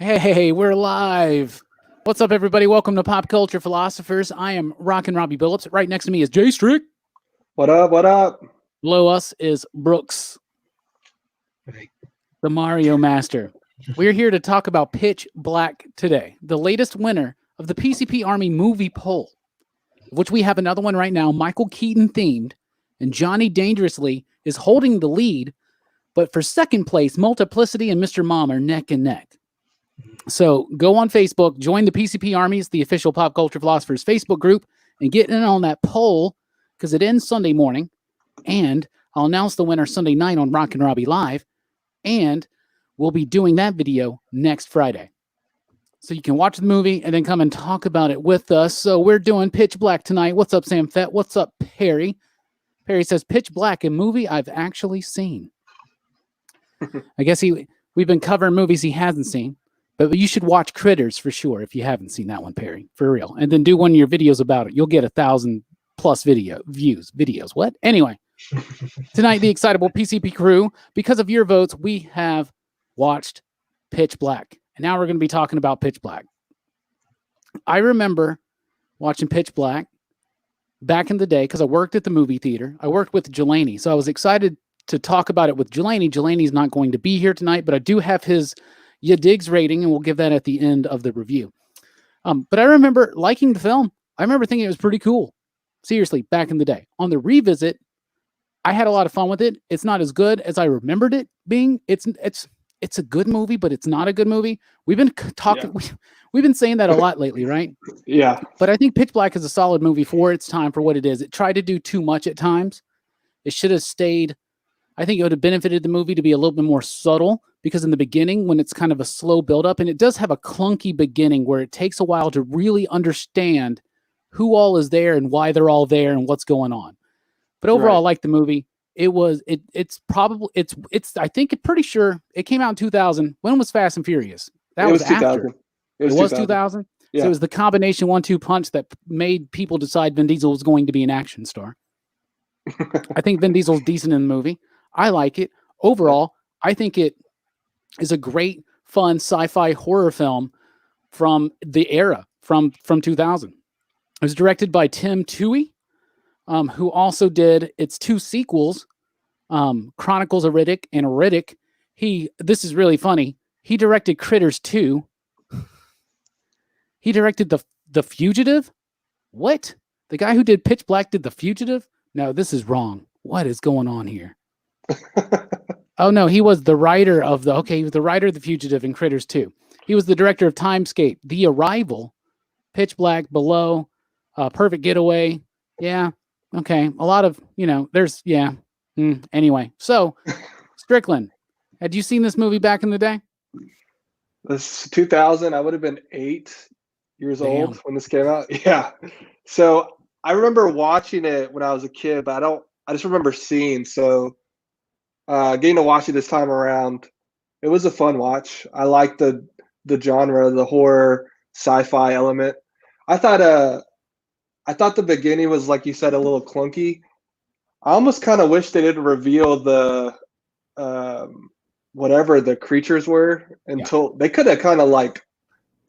Hey, we're live. What's up, everybody? Welcome to Pop Culture Philosophers. I am Rockin Robbie Billups. Right next to me is Jay Strick. What up? What up? Below us is Brooks, the Mario Master. We're here to talk about Pitch Black today, the latest winner of the PCP Army movie poll, of which we have another one right now, Michael Keaton themed, and Johnny Dangerously is holding the lead, but for second place, Multiplicity and Mr. Mom are neck and neck. So go on Facebook, join the PCP Army, it's the official Pop Culture Philosophers Facebook group, and get in on that poll because it ends Sunday morning. And I'll announce the winner Sunday night on Rockin Robbie Live. And we'll be doing that video next Friday. So you can watch the movie and then come and talk about it with us. So we're doing Pitch Black tonight. What's up, Sam Fett? What's up, Perry? Perry says, Pitch Black, a movie I've actually seen. I guess we've been covering movies he hasn't seen. But you should watch Critters for sure if you haven't seen that one, Perry, for real. And then do one of your videos about it. You'll get 1,000+ videos. What? Anyway, tonight, the excitable PCP crew, because of your votes, we have watched Pitch Black. And now we're going to be talking about Pitch Black. I remember watching Pitch Black back in the day because I worked at the movie theater. I worked with Jelani, so I was excited to talk about it with Jelani. Jelani's not going to be here tonight, but I do have his Ya Diggs rating, and we'll give that at the end of the review. But I remember liking the film. I remember thinking it was pretty cool. Seriously, back in the day. On the revisit, I had a lot of fun with it. It's not as good as I remembered it being. It's a good movie, but it's not a good movie. We've been talking. Yeah. We've been saying that a lot lately, right? Yeah. But I think Pitch Black is a solid movie for its time, for what it is. It tried to do too much at times. It should have stayed. I think it would have benefited the movie to be a little bit more subtle, because in the beginning, when it's kind of a slow buildup, and it does have a clunky beginning where it takes a while to really understand who all is there and why they're all there and what's going on. But overall, I like the movie. It's pretty sure it came out in 2000. When was Fast and Furious? That was after. It was 2000. Yeah. So it was the combination 1-2 punch that made people decide Vin Diesel was going to be an action star. I think Vin Diesel's decent in the movie. I like it. Overall, I think it is a great, fun sci-fi horror film from the era, from 2000. It was directed by Tim Toohey, who also did its 2 sequels, Chronicles of Riddick and Riddick. This is really funny. He directed Critters 2. He directed The Fugitive. What? The guy who did Pitch Black did The Fugitive? No, this is wrong. What is going on here? Oh no, he was the writer of The Fugitive and Critters 2. He was the director of Timescape, The Arrival, Pitch Black, Below, Perfect Getaway. Yeah. Okay. A lot of, anyway. So, Strickland, had you seen this movie back in the day? This is 2000. I would have been 8 years old when this came out. Yeah. So I remember watching it when I was a kid, but I just remember seeing. So getting to watch it this time around, it was a fun watch. I liked the genre, the horror, sci-fi element. I thought the beginning was, like you said, a little clunky. I almost kind of wish they didn't reveal the whatever the creatures were until they could have kind of like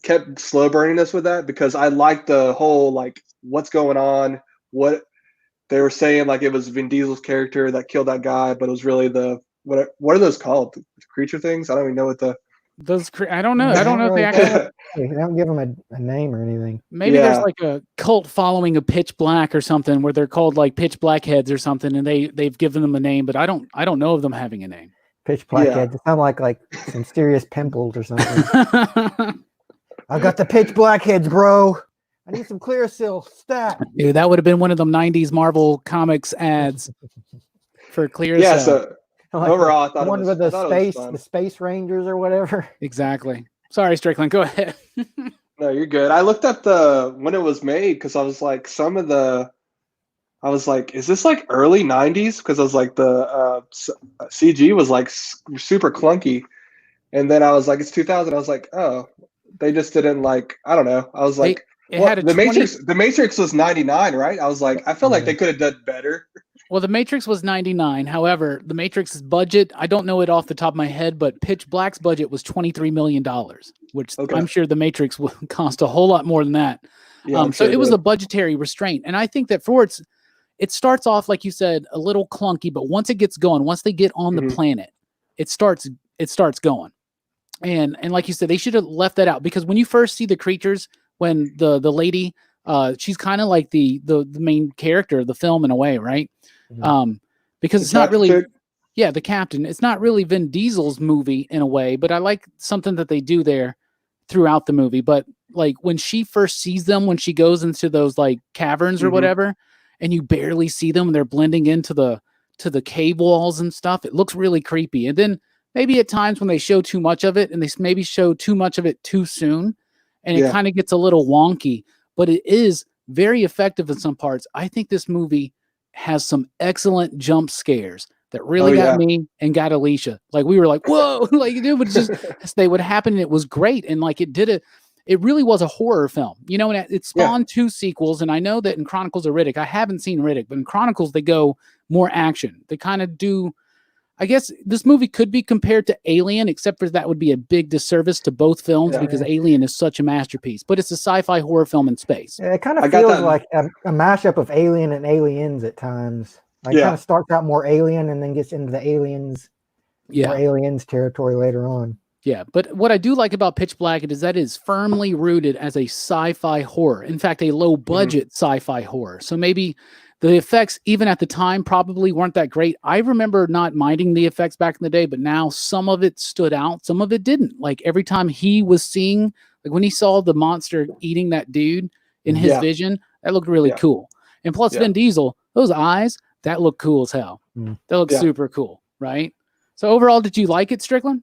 kept slow burning us with that, because I liked the whole like what's going on, what they were saying, like it was Vin Diesel's character that killed that guy, but it was really what are those called? The creature things? I don't even know what I don't know. I don't know if they actually. They don't give them a name or anything. Maybe there's like a cult following of Pitch Black or something where they're called like Pitch Blackheads or something, and they've given them a name, but I don't know of them having a name. Pitch Blackheads. It sound like some serious pimples or something. I've got the Pitch Blackheads, bro. I need some Clearasil stat. Dude, that would have been one of them 90s Marvel Comics ads for Clearasil. Yeah, so overall, I thought one with the Space Rangers or whatever. Exactly. Sorry, Strickland, go ahead. No, you're good. I looked up when it was made, because I was like, is this like early 90s? Because I was like, the CG was like super clunky. And then I was like, it's 2000. I was like, oh, they just didn't like, I don't know. I was like, The Matrix was 99, right? I was like, I felt like they could have done better. Well, The Matrix was 99. However, The Matrix's budget, I don't know it off the top of my head, but Pitch Black's budget was $23 million, which I'm sure The Matrix would cost a whole lot more than that. Yeah, so it was a budgetary restraint. And I think that it starts off, like you said, a little clunky, but once it gets going, once they get on the planet, it starts going. And like you said, they should have left that out, because when you first see the creatures, when the lady, she's kind of like the main character of the film in a way, right? Because it's not really, the captain. It's not really Vin Diesel's movie in a way, but I like something that they do there throughout the movie. But like when she first sees them, when she goes into those like caverns or whatever, and you barely see them, and they're blending into the cave walls and stuff, it looks really creepy. And then maybe at times when they show too much of it, and they maybe show too much of it too soon, and it kind of gets a little wonky, but it is very effective in some parts. I think this movie has some excellent jump scares that really got me and got Alicia. Like we were like, whoa, like it would just, they would happen, and it was great. And like it really was a horror film, you know, and it spawned 2 sequels. And I know that in Chronicles of Riddick, I haven't seen Riddick, but in Chronicles, they go more action. They kind of do, I guess this movie could be compared to Alien, except for that would be a big disservice to both films because Alien is such a masterpiece, but it's a sci-fi horror film in space. Yeah, it kind of feels like a mashup of Alien and Aliens at times. Like kind of starts out more Alien and then gets into the Aliens, more Aliens territory later on. Yeah, but what I do like about Pitch Black is that it is firmly rooted as a sci-fi horror. In fact, a low-budget sci-fi horror. So maybe the effects, even at the time, probably weren't that great. I remember not minding the effects back in the day, but now some of it stood out, some of it didn't. Like every time he was seeing, like when he saw the monster eating that dude in his vision, that looked really cool. And plus Vin Diesel, those eyes, that looked cool as hell. That looked super cool, right? So overall, did you like it, Strickland?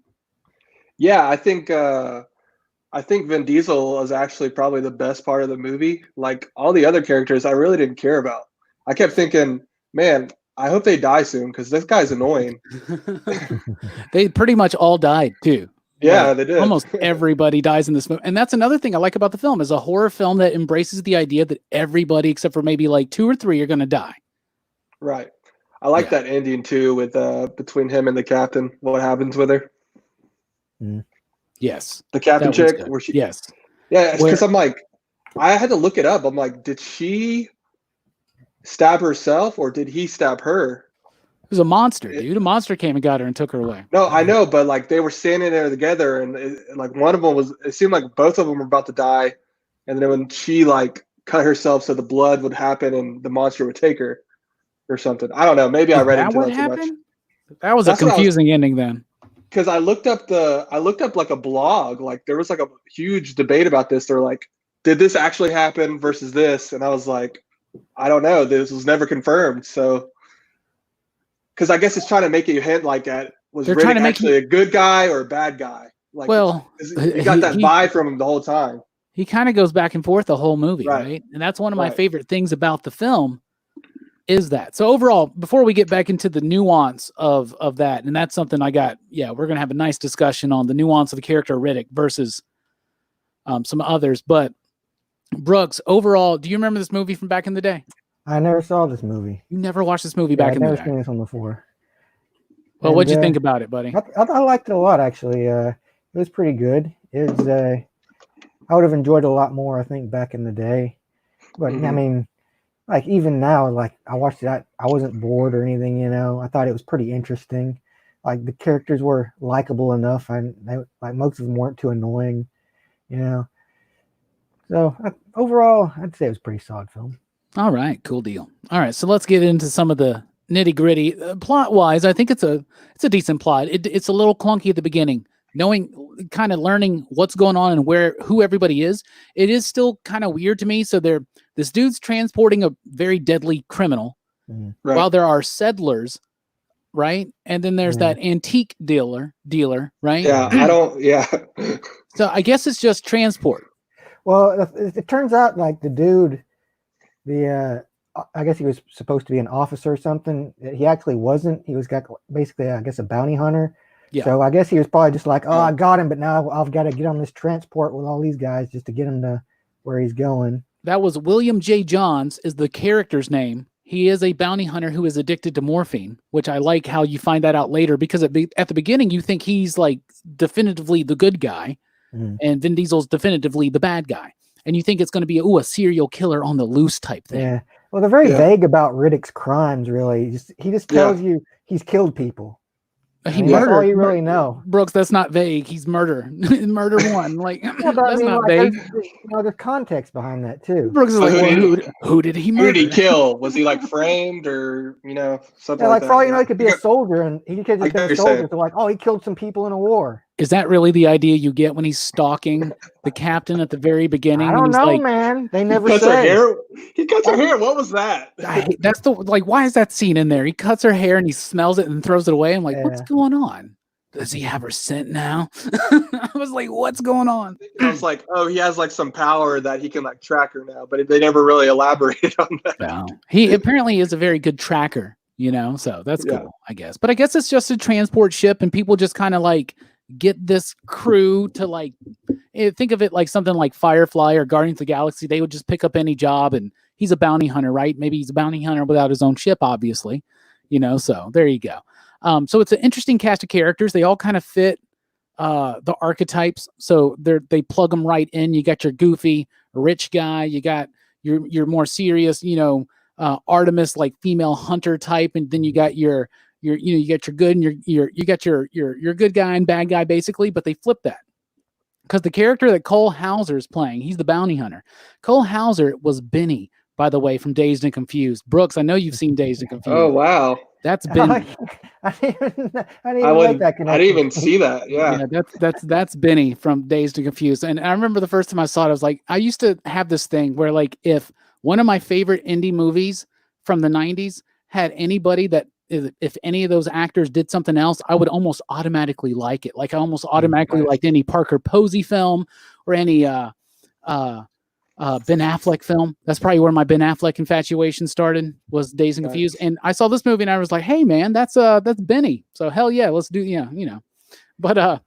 Yeah, I think Vin Diesel is actually probably the best part of the movie. Like all the other characters, I really didn't care about. I kept thinking, man, I hope they die soon because this guy's annoying. They pretty much all died too. Yeah, they did. Almost everybody dies in this movie. And that's another thing I like about the film, is a horror film that embraces the idea that everybody except for maybe like 2 or 3 are going to die. Right. I like that ending too, with between him and the captain. What happens with her? Yes. The captain chick, where she Yeah, because I'm like, I had to look it up. I'm like, did she stab herself or did he stab her? It was a monster, dude. A monster came and got her and took her away. No, I know, but like they were standing there together, and like one of them was. It seemed like both of them were about to die, and then when she like cut herself, so the blood would happen and the monster would take her, or something. I don't know. Maybe I read into that too much. That was a confusing ending then. Because I looked up like a blog, like there was like a huge debate about this. They're like, did this actually happen versus this? And I was like, I don't know. This was never confirmed. So, because I guess it's trying to make you hint like that was Riddick actually a good guy or a bad guy? Like, well, you got that vibe from him the whole time. He kind of goes back and forth the whole movie, right? And that's one of my favorite things about the film. Is that so? Overall, before we get back into the nuance of that, and that's something I got. Yeah, we're gonna have a nice discussion on the nuance of the character Riddick versus some others. But Brooks, overall, do you remember this movie from back in the day? I never saw this movie. You never watched this movie back in the day? I've never seen this one before. Well, what'd you think about it, buddy? I liked it a lot, actually. It was pretty good. It was. I would have enjoyed it a lot more, I think, back in the day. But I mean. Like even now, like I watched it, I wasn't bored or anything, you know. I thought it was pretty interesting. Like the characters were likable enough, and like most of them weren't too annoying, you know. So overall, I'd say it was a pretty solid film. All right, cool deal. All right, so let's get into some of the nitty gritty. Plot wise, I think it's a decent plot. It's a little clunky at the beginning. Kind of learning what's going on and who everybody is. It is still kind of weird to me. So this dude's transporting a very deadly criminal while there are settlers, right? And then there's that antique dealer, right? Yeah, So I guess it's just transport. Well, it turns out like the dude, I guess he was supposed to be an officer or something. He actually wasn't. He was basically, I guess, a bounty hunter. Yeah. So I guess he was probably just like, oh, I got him, but now I've got to get on this transport with all these guys just to get him to where he's going. That was William J. Johns is the character's name. he is a bounty hunter who is addicted to morphine, which I like how you find that out later, because at the beginning you think he's like definitively the good guy, and Vin Diesel's definitively the bad guy. And you think it's going to be a serial killer on the loose type thing. Yeah. Well, they're very vague about Riddick's crimes, really. He just tells you he's killed people. He murdered. That's all you really know. Brooks, that's not vague. He's murder. Murder one. Like, yeah, that's not vague. There's context behind that, too. Brooks is like, who did he murder? Who did he kill? Was he like framed or, something like that? For all you know, he could be a soldier, and he could just be a soldier. So like, oh, he killed some people in a war. Is that really the idea you get when he's stalking the captain at the very beginning? I don't know, man. They never said. He cuts her hair. What was that? That's why is that scene in there? He cuts her hair and he smells it and throws it away. I'm like, what's going on? Does he have her scent now? I was like, what's going on? I was like, oh, he has like some power that he can like track her now, but they never really elaborated on that. No. He apparently is a very good tracker, so that's cool, I guess. But I guess it's just a transport ship, and people just kind of like get this crew to like think of it like something like Firefly or Guardians of the Galaxy. They would just pick up any job, and he's a bounty hunter, right? Maybe he's a bounty hunter without his own ship, obviously, so there you go. So it's an interesting cast of characters. They all kind of fit the archetypes, so they plug them right in. You got your goofy rich guy, you got your more serious, Artemis like female hunter type, and then you got your you got your good and you got your good guy and bad guy, basically. But they flip that, because the character that Cole Hauser is playing, he's the bounty hunter. Cole Hauser was Benny, by the way, from Dazed and Confused. Brooks, I know you've seen Dazed and Confused. Oh wow, that's Benny. I didn't even see that. Yeah, that's Benny from Dazed and Confused. And I remember the first time I saw it, I was like, I used to have this thing where like if one of my favorite indie movies from the 90s had anybody that, if any of those actors did something else, I would almost automatically like it. Like I almost automatically liked any Parker Posey film or any Ben Affleck film. That's probably where my Ben Affleck infatuation started, was Dazed and Confused. And I saw this movie and I was like, hey man, that's Benny. So hell yeah, let's do, But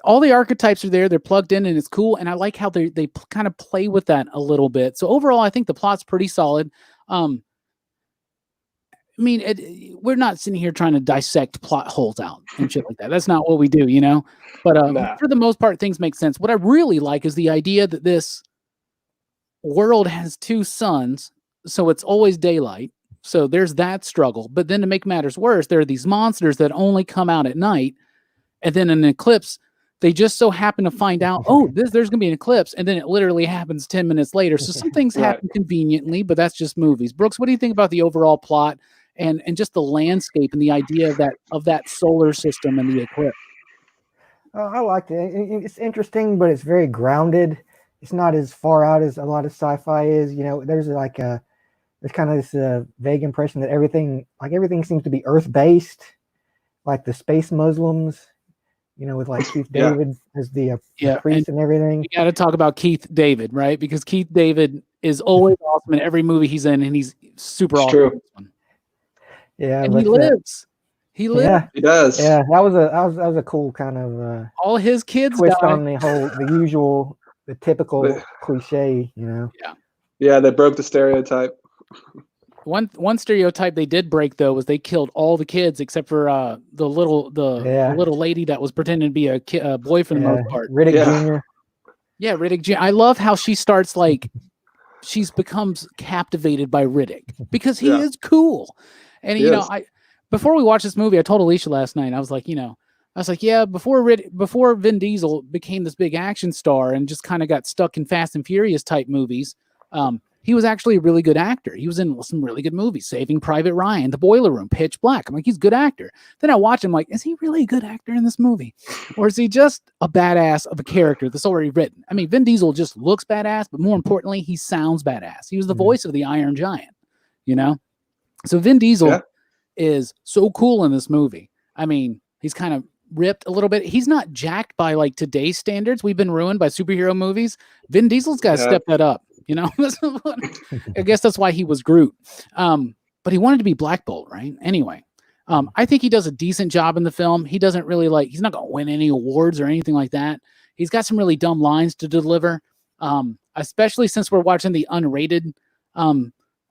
all the archetypes are there, they're plugged in, and it's cool. And I like how they kind of play with that a little bit. So overall, I think the plot's pretty solid. I mean, we're not sitting here trying to dissect plot holes out and shit like that. That's not what we do, But for the most part, things make sense. What I really like is the idea that this world has two suns, so it's always daylight. So there's that struggle. But then to make matters worse, there are these monsters that only come out at night. And then in an eclipse, they just so happen to find out, there's going to be an eclipse. And then it literally happens 10 minutes later. So some things happen conveniently, but that's just movies. Brooks, what do you think about the overall plot? And just the landscape and the idea of that solar system and the eclipse? I liked it. It's interesting, but it's very grounded. It's not as far out as a lot of sci-fi is. There's there's kind of this vague impression that everything seems to be Earth-based, like the space Muslims. With like Keith David as the priest and everything. You got to talk about Keith David, right? Because Keith David is always awesome in every movie he's in, and he's super awesome. True. Yeah, and he lives. He lives. Yeah, he does. Yeah, that was a cool kind of all his kids twist on the typical cliche, Yeah, they broke the stereotype. One stereotype they did break, though, was they killed all the kids except for the little lady that was pretending to be a boy for the most part. Riddick Jr. Yeah, Riddick Jr. I love how she starts like she's becomes captivated by Riddick because he is cool. And before we watched this movie, I told Alicia last night, I was like, before Vin Diesel became this big action star and just kind of got stuck in Fast and Furious type movies, he was actually a really good actor. He was in some really good movies, Saving Private Ryan, The Boiler Room, Pitch Black. I'm like, he's a good actor. Then I watch him like, is he really a good actor in this movie? Or is he just a badass of a character that's already written? I mean, Vin Diesel just looks badass, but more importantly, he sounds badass. He was the voice of the Iron Giant, So Vin Diesel is so cool in this movie. I mean, he's kind of ripped a little bit. He's not jacked by like today's standards. We've been ruined by superhero movies. Vin Diesel's got to step that up. I guess that's why he was Groot. But he wanted to be Black Bolt, right? Anyway, I think he does a decent job in the film. He doesn't really he's not going to win any awards or anything like that. He's got some really dumb lines to deliver, especially since we're watching the unrated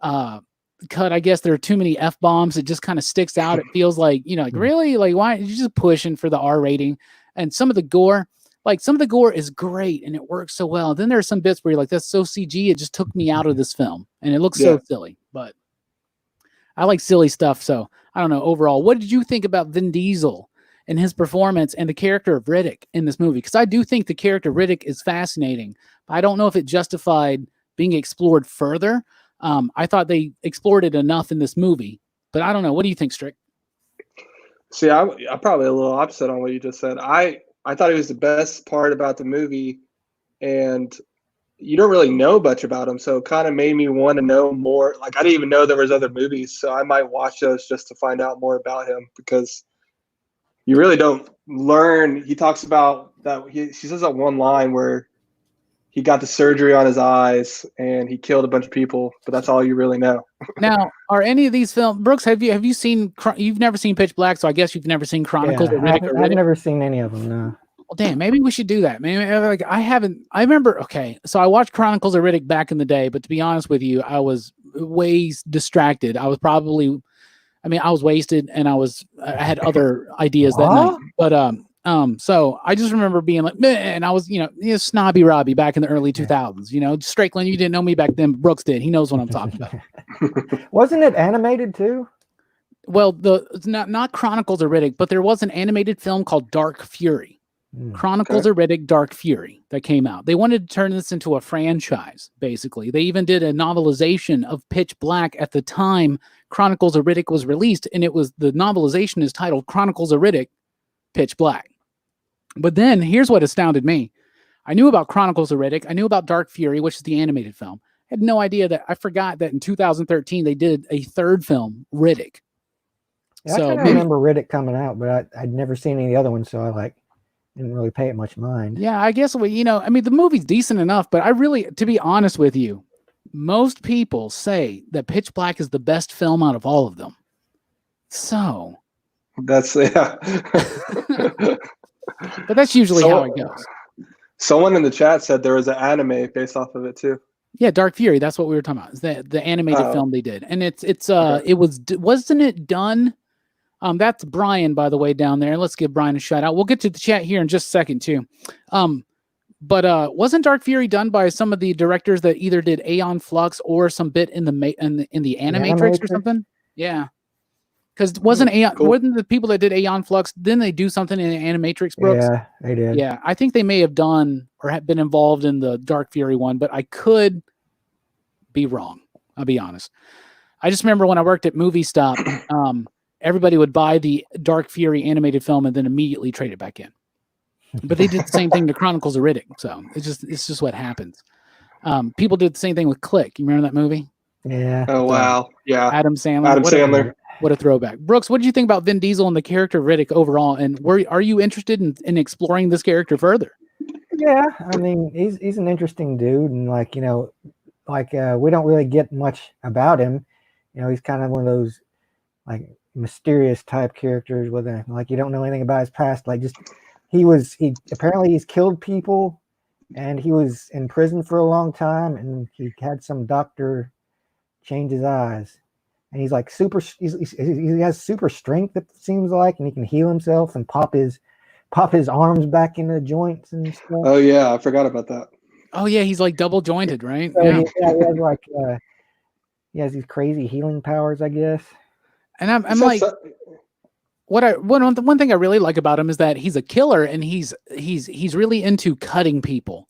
cut. I guess there are too many F-bombs. It just kind of sticks out. It feels like, like really, like why you're just pushing for the R rating. And some of the gore is great and it works so well. Then there are some bits where you're like, that's so CG. It just took me out of this film and it looks so silly, but I like silly stuff. So I don't know. Overall, what did you think about Vin Diesel and his performance and the character of Riddick in this movie? Because I do think the character Riddick is fascinating. I don't know if it justified being explored further. I thought they explored it enough in this movie, but I don't know. What do you think, Strick? See, I'm probably a little opposite on what you just said. I thought it was the best part about the movie, and you don't really know much about him, so it kind of made me want to know more. Like, I didn't even know there was other movies, so I might watch those just to find out more about him, because you really don't learn. He talks about that. She says that one line where he got the surgery on his eyes and he killed a bunch of people, but that's all you really know. Now, are any of these films, Brooks, have you seen, you've never seen Pitch Black, so I guess you've never seen Chronicles of Riddick or Riddick? I've never seen any of them, no. Well, damn, maybe we should do that. Maybe like I remember, okay, so I watched Chronicles of Riddick back in the day, but to be honest with you, I was way distracted. I was wasted and I had other ideas that night. But so I just remember being like, meh, and I was, snobby Robbie back in the early 2000s. Strickland, you didn't know me back then, but Brooks did. He knows what I'm talking about. Wasn't it animated too? Well, it's not Chronicles of Riddick, but there was an animated film called Dark Fury. Chronicles of Riddick, Dark Fury that came out. They wanted to turn this into a franchise, basically. They even did a novelization of Pitch Black at the time Chronicles of Riddick was released, and the novelization is titled Chronicles of Riddick, Pitch Black. But then here's what astounded me. I knew about Chronicles of Riddick. I knew about Dark Fury, which is the animated film. I had no idea I forgot that in 2013 they did a third film, Riddick. Yeah, so I remember Riddick coming out, but I'd never seen any of the other ones, so I didn't really pay it much mind. Yeah, I guess the movie's decent enough, but to be honest with you, most people say that Pitch Black is the best film out of all of them. So that's but that's usually how it goes. Someone in the chat said there was an anime based off of it too. Yeah, Dark Fury. That's what we were talking about. It's the animated film they did, and wasn't it done? That's Brian, by the way, down there. Let's give Brian a shout out. We'll get to the chat here in just a second too. But wasn't Dark Fury done by some of the directors that either did Aeon Flux or some bit in the Animatrix or something? Yeah, because wasn't the people that did Aeon Flux? Didn't they do something in the Animatrix, Brooks? Yeah, they did. Yeah, I think they may have done or have been involved in the Dark Fury one, but I could be wrong. I'll be honest. I just remember when I worked at Movie Stop. Everybody would buy the Dark Fury animated film and then immediately trade it back in. But they did the same thing to Chronicles of Riddick. So it's just what happens. People did the same thing with Click. You remember that movie? Yeah. Oh, wow. Yeah. Adam Sandler. What a throwback. Brooks, what did you think about Vin Diesel and the character of Riddick overall? And are you interested in exploring this character further? Yeah. I mean, he's an interesting dude. And we don't really get much about him. He's kind of one of those mysterious type characters with you don't know anything about his past. Apparently he's killed people and he was in prison for a long time and he had some doctor change his eyes and he's he has super strength, it seems like, and he can heal himself and pop his arms back into the joints and stuff. Oh yeah, I forgot about that. Oh yeah, he's like double jointed, right? So he has these crazy healing powers, I guess. And I'm like, one thing I really like about him is that he's a killer and he's really into cutting people.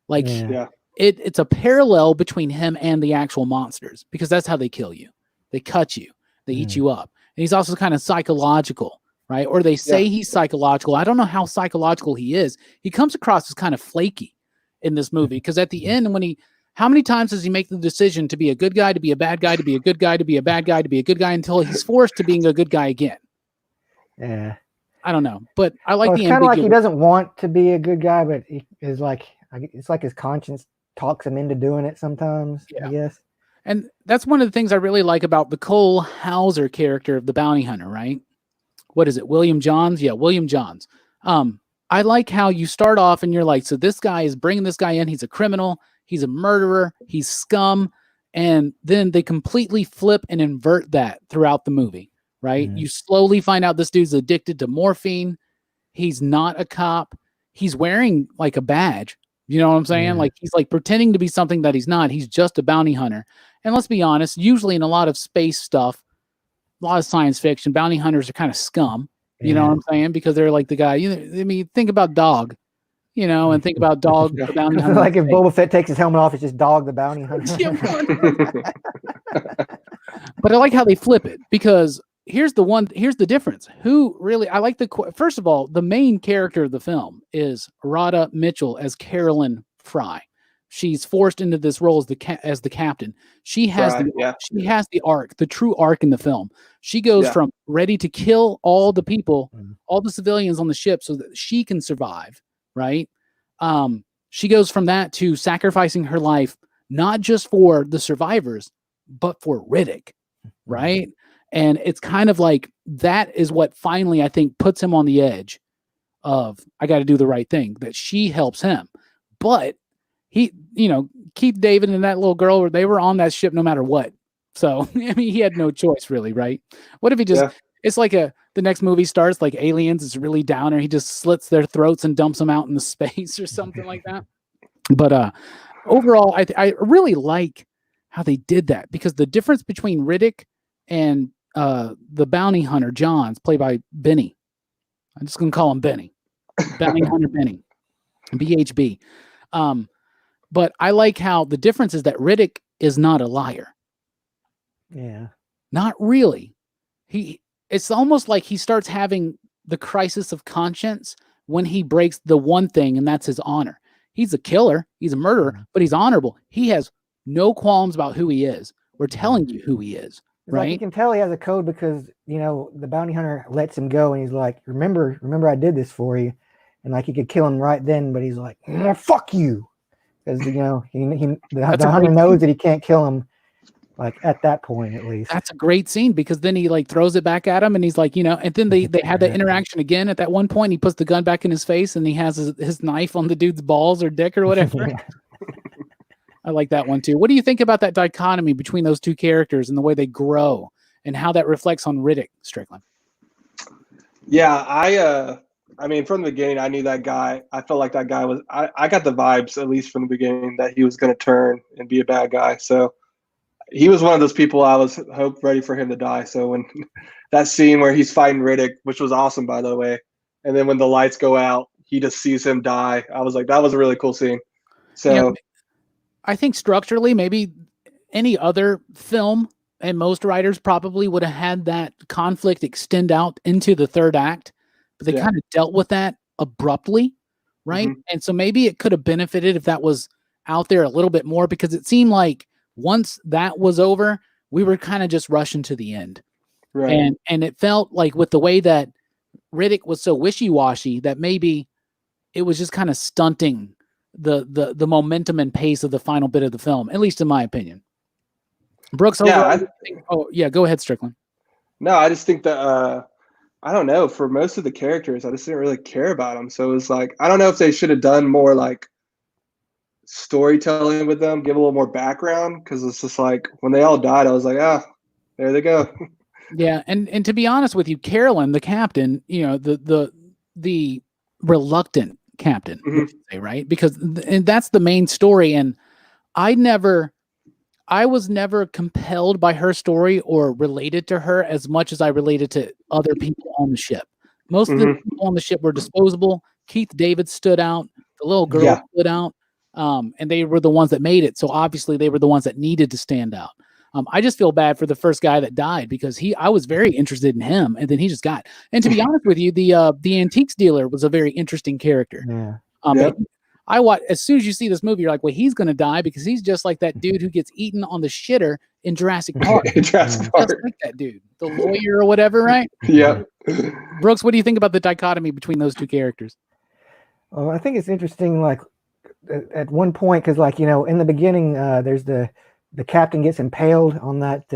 It's a parallel between him and the actual monsters because that's how they kill you. They cut you, they eat you up. And he's also kind of psychological, right? Or they say he's psychological. I don't know how psychological he is. He comes across as kind of flaky in this movie because at the end how many times does he make the decision to be a good guy, to be a bad guy, to be a good guy, to be a bad guy, to be a good guy until he's forced to being a good guy again? Yeah. I don't know, but I like it's kind of like he doesn't want to be a good guy, but he is it's like his conscience talks him into doing it sometimes, I guess. And that's one of the things I really like about the Cole Hauser character of the bounty hunter, right? What is it? William Johns? Yeah, William Johns. I like how you start off and you're like, so this guy is bringing this guy in. He's a criminal. He's a murderer. He's scum. And then they completely flip and invert that throughout the movie, right? Mhm. You slowly find out this dude's addicted to morphine. He's not a cop. He's wearing like a badge. You know what I'm saying? Yeah. Like he's like pretending to be something that he's not. He's just a bounty hunter. And let's be honest, usually in a lot of space stuff, a lot of science fiction, bounty hunters are kind of scum. You know what I'm saying? Because they're like the guy, I mean, think about Dog, and think about Dog, the bounty hunter. Like if Boba Fett takes his helmet off, it's just Dog the bounty hunter. But I like how they flip it, because here's the difference. First of all, the main character of the film is Radha Mitchell as Carolyn Fry. She's forced into this role as the captain. She has the arc, the true arc in the film. She goes from ready to kill all the people, all the civilians on the ship so that she can survive, right? She goes from that to sacrificing her life, not just for the survivors, but for Riddick, right? And it's kind of like that is what finally, I think, puts him on the edge of, I got to do the right thing, that she helps him. But he, Keith David and that little girl, they were on that ship no matter what. So, I mean, he had no choice really, right? What if he just, it's like the next movie starts like Aliens, it's really downer. He just slits their throats and dumps them out in the space or something like that. But overall, I really like how they did that, because the difference between Riddick and the bounty hunter, Johns, played by Benny. I'm just going to call him Benny. Bounty hunter Benny. BHB. But I like how the difference is that Riddick is not a liar. Yeah. Not really. It's almost like he starts having the crisis of conscience when he breaks the one thing, and that's his honor. He's a killer. He's a murderer, but he's honorable. He has no qualms about who he is. We're telling you who he is, right? Like you can tell he has a code because, the bounty hunter lets him go and he's like, remember I did this for you. And like he could kill him right then, but he's like, fuck you. Because, the hunter knows that he can't kill him, like at that point at least. That's a great scene, because then he like throws it back at him and he's like, and then they had that interaction again at that one point. He puts the gun back in his face and he has his knife on the dude's balls or dick or whatever. I like that one too. What do you think about that dichotomy between those two characters and the way they grow and how that reflects on Riddick, Strickland? Yeah, I mean, from the beginning, I knew that guy. I felt like that guy was, I got the vibes, at least from the beginning, that he was going to turn and be a bad guy. So he was one of those people I was ready for him to die. So when that scene where he's fighting Riddick, which was awesome, by the way, and then when the lights go out, he just sees him die. I was like, that was a really cool scene. So I think structurally, maybe any other film and most writers probably would have had that conflict extend out into the third act, but they kind of dealt with that abruptly, right? Mm-hmm. And so maybe it could have benefited if that was out there a little bit more, because it seemed like once that was over, we were kind of just rushing to the end. Right. And it felt like with the way that Riddick was so wishy-washy that maybe it was just kind of stunting the momentum and pace of the final bit of the film, at least in my opinion. Brooks, go ahead, Strickland. No, I just think that I don't know, for most of the characters, I just didn't really care about them. So it was like, I don't know if they should have done more like storytelling with them, give a little more background, because it's just like when they all died, I was like, there they go. Yeah, and to be honest with you, Carolyn, the captain, the reluctant captain, mm-hmm. say, right? Because and that's the main story, and I was never compelled by her story or related to her as much as I related to other people on the ship. Most of the people on the ship were disposable. Keith David stood out. The little girl stood out. And they were the ones that made it. So obviously they were the ones that needed to stand out. I just feel bad for the first guy that died, because I was very interested in him, and then he just got. And to be honest with you, the antiques dealer was a very interesting character. Yeah. I watch, as soon as you see this movie, you're like, well, he's going to die, because he's just like that dude who gets eaten on the shitter in Jurassic Park. Just like that dude, the lawyer or whatever, right? Yeah. Brooks, what do you think about the dichotomy between those two characters? Well, I think it's interesting, like at one point, because like, in the beginning, there's the captain gets impaled on that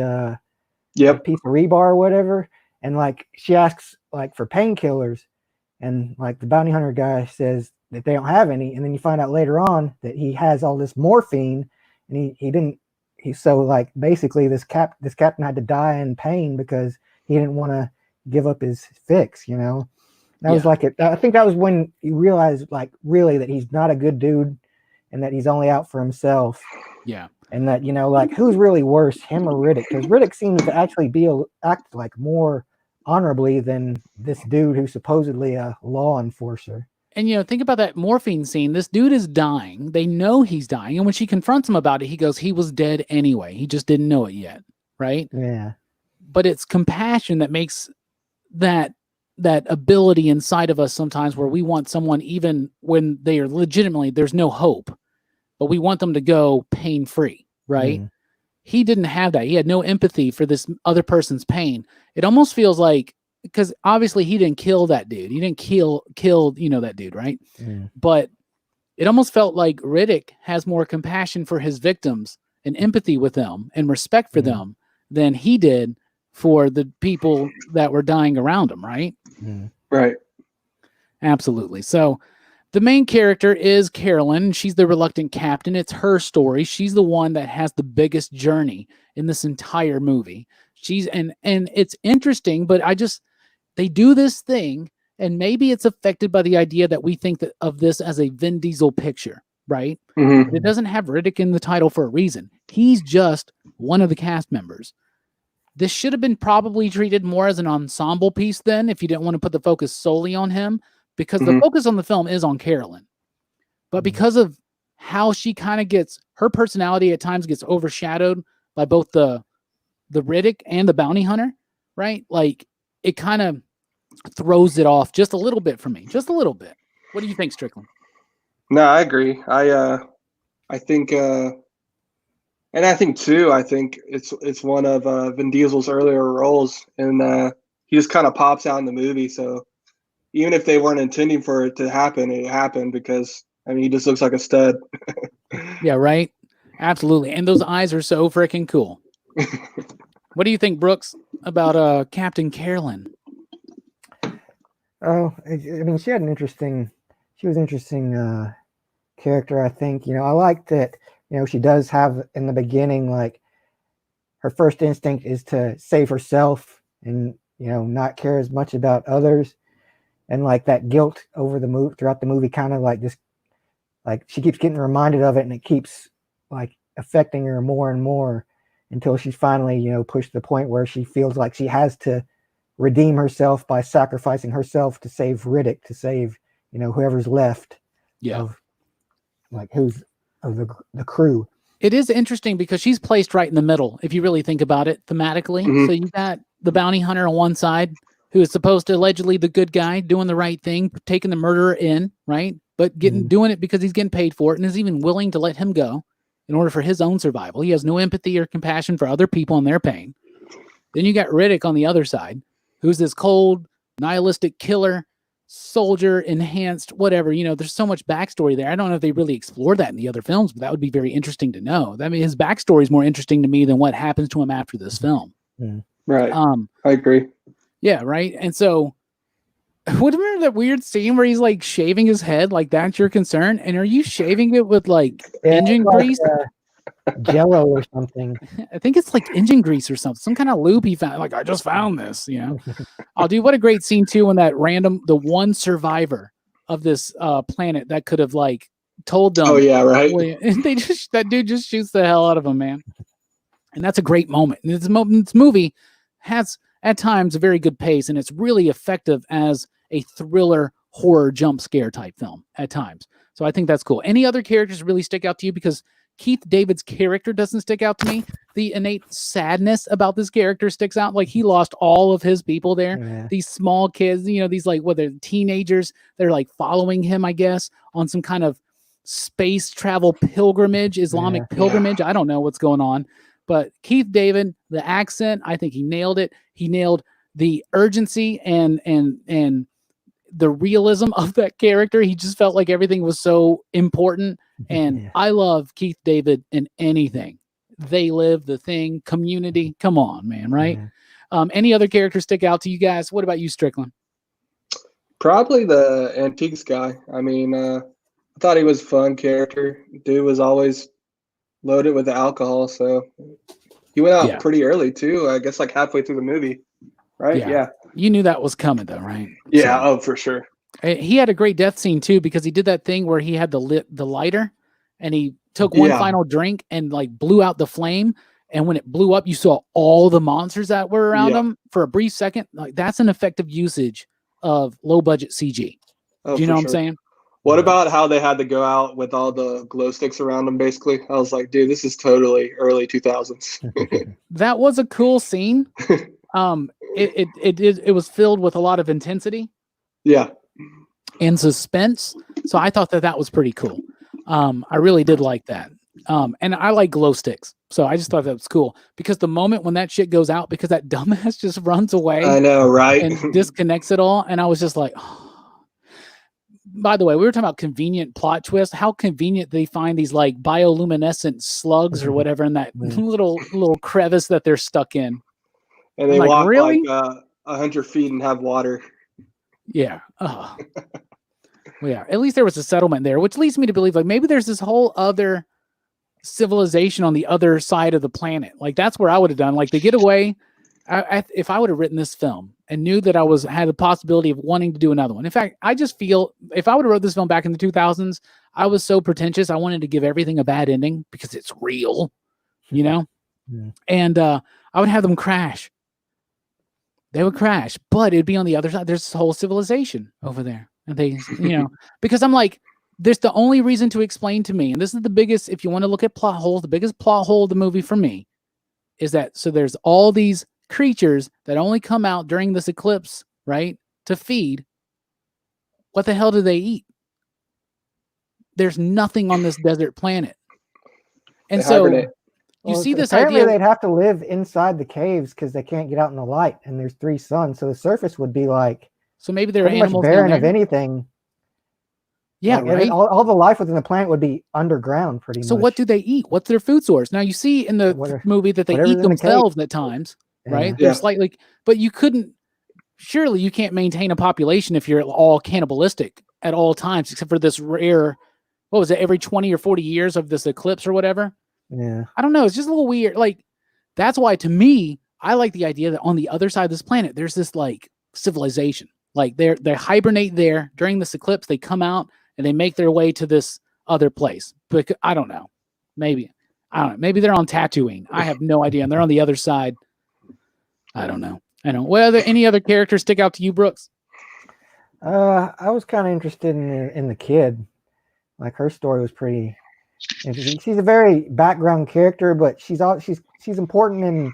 piece of rebar or whatever, and like she asks like for painkillers, and like the bounty hunter guy says that they don't have any, and then you find out later on that he has all this morphine, and he so like basically this captain had to die in pain because he didn't want to give up his fix, you know. That was like it. I think that was when you realized like really that he's not a good dude and that he's only out for himself. Yeah. And that, you know, like who's really worse, him or Riddick? Because Riddick seems to actually act like more honorably than this dude who's supposedly a law enforcer. And, you know, think about that morphine scene. This dude is dying. They know he's dying. And when she confronts him about it, he goes, he was dead anyway. He just didn't know it yet. Right. Yeah. But it's compassion that makes that ability inside of us sometimes where we want someone, even when they are legitimately, there's no hope, but we want them to go pain-free. Right. Mm. He didn't have that. He had no empathy for this other person's pain. It almost feels like, because obviously he didn't kill that dude. He didn't kill, you know, that dude, right? Mm. But it almost felt like Riddick has more compassion for his victims and empathy with them and respect for them than he did for the people that were dying around him, right? Mm. Right. Absolutely. So the main character is Carolyn. She's the reluctant captain. It's her story. She's the one that has the biggest journey in this entire movie. And it's interesting, but they do this thing, and maybe it's affected by the idea that we think of this as a Vin Diesel picture, right? Mm-hmm. But it doesn't have Riddick in the title for a reason. He's just one of the cast members. This should have been probably treated more as an ensemble piece then, if you didn't want to put the focus solely on him, because the focus on the film is on Carolyn. But because of how she kind of her personality at times gets overshadowed by both the Riddick and the bounty hunter, right? Like, it kind of throws it off just a little bit for me, just a little bit. What do you think, Strickland? No, I agree. I think, and I think too, I think it's one of Vin Diesel's earlier roles, and he just kind of pops out in the movie. So even if they weren't intending for it to happen, it happened because, I mean, he just looks like a stud. Yeah, right. Absolutely. And those eyes are so freaking cool. What do you think, Brooks, about Captain Carolyn? Oh, I mean, she was an interesting character, I think. You know, I like that, you know, she does have in the beginning, like, her first instinct is to save herself and, you know, not care as much about others. And like that guilt over the movie throughout the movie kind of like just like she keeps getting reminded of it, and it keeps like affecting her more and more until she's finally, you know, pushed to the point where she feels like she has to redeem herself by sacrificing herself to save Riddick, to save, you know, whoever's left of like who's of the crew. It is interesting because she's placed right in the middle, if you really think about it thematically. So you got the bounty hunter on one side, who is supposed to allegedly the good guy, doing the right thing, taking the murderer in, right? But doing it because he's getting paid for it, and is even willing to let him go in order for his own survival. He has no empathy or compassion for other people and their pain. Then you got Riddick on the other side, who's this cold, nihilistic killer, soldier, enhanced, whatever. You know, there's so much backstory there. I don't know if they really explored that in the other films, but that would be very interesting to know. I mean, his backstory is more interesting to me than what happens to him after this film. Right. I agree. Yeah, right. And so, remember that weird scene where he's like shaving his head? Like, that's your concern? And are you shaving it with like engine grease? Jello or something. I think it's like engine grease or something. Some kind of lube he found. Like, I just found this, you know. Oh, dude, what a great scene too when the one survivor of this planet that could have like told them. Oh yeah, right. That dude just shoots the hell out of him, man. And that's a great moment. And this movie has at times a very good pace, and it's really effective as a thriller horror jump scare type film at times. So I think that's cool. Any other characters really stick out to you? Because Keith David's character doesn't stick out to me. The innate sadness about this character sticks out. Like, he lost all of his people there. Yeah. These small kids, you know, these like, they're teenagers, they're like following him, I guess, on some kind of space travel pilgrimage, Islamic pilgrimage. I don't know what's going on. But Keith David, the accent, I think he nailed it. He nailed the urgency and the realism of that character. He just felt like everything was so important. And I love Keith David in anything. They Live, The Thing, Community. Come on, man, right? Any other characters stick out to you guys? What about you, Strickland? Probably the antiques guy. I mean, I thought he was a fun character. Dude was always loaded with the alcohol. So he went out Yeah. pretty early too. I guess like halfway through the movie, right? Yeah. You knew that was coming though, right? Yeah. So, Oh, for sure. he had a great death scene too, because he did that thing where he had the lighter and he took one final drink and like blew out the flame. And when it blew up, you saw all the monsters that were around him for a brief second. Like that's an effective usage of low budget CG. Oh, Do you know what I'm saying? What about how they had to go out with all the glow sticks around them? Basically, I was like, dude, this is totally early 2000s. That was a cool scene. It was filled with a lot of intensity. Yeah. And suspense. So I thought that was pretty cool. I really did like that. And I like glow sticks. So I just thought that was cool because the moment when that shit goes out, because that dumbass just runs away. I know, right? And disconnects it all. And I was just like, oh. By the way, we were talking about convenient plot twist. How convenient they find these like bioluminescent slugs or whatever in that little crevice that they're stuck in. And they walk like 100 feet and have water. Yeah. Oh. Well, yeah. At least there was a settlement there, which leads me to believe like maybe there's this whole other civilization on the other side of the planet. Like that's where I would have done. Like they get away. If I would have written this film and knew that I had the possibility of wanting to do another one. In fact, I just feel if I would have wrote this film back in the 2000s, I was so pretentious. I wanted to give everything a bad ending because it's real, you know? Yeah. And I would have them crash. They would crash, but it'd be on the other side. There's this whole civilization over there. And they, you know, because I'm like, there's the only reason to explain to me, and this is the biggest, if you want to look at plot holes, the biggest plot hole of the movie for me is that, so there's all these creatures that only come out during this eclipse, right? To feed. What the hell do they eat? There's nothing on this desert planet. And so you see this apparently idea. They'd have to live inside the caves because they can't get out in the light and there's 3 suns. So the surface would be like, so maybe there are animals barren of anything. Yeah, like, right. All the life within the planet would be underground pretty much. So what do they eat? What's their food source? Now you see in the movie that they eat themselves at times. Right? Yeah. They're slightly, but surely you can't maintain a population if you're all cannibalistic at all times, except for this rare, what was it, every 20 or 40 years of this eclipse or whatever? Yeah. I don't know. It's just a little weird. Like, that's why to me, I like the idea that on the other side of this planet, there's this like civilization. Like they hibernate there during this eclipse. They come out and they make their way to this other place. But I don't know. Maybe they're on Tatooine. I have no idea. And they're on the other side. I don't know. Well, any other characters stick out to you, Brooks? I was kind of interested in the kid. Like her story was pretty interesting. She's a very background character, but she's important in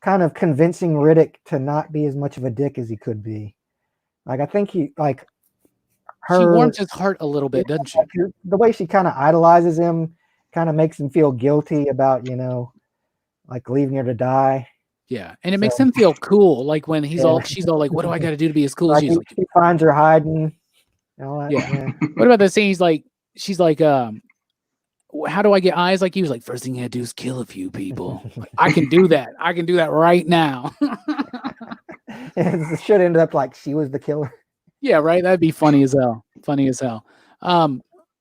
kind of convincing Riddick to not be as much of a dick as he could be. Like I think she warms his heart a little bit, doesn't she? The way she kind of idolizes him kind of makes him feel guilty about, like leaving her to die. Yeah, and it makes him feel cool. Like when she's all like, "What do I got to do to be as cool as you?" Like he finds her hiding. And all that. Yeah. What about the scene? She's like, "How do I get eyes like you?" He's like, "First thing you had to do is kill a few people." Like, I can do that. I can do that right now. And it should end up like she was the killer. Yeah, right. That'd be funny as hell. Funny as hell.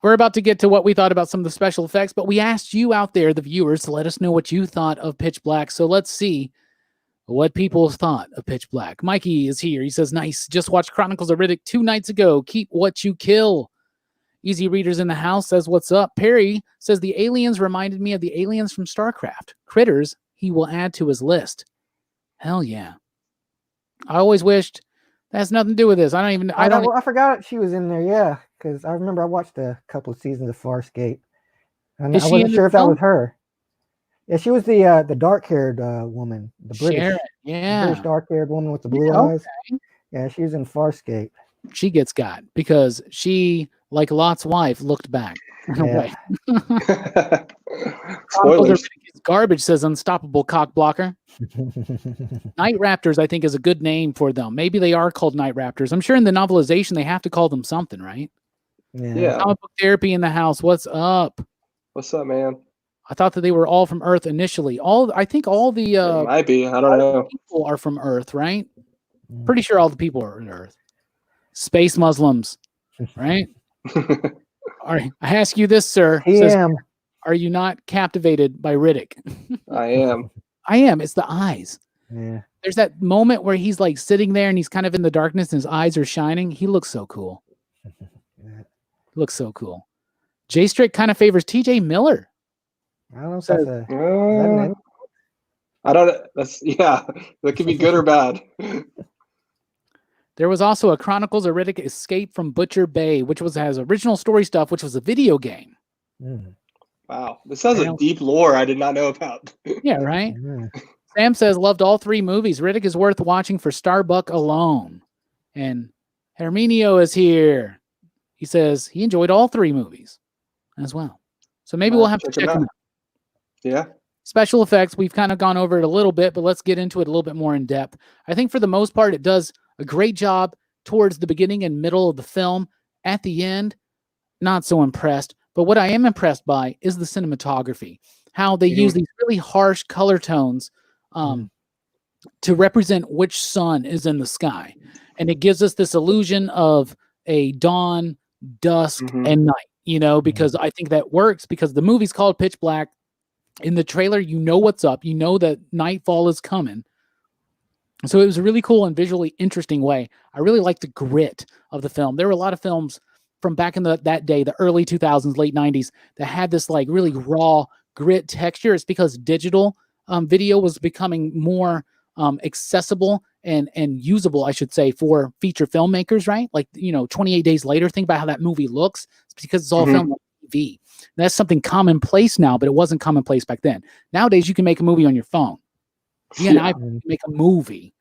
We're about to get to what we thought about some of the special effects, but we asked you out there, the viewers, to let us know what you thought of Pitch Black. So let's see what people thought of Pitch Black. Mikey is here. He says, nice. Just watched Chronicles of Riddick 2 nights ago. Keep what you kill. Easy Readers in the House says, what's up? Perry says, the aliens reminded me of the aliens from StarCraft. Critters, he will add to his list. Hell yeah. I always wished that has nothing to do with this. I forgot she was in there. Yeah. Because I remember I watched a couple of seasons of Farscape. And I wasn't sure if that was her. Yeah, she was the dark-haired woman, the British, British dark-haired woman with the blue eyes. Yeah, she was in Farscape. She gets got because she, like Lot's wife, looked back. Yeah. Spoilers. Garbage says unstoppable cock blocker. Night Raptors, I think, is a good name for them. Maybe they are called Night Raptors. I'm sure in the novelization they have to call them something, right? Yeah. Comic book therapy in the house. What's up? What's up, man? I thought that they were all from Earth initially. I think all the might be. I don't know. People are from Earth, right? Pretty sure all the people are on Earth. Space Muslims, right? All right. I ask you this, sir. are you not captivated by Riddick? I am. I am. It's the eyes. Yeah. There's that moment where he's like sitting there and he's kind of in the darkness and his eyes are shining. He looks so cool. Yeah. Looks so cool. J Strick kind of favors TJ Miller. I don't know if So- that's is that an end? I don't. That's that could be good or bad. There was also a Chronicles of Riddick Escape from Butcher Bay, which has original story stuff, which was a video game. Mm. Wow, this has a Damn. deep lore I did not know about. Yeah, right? Yeah. Sam says, loved all 3 movies. Riddick is worth watching for Starbuck alone. And Herminio is here. He says he enjoyed all 3 movies as well. So maybe we'll have to check them out. Yeah. Special effects, we've kind of gone over it a little bit, but let's get into it a little bit more in depth. I think for the most part, it does a great job towards the beginning and middle of the film. At the end, not so impressed. But what I am impressed by is the cinematography, how they use these really harsh color tones to represent which sun is in the sky. And it gives us this illusion of a dawn, dusk, and night, because I think that works because the movie's called Pitch Black. In the trailer, you know what's up. You know that nightfall is coming. So it was a really cool and visually interesting way. I really like the grit of the film. There were a lot of films from back in that day, the early 2000s, late 90s, that had this like really raw grit texture. It's because digital video was becoming more accessible and usable, I should say, for feature filmmakers, right? Like, 28 Days Later, think about how that movie looks. It's because it's all filmed on TV. And that's something commonplace now, but it wasn't commonplace back then. Nowadays, you can make a movie on your phone. You and I can make a movie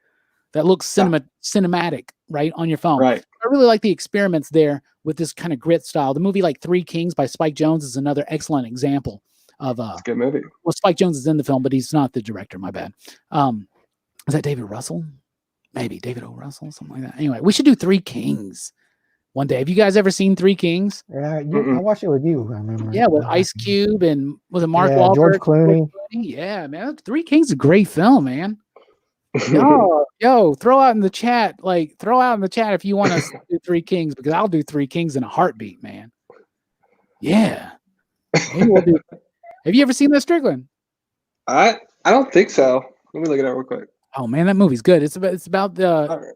that looks cinematic, right, on your phone. Right. I really like the experiments there with this kind of grit style. The movie like Three Kings by Spike Jonze is another excellent example of It's a good movie. Well, Spike Jonze is in the film, but he's not the director. My bad. Is that David Russell? Maybe David O. Russell, something like that. Anyway, we should do Three Kings one day. Have you guys ever seen Three Kings? Yeah, I watched it with you. I remember. Yeah, with Ice Cube and with Mark Wahlberg, George Clooney. Yeah, man, Three Kings is a great film, man. Yo, throw out in the chat if you want us to do Three Kings, because I'll do Three Kings in a heartbeat, man. Yeah. Maybe we'll do. Have you ever seen that, Strickland? I don't think so. Let me look it up real quick. Oh man, that movie's good. It's about the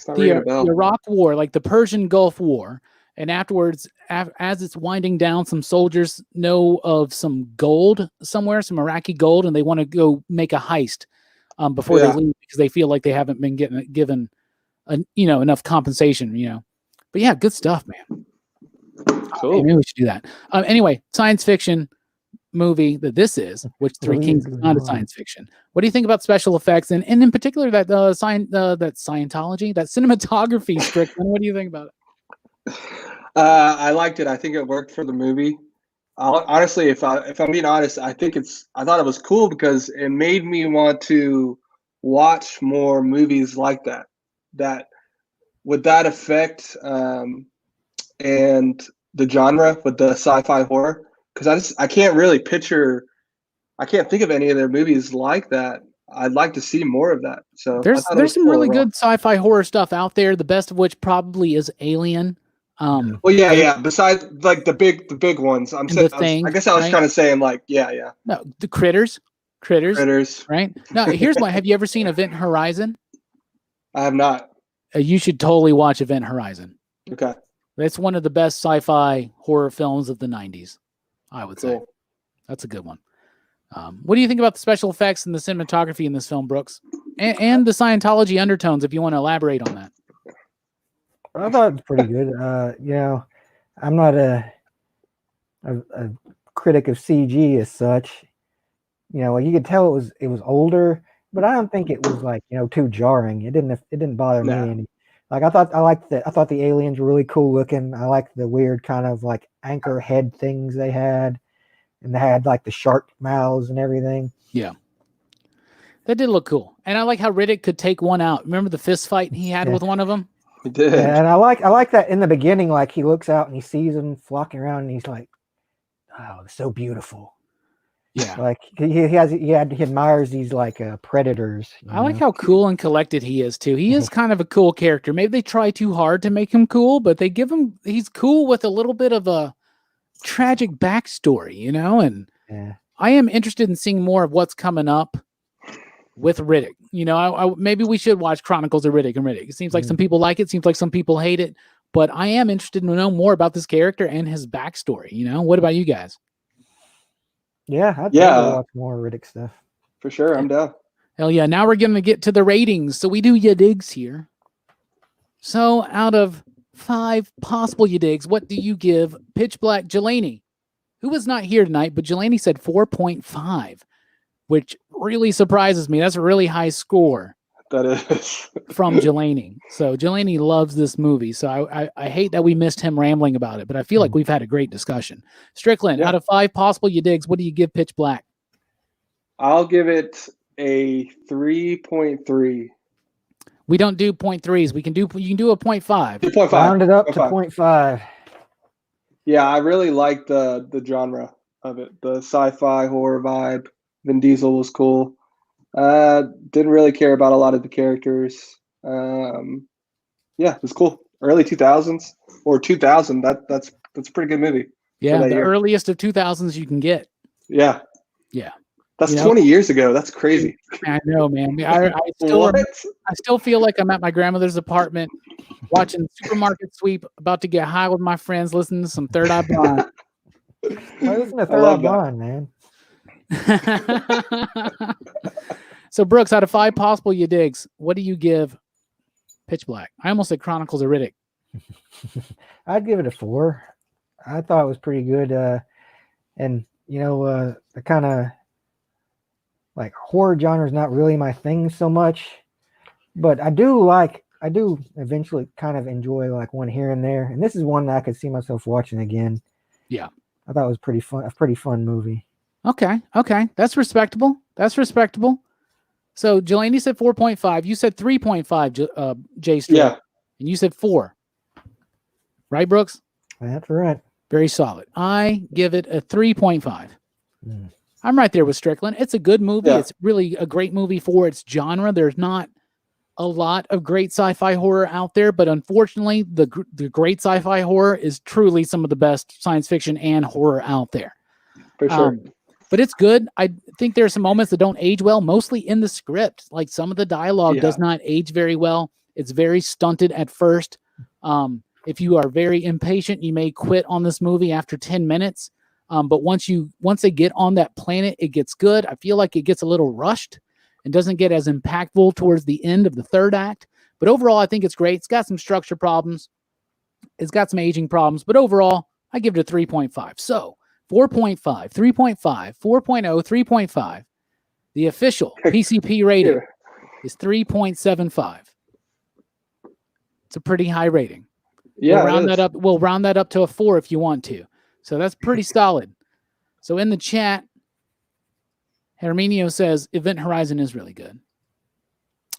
Iraq War, like the Persian Gulf War, and afterwards, as it's winding down, some soldiers know of some gold somewhere, some Iraqi gold, and they want to go make a heist before they leave because they feel like they haven't been given enough compensation. But yeah, good stuff, man. Cool. Maybe we should do that. Anyway, science fiction movie that this is, which Three Kings is not a science fiction. What do you think about special effects and in particular that Scientology, that cinematography, Strickland? What do you think about it? I liked it. I think it worked for the movie. Honestly, if I'm being honest, I thought it was cool because it made me want to watch more movies like that. That with that effect and the genre with the sci-fi horror. Because I can't really I can't think of any of their movies like that. I'd like to see more of that. So there's some really good sci-fi horror stuff out there. The best of which probably is Alien. Well, yeah. Besides, like the big ones, I guess I was kind of saying like, yeah. No, the Critters, right? Now, here's why. Have you ever seen Event Horizon? I have not. You should totally watch Event Horizon. Okay. That's one of the best sci-fi horror films of the 90s, I would say. Cool. That's a good one. What do you think about the special effects and the cinematography in this film, Brooks? And the Scientology undertones, if you want to elaborate on that. I thought it was pretty good. I'm not a critic of CG as such. You could tell it was older, but I don't think it was like too jarring. It didn't bother me any. Like I thought the aliens were really cool looking. I liked the weird kind of like anchor head things they had, and they had like the shark mouths and everything. Yeah, that did look cool. And I like how Riddick could take one out. Remember the fist fight he had with one of them? He did. Yeah, and I like that in the beginning. Like he looks out and he sees them flocking around, and he's like, "Oh, it's so beautiful." Yeah, like he admires these like predators. I like how cool and collected he is too. He is kind of a cool character. Maybe they try too hard to make him cool, but he's cool with a little bit of a tragic backstory, you know, and Yeah. I am interested in seeing more of what's coming up with Riddick. You know, maybe we should watch Chronicles of Riddick and Riddick. It seems like some people like it. Seems like some people hate it. But I am interested to know more about this character and his backstory. You know, what about you guys? Yeah, I'd love to watch more Riddick stuff. For sure, I'm down. Hell yeah. Now we're going to get to the ratings. So we do ya digs here. So out of 5 possible ya digs, what do you give Pitch Black? Jelani, who was not here tonight, but Jelani said 4.5, which really surprises me. That's a really high score. That is. From Jelani. So Jelani loves this movie. So I hate that we missed him rambling about it, but I feel like we've had a great discussion. Strickland, out of 5 possible ya digs, what do you give Pitch Black? I'll give it a 3.3. We don't do 0.3s. You can do a 0.5. 2.5. Round it up to 0.5. Yeah, I really like the genre of it. The sci-fi horror vibe. Vin Diesel was cool. Didn't really care about a lot of the characters. Yeah, it was cool. Early 2000s or 2000. That's a pretty good movie. Yeah, the earliest of 2000s you can get. Yeah. Yeah. That's 20 years ago. That's crazy. I know, man. I still feel like I'm at my grandmother's apartment watching Supermarket Sweep, about to get high with my friends, listening to some Third Eye Blind. Why listen to Third Eye Blind, man? So, Brooks, out of 5 possible ya digs, what do you give Pitch Black? I almost said Chronicles of Riddick. I'd give it a 4. I thought it was pretty good. And, you know, the kind of like horror genre is not really my thing so much, but I do eventually kind of enjoy like one here and there. And this is one that I could see myself watching again. Yeah. I thought it was a pretty fun movie. Okay. That's respectable. So Jelani said 4.5. You said 3.5, Jay Street. Yeah. And you said 4. Right, Brooks? That's right. Very solid. I give it a 3.5. I'm right there with Strickland. It's a good movie. Yeah. It's really a great movie for its genre. There's not a lot of great sci-fi horror out there, but unfortunately, the great sci-fi horror is truly some of the best science fiction and horror out there. For sure. But it's good. I think there are some moments that don't age well, mostly in the script. Like some of the dialogue does not age very well. It's very stunted at first. If you are very impatient, you may quit on this movie after 10 minutes. But once they get on that planet, it gets good. I feel like it gets a little rushed and doesn't get as impactful towards the end of the third act. But overall, I think it's great. It's got some structure problems. It's got some aging problems. But overall, I give it a 3.5. So 4.5, 3.5, 4.0, 3.5. The official PCP rating is 3.75. It's a pretty high rating. Yeah, we'll round that up to a 4 if you want to. So that's pretty solid. So in the chat, Herminio says Event Horizon is really good.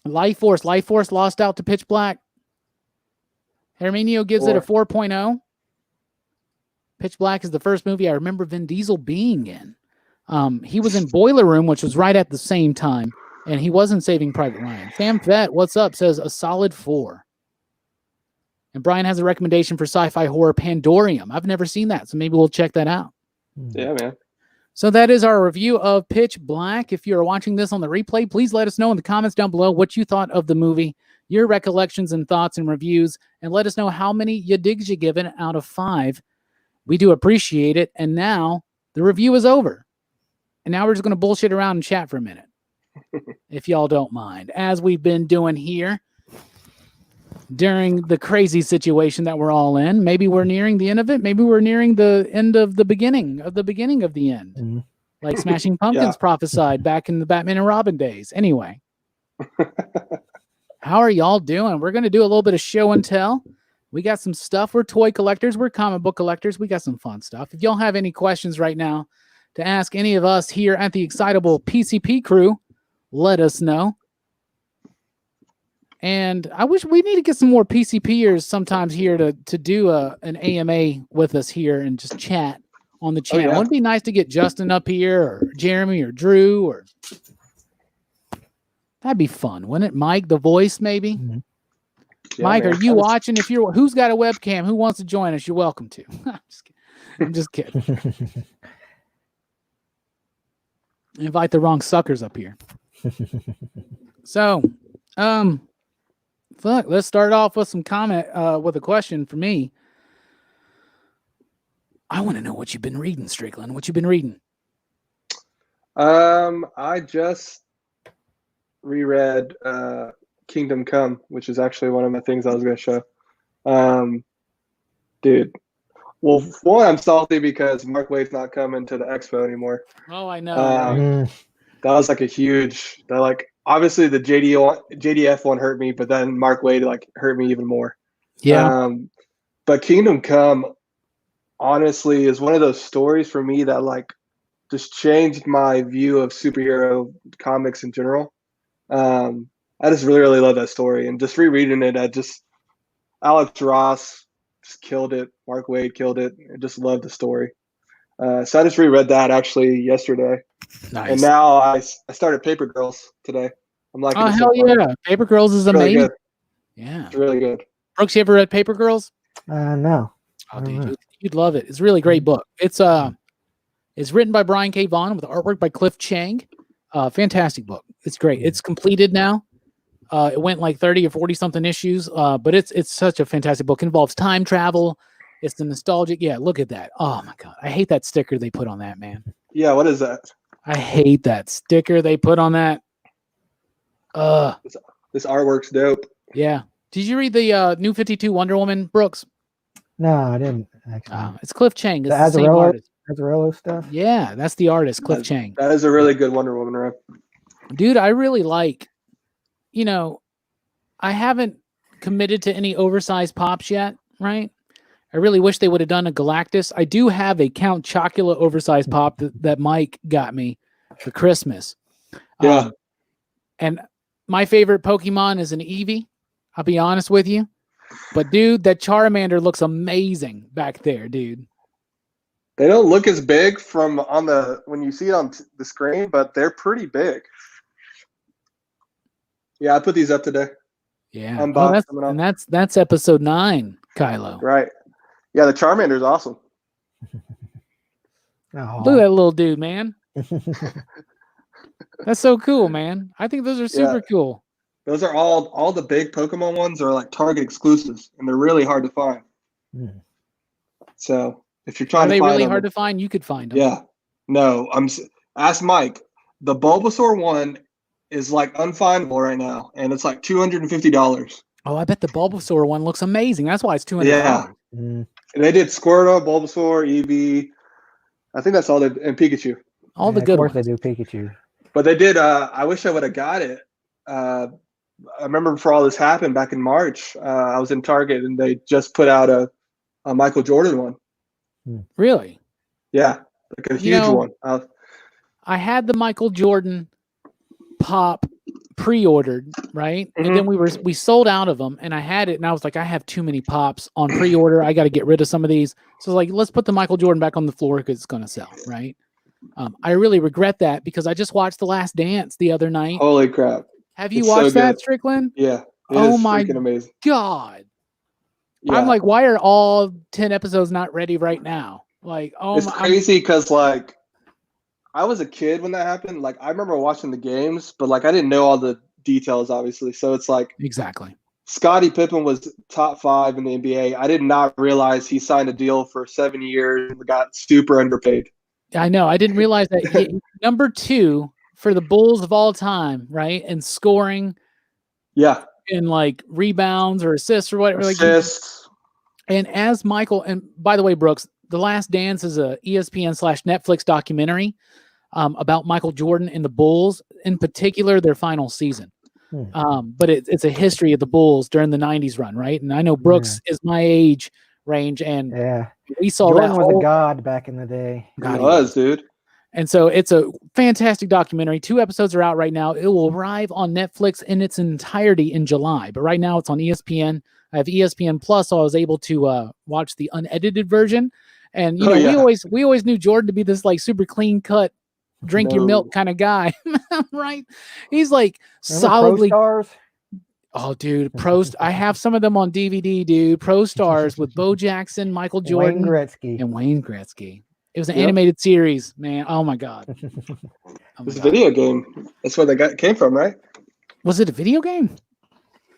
Life Force lost out to Pitch Black. Herminio gives it a 4.0. Pitch Black is the first movie I remember Vin Diesel being in. He was in Boiler Room, which was right at the same time, and he wasn't Saving Private Ryan. Sam Fett, what's up, says a solid 4. And Brian has a recommendation for sci-fi horror Pandorium. I've never seen that, so maybe we'll check that out. Yeah, man. So that is our review of Pitch Black. If you're watching this on the replay, please let us know in the comments down below what you thought of the movie, your recollections and thoughts and reviews, and let us know how many ya digs you give it out of 5. We do appreciate it. And now the review is over. And now we're just going to bullshit around and chat for a minute, if y'all don't mind, as we've been doing here during the crazy situation that we're all in. Maybe we're nearing the end of it. Maybe we're nearing the end of the beginning of the end. Mm-hmm. Like Smashing Pumpkins prophesied back in the Batman and Robin days. Anyway, how are y'all doing? We're going to do a little bit of show and tell. We got some stuff. We're toy collectors. We're comic book collectors. We got some fun stuff. If y'all have any questions right now to ask any of us here at the Excitable PCP crew, let us know. And I wish we need to get some more PCPers sometimes here to do an AMA with us here and just chat on the channel. Wouldn't it be nice to get Justin up here or Jeremy or Drew or that'd be fun, wouldn't it? Mike, the voice, maybe. Mm-hmm. Yeah, Mike, man. Are you watching? Who's got a webcam? Who wants to join us? You're welcome to. I'm just kidding. Invite the wrong suckers up here. So, let's start off with some comment, with a question for me. I want to know what you've been reading, Strickland. What you been reading? I just reread Kingdom Come, which is actually one of my things I was going to show. Dude, well, one, I'm salty because Mark Wade's not coming to the expo anymore. Oh, I know. That was like a huge. That like obviously the JDF one hurt me, but then Mark Wade like hurt me even more. Yeah. But Kingdom Come, honestly, is one of those stories for me that like just changed my view of superhero comics in general. I just really, really love that story, and just rereading it, Alex Ross just killed it. Mark Wade killed it. I just love the story. So I just reread that actually yesterday. Nice. And now I started Paper Girls today. I'm like, oh hell yeah, Paper Girls is really amazing. good. Yeah, It's really good. Brooks, you ever read Paper Girls? No. Oh, dude, you'd love it. It's a really great book. It's written by Brian K. Vaughan with artwork by Cliff Chang. Fantastic book. It's great. It's completed now. It went like 30 or 40 something issues, but it's such a fantastic book. It involves time travel. It's the nostalgic. Yeah, look at that. Oh my god, I hate that sticker they put on that, man. Yeah, what is that? I hate that sticker they put on that. This artwork's dope. Yeah. Did you read the New 52 Wonder Woman, Brooks? No, I didn't actually. It's Cliff Chang. It's The the same artist. Azzarello stuff. Yeah, that's the artist, Cliff Chang. That is a really good Wonder Woman rep. Dude, I really like, I haven't committed to any oversized pops yet, right? I really wish they would have done a Galactus. I do have a Count Chocula oversized pop that Mike got me for Christmas. Yeah. And my favorite Pokemon is an Eevee. I'll be honest with you. But, dude, that Charmander looks amazing back there, dude. They don't look as big when you see it on the screen, but they're pretty big. Yeah, I put these up today. Yeah. That's episode 9, Kylo. Right. Yeah, the Charmander's awesome. Oh. Look at that little dude, man. That's so cool, man. I think those are super cool. Those are all the big Pokemon ones are like Target exclusives, and they're really hard to find. So if you're trying to find them. Are they really hard to find? You could find them. Yeah. No, ask Mike. The Bulbasaur one is like unfindable right now, and it's like $250. Oh, I bet the Bulbasaur one looks amazing. That's why it's $200. Yeah. And they did Squirtle, Bulbasaur, Eevee. I think that's all and Pikachu. All the good ones. Of course they do Pikachu. But they did. I wish I would have got it. I remember before all this happened back in March, I was in Target and they just put out a Michael Jordan one. Really? Yeah, like a huge one. I had the Michael Jordan pop pre-ordered, right? And then we sold out of them, and I had it, and I was like, I have too many pops on pre-order. I got to get rid of some of these. So like, let's put the Michael Jordan back on the floor because it's going to sell, right? I really regret that because I just watched The Last Dance the other night. Holy crap! Have you watched that, Strickland? Yeah. Oh my amazing. God! Yeah. I'm like, why are all 10 episodes not ready right now? Like, it's crazy because like I was a kid when that happened. Like I remember watching the games, but like I didn't know all the details, obviously. So it's like exactly. Scottie Pippen was top 5 in the NBA. I did not realize he signed a deal for 7 years and got super underpaid. I know. I didn't realize that. Number 2 for the Bulls of all time, right? And scoring. Yeah. And like rebounds or assists or whatever. Assists. And as Michael, and by the way, Brooks, The Last Dance is a ESPN/Netflix documentary about Michael Jordan and the Bulls, in particular their final season. But it's a history of the Bulls during the 90s run, right? And I know Brooks is my age range, and we saw Jordan that was a god back in the day. He was, dude. And so it's a fantastic documentary. 2 episodes are out right now. It will arrive on Netflix in its entirety in July, but right now it's on ESPN. I have ESPN Plus, so I was able to watch the unedited version. And we always knew Jordan to be this like super clean cut, drink your milk kind of guy, right? He's like solidly. Pro Stars? Oh, dude, I have some of them on DVD, dude. Pro Stars with Bo Jackson, Michael Jordan, Wayne Gretzky. and Wayne Gretzky. It was an Yep. animated series, man. Oh my god. Oh my This God. video game. That's where they came from, right? Was it a video game?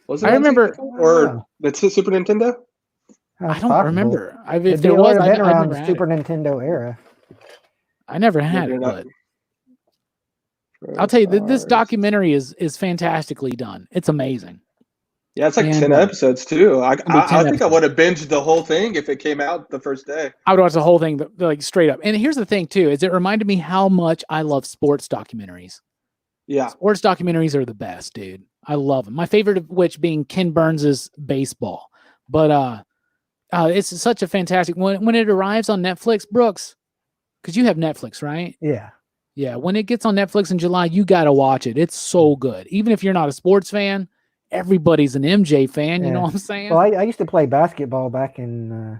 Was it? I on remember- Super Nintendo? Or the Super Nintendo? I don't remember. If It there would was, have I been around never the had Super it. Nintendo era. I never had Maybe it, not. but I'll tell you, this documentary is fantastically done. It's amazing. Yeah, it's like And, 10 episodes too. I 10 think I episodes. would have binged the whole thing if it came out the first day. I would watch the whole thing, like straight up. And here's the thing too, is it reminded me how much I love sports documentaries. Yeah. Sports documentaries are the best, dude. I love them. My favorite of which being Ken Burns's Baseball. But it's such a fantastic when it arrives on Netflix, Brooks, because you have Netflix, right? Yeah. Yeah. When it gets on Netflix in July, you gotta watch it. It's so good. Even if you're not a sports fan, everybody's an MJ fan. You Yeah. know what I'm saying? Well, I used to play basketball back in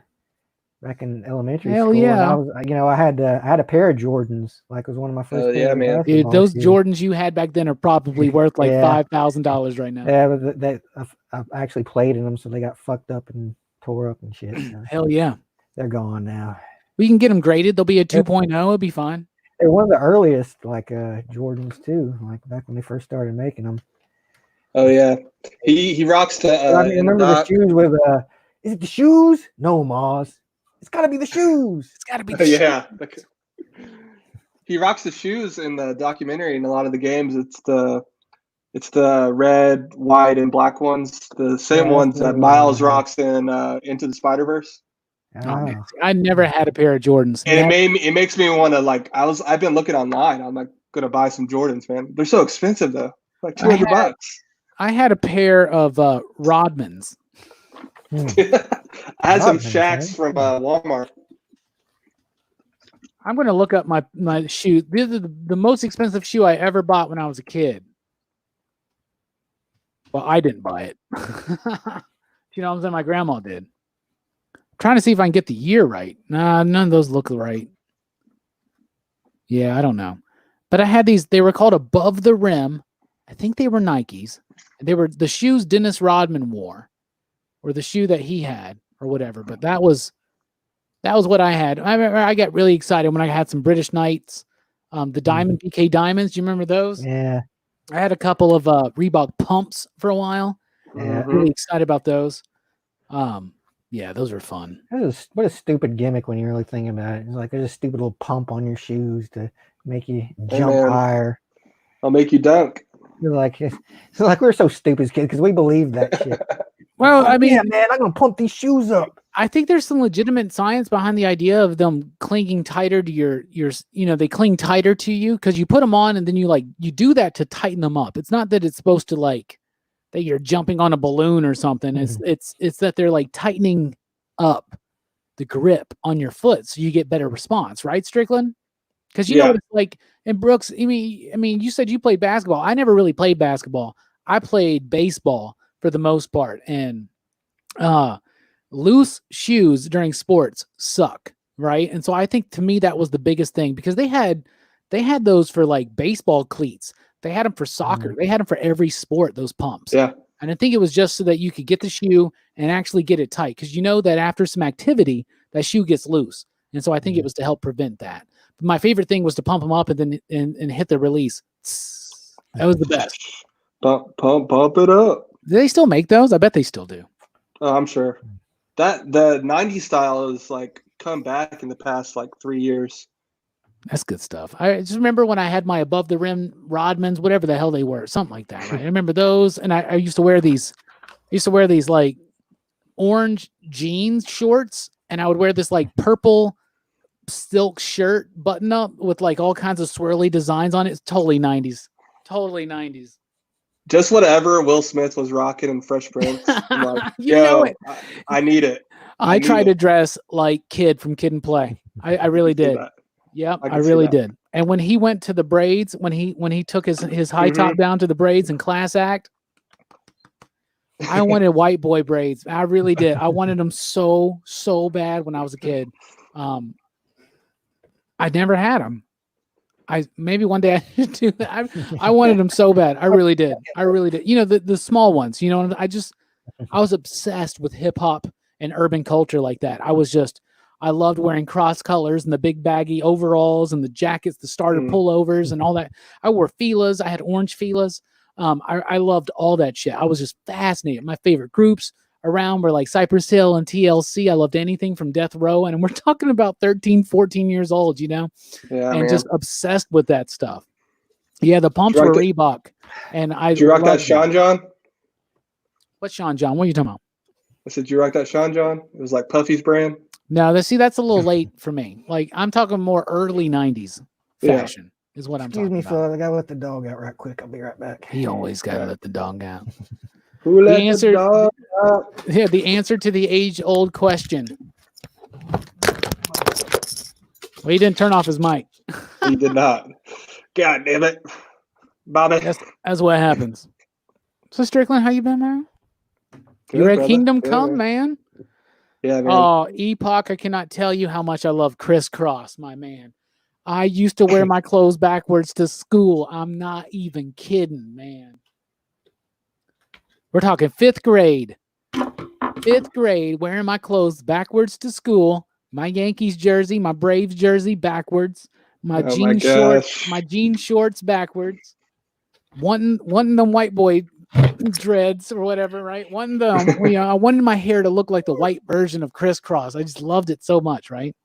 elementary Hell school. yeah. And I had a pair of Jordans. Like it was one of my first. Oh, yeah, pairs of man. Dude, basketball those shoes. Jordans you had back then are probably worth like Yeah. $5,000 right now. Yeah, but I've actually played in them, so they got fucked up and tore up and shit. So Hell yeah. they're gone now. We can get them graded. They'll be a 2.0. It'll be fine. They're one of the earliest Jordans too. Like back when they first started making them. Oh yeah. He rocks the I remember the shoes with is it the shoes? No, Mars. It's gotta be the shoes. It's got to be. yeah. He rocks the shoes in the documentary in a lot of the games. It's the red, white, and black ones. The same Yeah, ones that's that the Miles one. rocks in Into the Spider-Verse. Oh, man. I never had a pair of Jordans. And it makes me want to I've been looking online. I'm like gonna buy some Jordans, man. They're so expensive though. Like $200. I had a pair of Rodmans. I had some Rodmans, Shacks eh? from Walmart. I'm going to look up my shoe. These are the most expensive shoe I ever bought when I was a kid. Well, I didn't buy it. You know what I'm saying? My grandma did. I'm trying to see if I can get the year right. Nah, none of those look right. Yeah, I don't know. But I had these. They were called Above the Rim. I think they were Nikes. They were the shoes Dennis Rodman wore, or the shoe that he had, or whatever. But that was what I had. I remember I got really excited when I had some British Knights, the Diamond BK Diamonds. Do you remember those? Yeah. I had a couple of Reebok pumps for a while. Yeah. Really excited about those. Yeah, those were fun. What a stupid gimmick when you really think about it. It's like there's a stupid little pump on your shoes to make you jump man. higher. I'll make you dunk. You're like, it's like we're so stupid as kids because we believe that shit. Well, I mean, yeah, man, I'm gonna pump these shoes up. I think there's some legitimate science behind the idea of them clinging tighter to your they cling tighter to you because you put them on and then you do that to tighten them up. It's not that it's supposed to that you're jumping on a balloon or something. It's that they're like tightening up the grip on your foot so you get better response, right, Strickland? Because you know what it's like. And Brooks, I mean, you said you played basketball. I never really played basketball. I played baseball for the most part, and loose shoes during sports suck, right? And so I think to me that was the biggest thing because they had those for like baseball cleats. They had them for soccer. They had them for every sport, those pumps. Yeah. And I think it was just so that you could get the shoe and actually get it tight because you know that after some activity, that shoe gets loose. And so I think it was to help prevent that. But my favorite thing was to pump them up and then and hit the release. That was the best. Pump it up. Do they still make those? I bet they still do. Oh, I'm sure. That the 90s style is like come back in the past like 3 years. That's good stuff. I just remember when I had my above the rim Rodmans, whatever the hell they were, something like that. Right? I remember those, and I used to wear these. I used to wear these like orange jeans shorts, and I would wear this like purple silk shirt button up with like all kinds of swirly designs on it. It's totally 90s. Totally 90s. Just whatever Will Smith was rocking in Fresh Prince. I'm like, You know it. I need it. I tried to dress like Kid from Kid and Play. I really did. Yep, I really did. And when he went to the braids, when he took his high top down to the braids in Class Act, I wanted white boy braids. I really did. I wanted them so bad when I was a kid. I never had them. Maybe one day I should do that. I wanted them so bad. I really did. You know, the small ones. You know, I was obsessed with hip hop and urban culture like that. I loved wearing cross colors and the big baggy overalls and the jackets, the starter pullovers and all that. I wore Fila's. I had orange Fila's. I loved all that shit. I was just fascinated. My favorite groups around were like Cypress Hill and TLC. I loved anything from Death Row. And we're talking about 13, 14 years old, you know, and just obsessed with that stuff. Yeah, the pumps were Reebok. And Did you rock that Sean John? What Sean John? What are you talking about? I said, did you rock that Sean John? It was like Puffy's brand. No, that's a little late for me. Like, I'm talking more early 90s fashion is what I'm talking about. Excuse me, Phil. I got to let the dog out right quick. I'll be right back. He always got to let the dog out. Who let the dog out? Yeah, the answer to the age-old question. Well, he didn't turn off his mic. He did not. God damn it. Bobby. That's what happens. So, Strickland, how you been, man? Good, You're at brother. Kingdom Good, Come, man. Yeah, man. Oh, Epoch, I cannot tell you how much I love Crisscross, my man. I used to wear my clothes backwards to school. I'm not even kidding, man. We're talking 5th grade. 5th grade, wearing my clothes backwards to school. My Yankees jersey, my Braves jersey backwards. My jean shorts backwards. Wanting them white boy dreads or whatever, right? Wanting them. You know, I wanted my hair to look like the white version of Crisscross. I just loved it so much, right?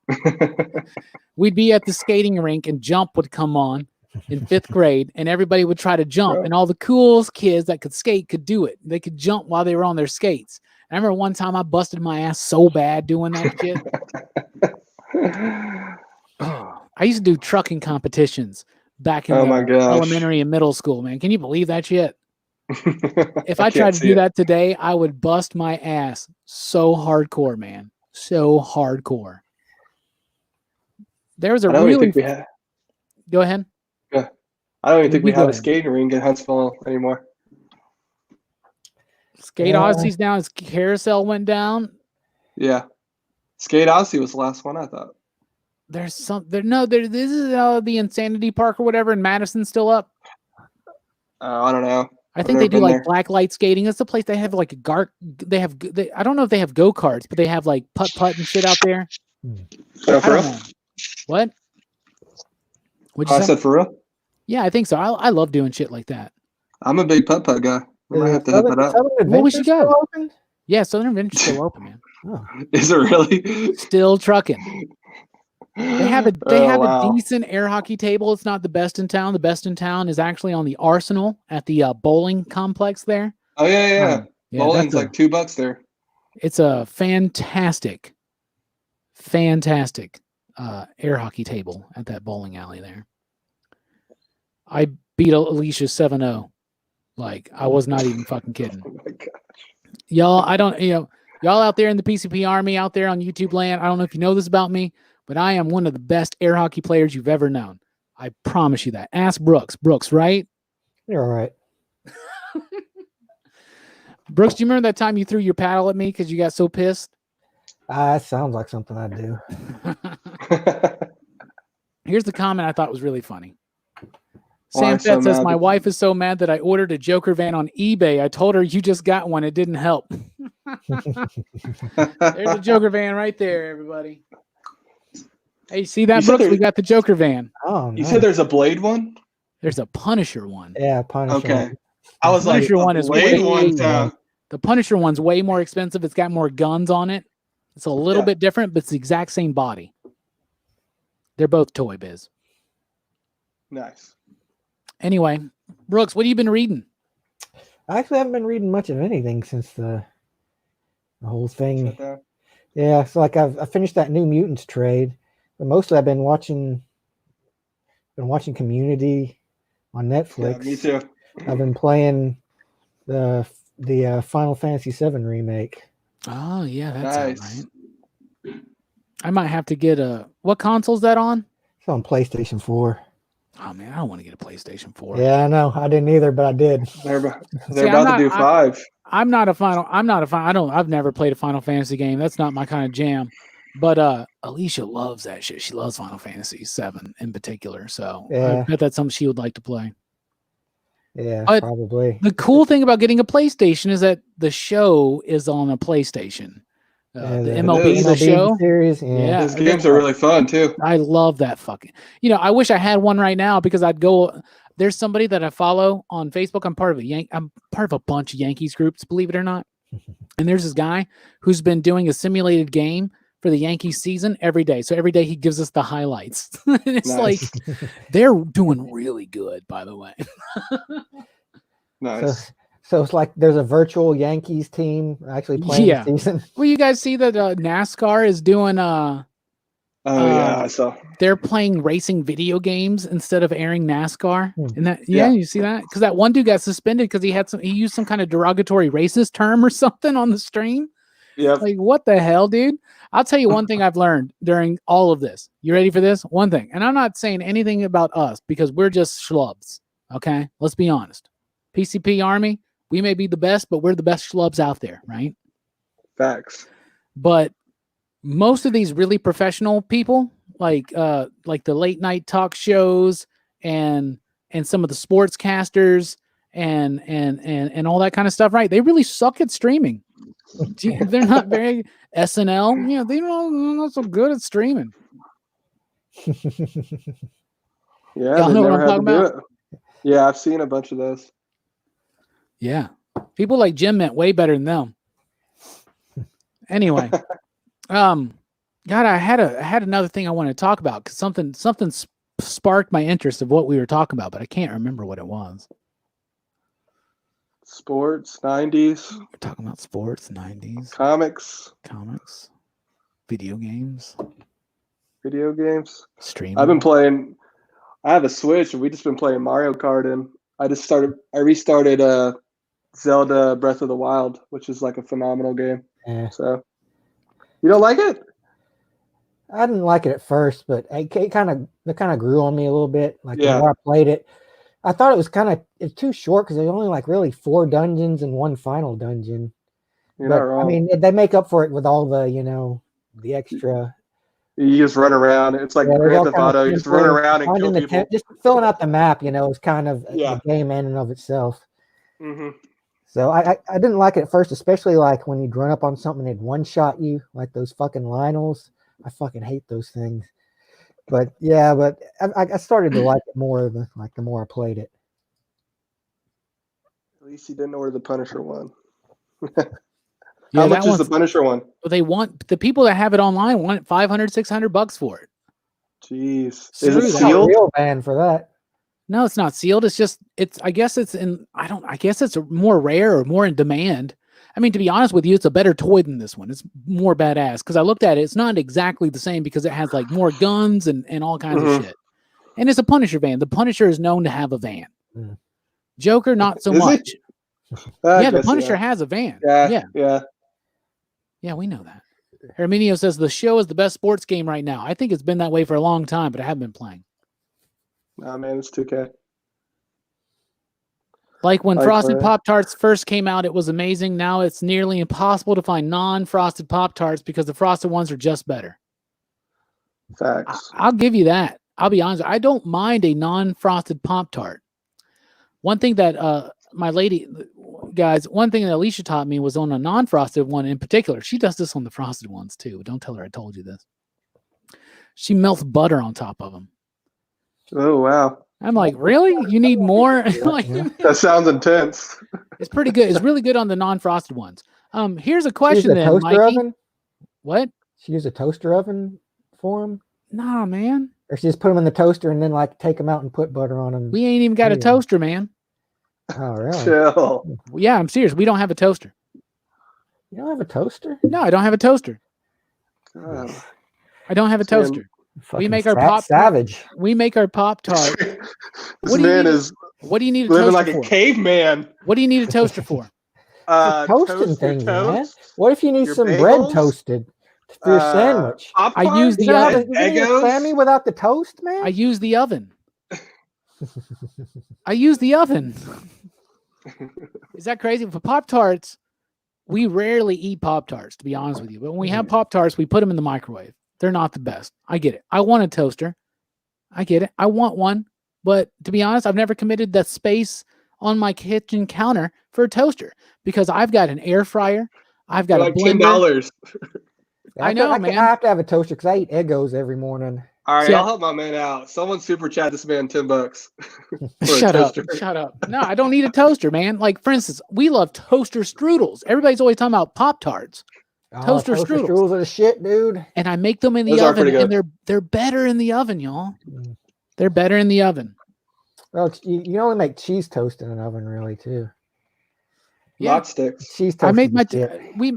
We'd be at the skating rink and Jump would come on in 5th grade and everybody would try to jump and all the cool kids that could skate could do it. They could jump while they were on their skates. I remember one time I busted my ass so bad doing that shit. I used to do trucking competitions back in elementary and middle school, man. Can you believe that shit? If I tried to do that today, I would bust my ass so hardcore, man. So hardcore. There was a really... Go ahead. Yeah. I don't even think we have a skating rink in Huntsville anymore. Skate Odyssey's down. Carousel went down. Yeah. Skate Odyssey was the last one, I thought. There's some there. No, there. This is the Insanity Park or whatever in Madison still up. I don't know. I think they do like black light skating. That's the place they have like a I don't know if they have go karts, but they have like putt and shit out there. Oh, for real? What? What'd you say? I said for real? Yeah, I think so. I love doing shit like that. I'm a big putt guy. I might have to hit that up. What we should go? Yeah, Southern Adventure's still open, man. Oh. Is it really? Still trucking. They have a decent air hockey table. It's not the best in town. The best in town is actually on the Arsenal at the bowling complex there. Oh yeah. Bowling's like $2 there. It's a fantastic air hockey table at that bowling alley there. I beat Alicia 7-0. Like, I was not even fucking kidding. Oh my gosh. Y'all, y'all out there in the PCP Army out there on YouTube land, I don't know if you know this about me, but I am one of the best air hockey players you've ever known. I promise you that. Ask Brooks. Brooks, right? You're all right. Brooks, do you remember that time you threw your paddle at me because you got so pissed? That sounds like something I do. Here's the comment I thought was really funny. Sam Fett says, my wife is so mad that I ordered a Joker van on eBay. I told her you just got one. It didn't help. There's a Joker van right there, everybody. Hey, see that, Brooks? We got the Joker van. Oh, nice. You said there's a Blade one? There's a Punisher one. Yeah, Punisher. Okay. I was like, the Punisher one's way more expensive. It's got more guns on it. It's a little bit different, but it's the exact same body. They're both Toy Biz. Nice. Anyway, Brooks, what have you been reading? I actually haven't been reading much of anything since the whole thing. Yeah, so like I finished that New Mutants trade, but mostly I've been watching Community on Netflix. Yeah, me too. I've been playing the Final Fantasy VII remake. Oh yeah, that's nice. Right. I might have to get what console's that on? It's on PlayStation 4. Oh man, I don't want to get a PlayStation 4. Yeah, I know. I didn't either, but I did. They're about to do 5. I've never played a Final Fantasy game. That's not my kind of jam. But Alicia loves that shit. She loves Final Fantasy VII in particular. So Yeah. I bet that's something she would like to play. Yeah, But probably. The cool thing about getting a PlayStation is that the show is on a PlayStation. Yeah, the It MLB, is. the show. series. Yeah. Those games are really fun too. I love that fucking. I wish I had one right now because I'd go. There's somebody that I follow on Facebook. I'm part of a bunch of Yankees groups, believe it or not. And there's this guy who's been doing a simulated game for the Yankees season every day. So every day he gives us the highlights. And it's Nice. like they're doing really good, by the way. Nice. So it's like there's a virtual Yankees team actually playing the season. Well, you guys see that NASCAR is doing Yeah, I saw. they're playing racing video games instead of airing NASCAR. And that Yeah. you see that? Because that one dude got suspended because he used some kind of derogatory racist term or something on the stream. Yep. Like, what the hell, dude? I'll tell you one thing I've learned during all of this. You ready for this? One thing. And I'm not saying anything about us because we're just schlubs. Okay? Let's be honest. PCP Army, we may be the best, but we're the best schlubs out there, right? Facts. But most of these really professional people, like the late night talk shows and some of the sportscasters and all that kind of stuff, right? They really suck at streaming. They're not very SNL. They're not so good at streaming. Yeah, Y'all they know what never I'm had to talking do about? it. Yeah, I've seen a bunch of those. People like Jim meant way better than them. Anyway, God, I had another thing I wanted to talk about because something sparked my interest of what we were talking about, but I can't remember what it was. Sports, 90s. We're talking about sports, 90s, Comics, video games, streaming. I have a Switch and we just been playing Mario Kart and I restarted Zelda Breath of the Wild, which is like a phenomenal game. Yeah. So you don't like it? I didn't like it at first, but it kind of grew on me a little bit. Like the Yeah. more I played it, I thought it was it's too short because there's only like really 4 dungeons and 1 final dungeon. You're not wrong. I mean, they make up for it with all the the extra. You just run around. It's like Grand Theft Auto. You just run around and kill people. Just filling out the map, is kind of Yeah. the game in and of itself. Mm-hmm. So I didn't like it at first, especially like when you'd run up on something and it'd one-shot you, like those fucking Lionels. I fucking hate those things. But I started to like it more the more I played it. At least you didn't order the Punisher one. Yeah, How much is the Punisher one? Well, they want the people that have it online want $500, $600 for it. Jeez, Screw is it that. sealed? Real ban for that. No, it's not sealed. I guess it's more rare or more in demand. I mean, to be honest with you, it's a better toy than this one. It's more badass because I looked at it. It's not exactly the same because it has like more guns and all kinds of shit. And it's a Punisher van. The Punisher is known to have a van. Mm. Joker, not so Is much. it? Yeah, the Punisher has a van. Yeah. Yeah, we know that. Herminio says the show is the best sports game right now. I think it's been that way for a long time, but I haven't been playing. Nah, man, it's 2K. Like when Frosted Pop-Tarts first came out, it was amazing. Now it's nearly impossible to find non-frosted Pop-Tarts because the frosted ones are just better. Facts. I'll give you that. I'll be honest. I don't mind a non-frosted Pop-Tart. One thing that one thing that Alicia taught me was on a non-frosted one in particular. She does this on the frosted ones too. Don't tell her I told you this. She melts butter on top of them. Oh, wow. I'm like, really? You need more? That sounds intense. It's pretty good. It's really good on the non-frosted ones. Here's a question then, toaster Mikey. oven? What? She used a toaster oven for them? Nah, man. Or she just put them in the toaster and then take them out and put butter on them? We ain't even got a toaster, man. Oh, really? Chill. Yeah, I'm serious. We don't have a toaster. You don't have a toaster? No, I don't have a toaster. God. I don't have a toaster. Fucking make our savage. We make our Pop-Tart. This man is what do you need a living toaster like for? a caveman. What do you need a toaster for? Toasting things, man. What if you need some bagels? bread toasted for your sandwich? Popcorn? I use the oven. You Sammy without the toast, man? I use the oven. I use the oven. Is that crazy? For Pop-Tarts, we rarely eat Pop-Tarts, to be honest with you. But when we have Pop-Tarts, we put them in the microwave. They're not the best. I get it. I want a toaster. I get it. I want one. But to be honest, I've never committed that space on my kitchen counter for a toaster because I've got an air fryer. I've got like a blender. $10. I know, man. I have to have a toaster because I eat Eggos every morning. All right, See, I'll help my man out. Someone super chat this man $10 for Shut a up. toaster. Shut up. No, I don't need a toaster, man. Like, for instance, we love toaster strudels. Everybody's always talking about Pop-Tarts. Toaster strudels. Strudels are the shit, dude. And I make them in the Those are oven, pretty and good. they're better in the oven, y'all. They're better in the oven. Well, you can only make cheese toast in an oven, really, too. Yeah. Not sticks. Cheese toast.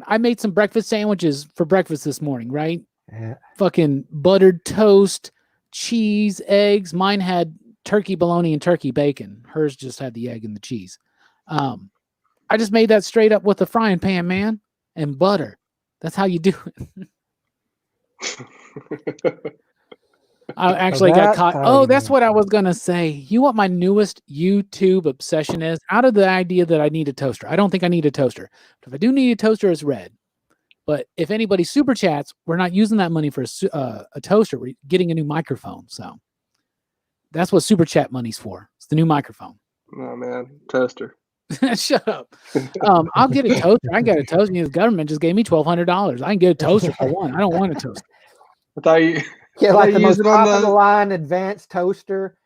I made some breakfast sandwiches for breakfast this morning, right? Yeah. Fucking buttered toast, cheese, eggs. Mine had turkey bologna and turkey bacon. Hers just had the egg and the cheese. I just made that straight up with a frying pan, man, and butter. That's how you do it. I actually got caught. Oh, that's what I was going to say. You know what my newest YouTube obsession is? Out of the idea that I need a toaster. I don't think I need a toaster. But if I do need a toaster, it's red. But if anybody super chats, we're not using that money for a toaster. We're getting a new microphone. So that's what super chat money's for. It's the new microphone. Oh, man. Toaster. Shut up. I'll get a toaster. I got a toaster. The government just gave me $1,200. I can get a toaster for one. I don't want a toaster. I thought you... Yeah, like the most use it on top of the line advanced toaster.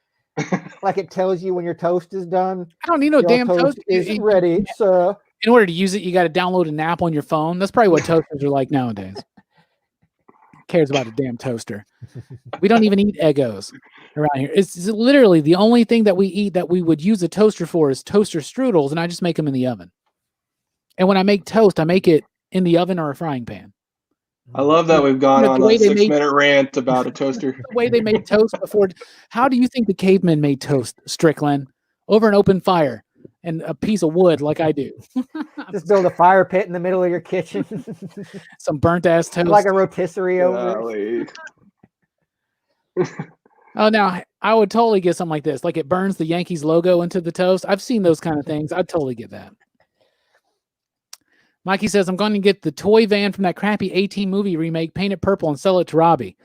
Like it tells you when your toast is done. I don't need no damn toast. Is ready, sir. In order to use it, you got to download an app on your phone. That's probably what toasters are like nowadays. Cares about a damn toaster. We don't even eat Eggos around here. It's literally the only thing that we eat that we would use a toaster for is toaster strudels, and I just make them in the oven. And when I make toast, I make it in the oven or a frying pan. I love that we've gone on a 6-minute rant about a toaster. The way they made toast before. How do you think the cavemen made toast, Strickland? Over an open fire and a piece of wood like I do. Just build a fire pit in the middle of your kitchen. Some burnt ass toast. Like a rotisserie over it. Oh, now I would totally get something like this. Like it burns the Yankees logo into the toast. I've seen those kind of things. I'd totally get that. Mikey says, I'm going to get the toy van from that crappy 18 movie remake, paint it purple, and sell it to Robbie.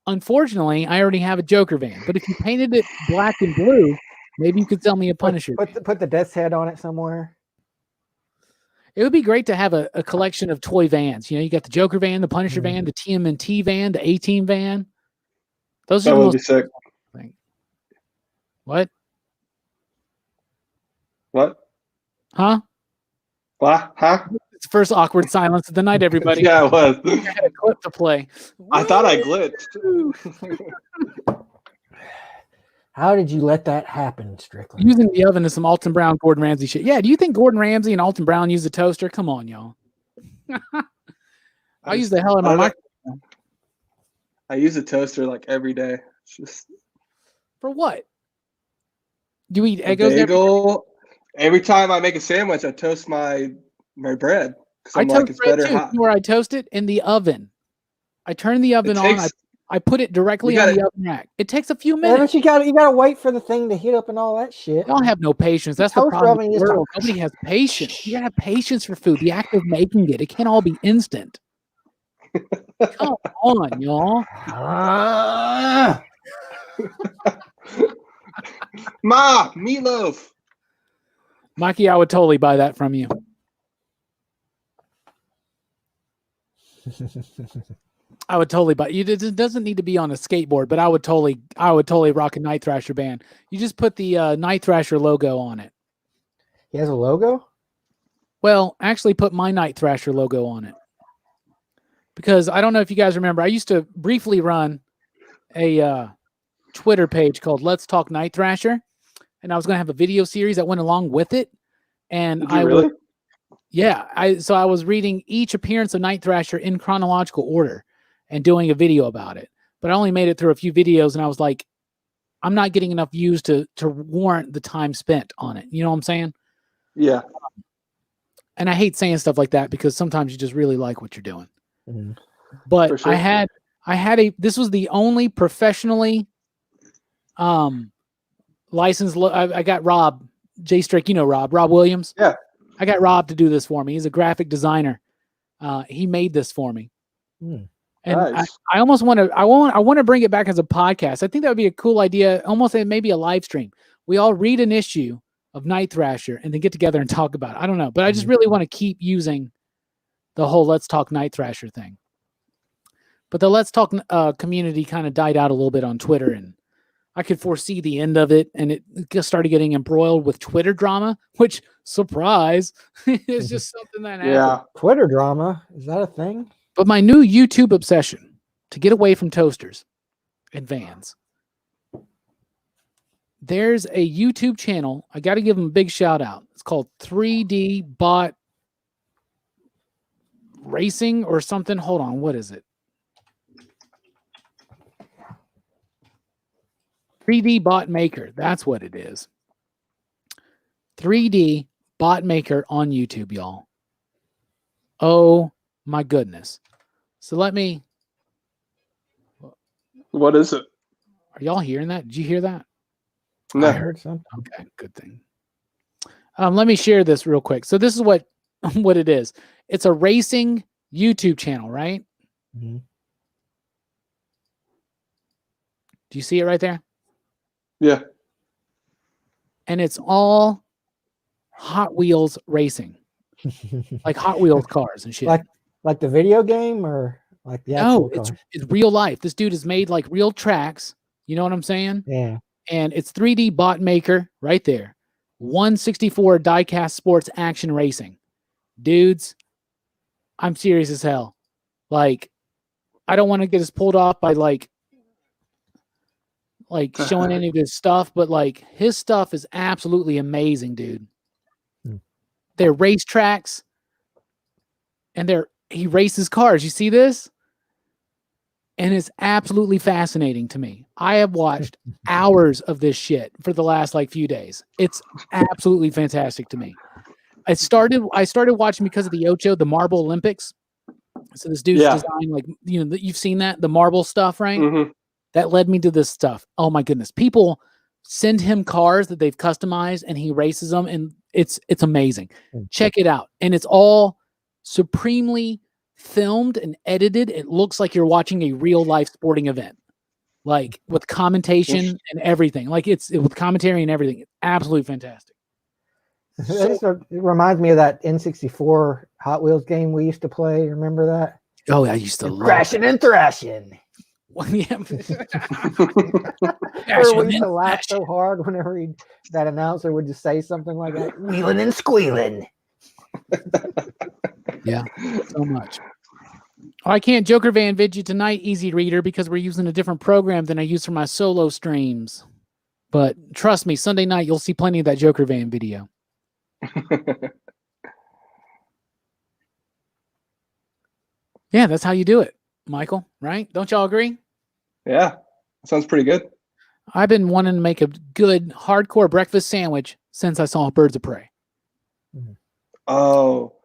Unfortunately, I already have a Joker van, but if you painted it black and blue, maybe you could sell me a Punisher. Put the Death's Head on it somewhere. It would be great to have a collection of toy vans. You know, you got the Joker van, the Punisher van, the TMNT van, the A-Team van. Those are the most sick. Thing. What? What? Huh? What? Huh? It's the first awkward silence of the night, everybody. Yeah, it was. I had a clip to play. I thought I glitched. How did you let that happen, Strickland? Using the oven is some Alton Brown, Gordon Ramsay shit. Yeah, do you think Gordon Ramsay and Alton Brown use a toaster? Come on, y'all. I use the hell out of my microphone. I use a toaster like every day. It's just for what? Do you eat Eggos? Every time I make a sandwich, I toast my bread. I toast bread too. Hot. Where I toast it in the oven. I turn the oven on. I put it directly on the oven rack. It takes a few minutes. But you gotta wait for the thing to heat up and all that shit. I don't have no patience. That's the problem. Nobody has patience. You gotta have patience for food. The act of making it. It can't all be instant. Come on, y'all. Ma, meatloaf. Mikey, I would totally buy that from you. I would totally buy you. It doesn't need to be on a skateboard, but I would totally rock a Night Thrasher band. You just put the Night Thrasher logo on it. He has a logo? Well, actually put my Night Thrasher logo on it. Because I don't know if you guys remember, I used to briefly run a Twitter page called Let's Talk Night Thrasher, and I was going to have a video series that went along with it. And really? So I was reading each appearance of Night Thrasher in chronological order and doing a video about it. But I only made it through a few videos, and I was like, I'm not getting enough views to warrant the time spent on it. You know what I'm saying? Yeah. And I hate saying stuff like that because sometimes you just really like what you're doing. Mm-hmm. But sure. This was the only professionally licensed. I got Rob J Strick, Rob Williams. Yeah. I got Rob to do this for me. He's a graphic designer. He made this for me. And Nice. I almost want to, I want to bring it back as a podcast. I think that would be a cool idea. Almost maybe a live stream. We all read an issue of Night Thrasher and then get together and talk about it. I don't know, but I just really want to keep using the whole Let's Talk Night Thrasher thing. But the Let's Talk community kind of died out a little bit on Twitter, and I could foresee the end of it, and it just started getting embroiled with Twitter drama, which, surprise, is just something that happened. Yeah. Twitter drama, is that a thing? But my new YouTube obsession, to get away from toasters and vans, there's a YouTube channel. I got to give them a big shout out. It's called 3D Bot Racing or something. Hold on. What is it? 3D Bot Maker. That's what it is. 3D Bot Maker on YouTube, y'all. Oh my goodness. So let me. What is it? Are y'all hearing that? Did you hear that? No. I heard something. Okay, good thing. Let me share this real quick. So this is what it is. It's a racing YouTube channel, right? Mm-hmm. Do you see it right there? Yeah. And it's all Hot Wheels racing, like Hot Wheels cars and shit. Like the video game or like the actual No, car? it's real life. This dude has made like real tracks. You know what I'm saying? Yeah. And it's 3D Bot Maker right there. 164 diecast sports action racing. Dudes, I'm serious as hell. Like, I don't want to get us pulled off by like showing any of his stuff, but like his stuff is absolutely amazing, dude. They're race tracks and he races cars. You see this? And it's absolutely fascinating to me. I have watched hours of this shit for the last like few days. It's absolutely fantastic to me. I started watching because of the Ocho, the Marble Olympics. So this dude's designed like, you know, you've seen that, the marble stuff, right? Mm-hmm. That led me to this stuff. Oh my goodness. People send him cars that they've customized and he races them, and it's amazing. Check it out. And it's all supremely filmed and edited. It looks like you're watching a real life sporting event, like with commentation and everything. Like it's with commentary and everything. It's absolutely fantastic. It reminds me of that N64 Hot Wheels game we used to play. Remember that? Oh, I used to love Crashing and Thrashing. Well, yeah. Or we used to laugh so hard whenever that announcer would just say something like that. Wheeling and squealing. Yeah, so much. Oh, I can't Joker Van vid you tonight, Easy Reader, because we're using a different program than I use for my solo streams. But trust me, Sunday night you'll see plenty of that Joker Van video. Yeah, that's how you do it, Michael, right? Don't y'all agree? Yeah, sounds pretty good. I've been wanting to make a good hardcore breakfast sandwich since I saw Birds of Prey. Oh,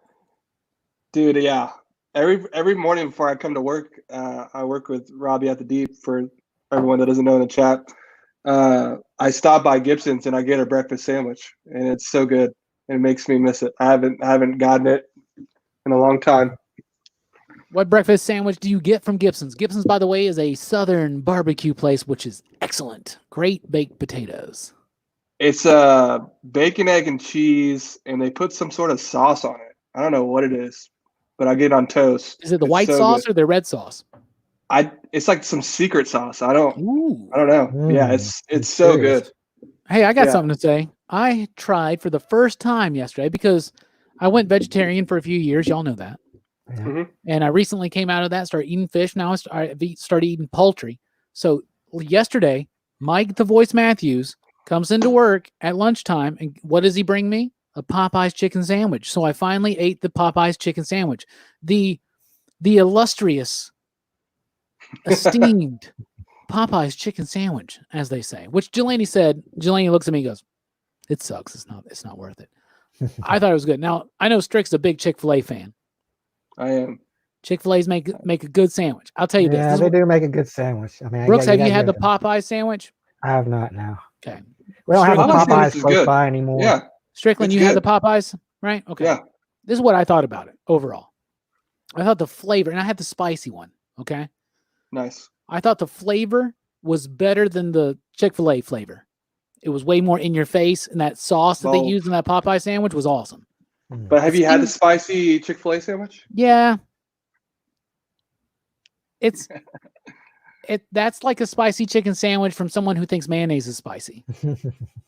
dude, yeah. Every morning before I come to work, I work with Robbie at the Deep. For everyone that doesn't know in the chat, I stop by Gibson's and I get a breakfast sandwich, and it's so good. It makes me miss it. I haven't gotten it in a long time. What breakfast sandwich do you get from Gibson's? Gibson's, by the way, is a southern barbecue place, which is excellent. Great baked potatoes. It's bacon, egg, and cheese, and they put some sort of sauce on it. I don't know what it is, but I get it on toast. Is it the white sauce or the red sauce? It's like some secret sauce. I don't know. Mm, Yeah, it's so good. Hey, I got something to say. I tried for the first time yesterday because I went vegetarian for a few years. Y'all know that. Mm-hmm. And I recently came out of that, started eating fish. Now I started eating poultry. So yesterday, Mike the Voice Matthews comes into work at lunchtime, and what does he bring me? A Popeye's chicken sandwich. So I finally ate the Popeye's chicken sandwich. The illustrious, esteemed Popeye's chicken sandwich, as they say, which Jelani looks at me and goes, it sucks. It's not worth it. I thought it was good. Now, I know Strick's a big Chick-fil-A fan. I am. Chick-fil-A's make a good sandwich. I'll tell you this. Yeah, they do make a good sandwich. I mean, Brooks, have you had the Popeye sandwich? I have not now. Okay. We don't have the Popeye Popeyes is close good. by anymore. Yeah. Strickland, It's you had the good. Popeyes? right? Okay. Yeah. This is what I thought about it overall. I thought the flavor, and I had the spicy one. Okay. Nice. I thought the flavor was better than the Chick-fil-A flavor. It was way more in your face, and that sauce that they used in that Popeye sandwich was awesome. But have you had the spicy Chick-fil-A sandwich? Yeah. That's like a spicy chicken sandwich from someone who thinks mayonnaise is spicy.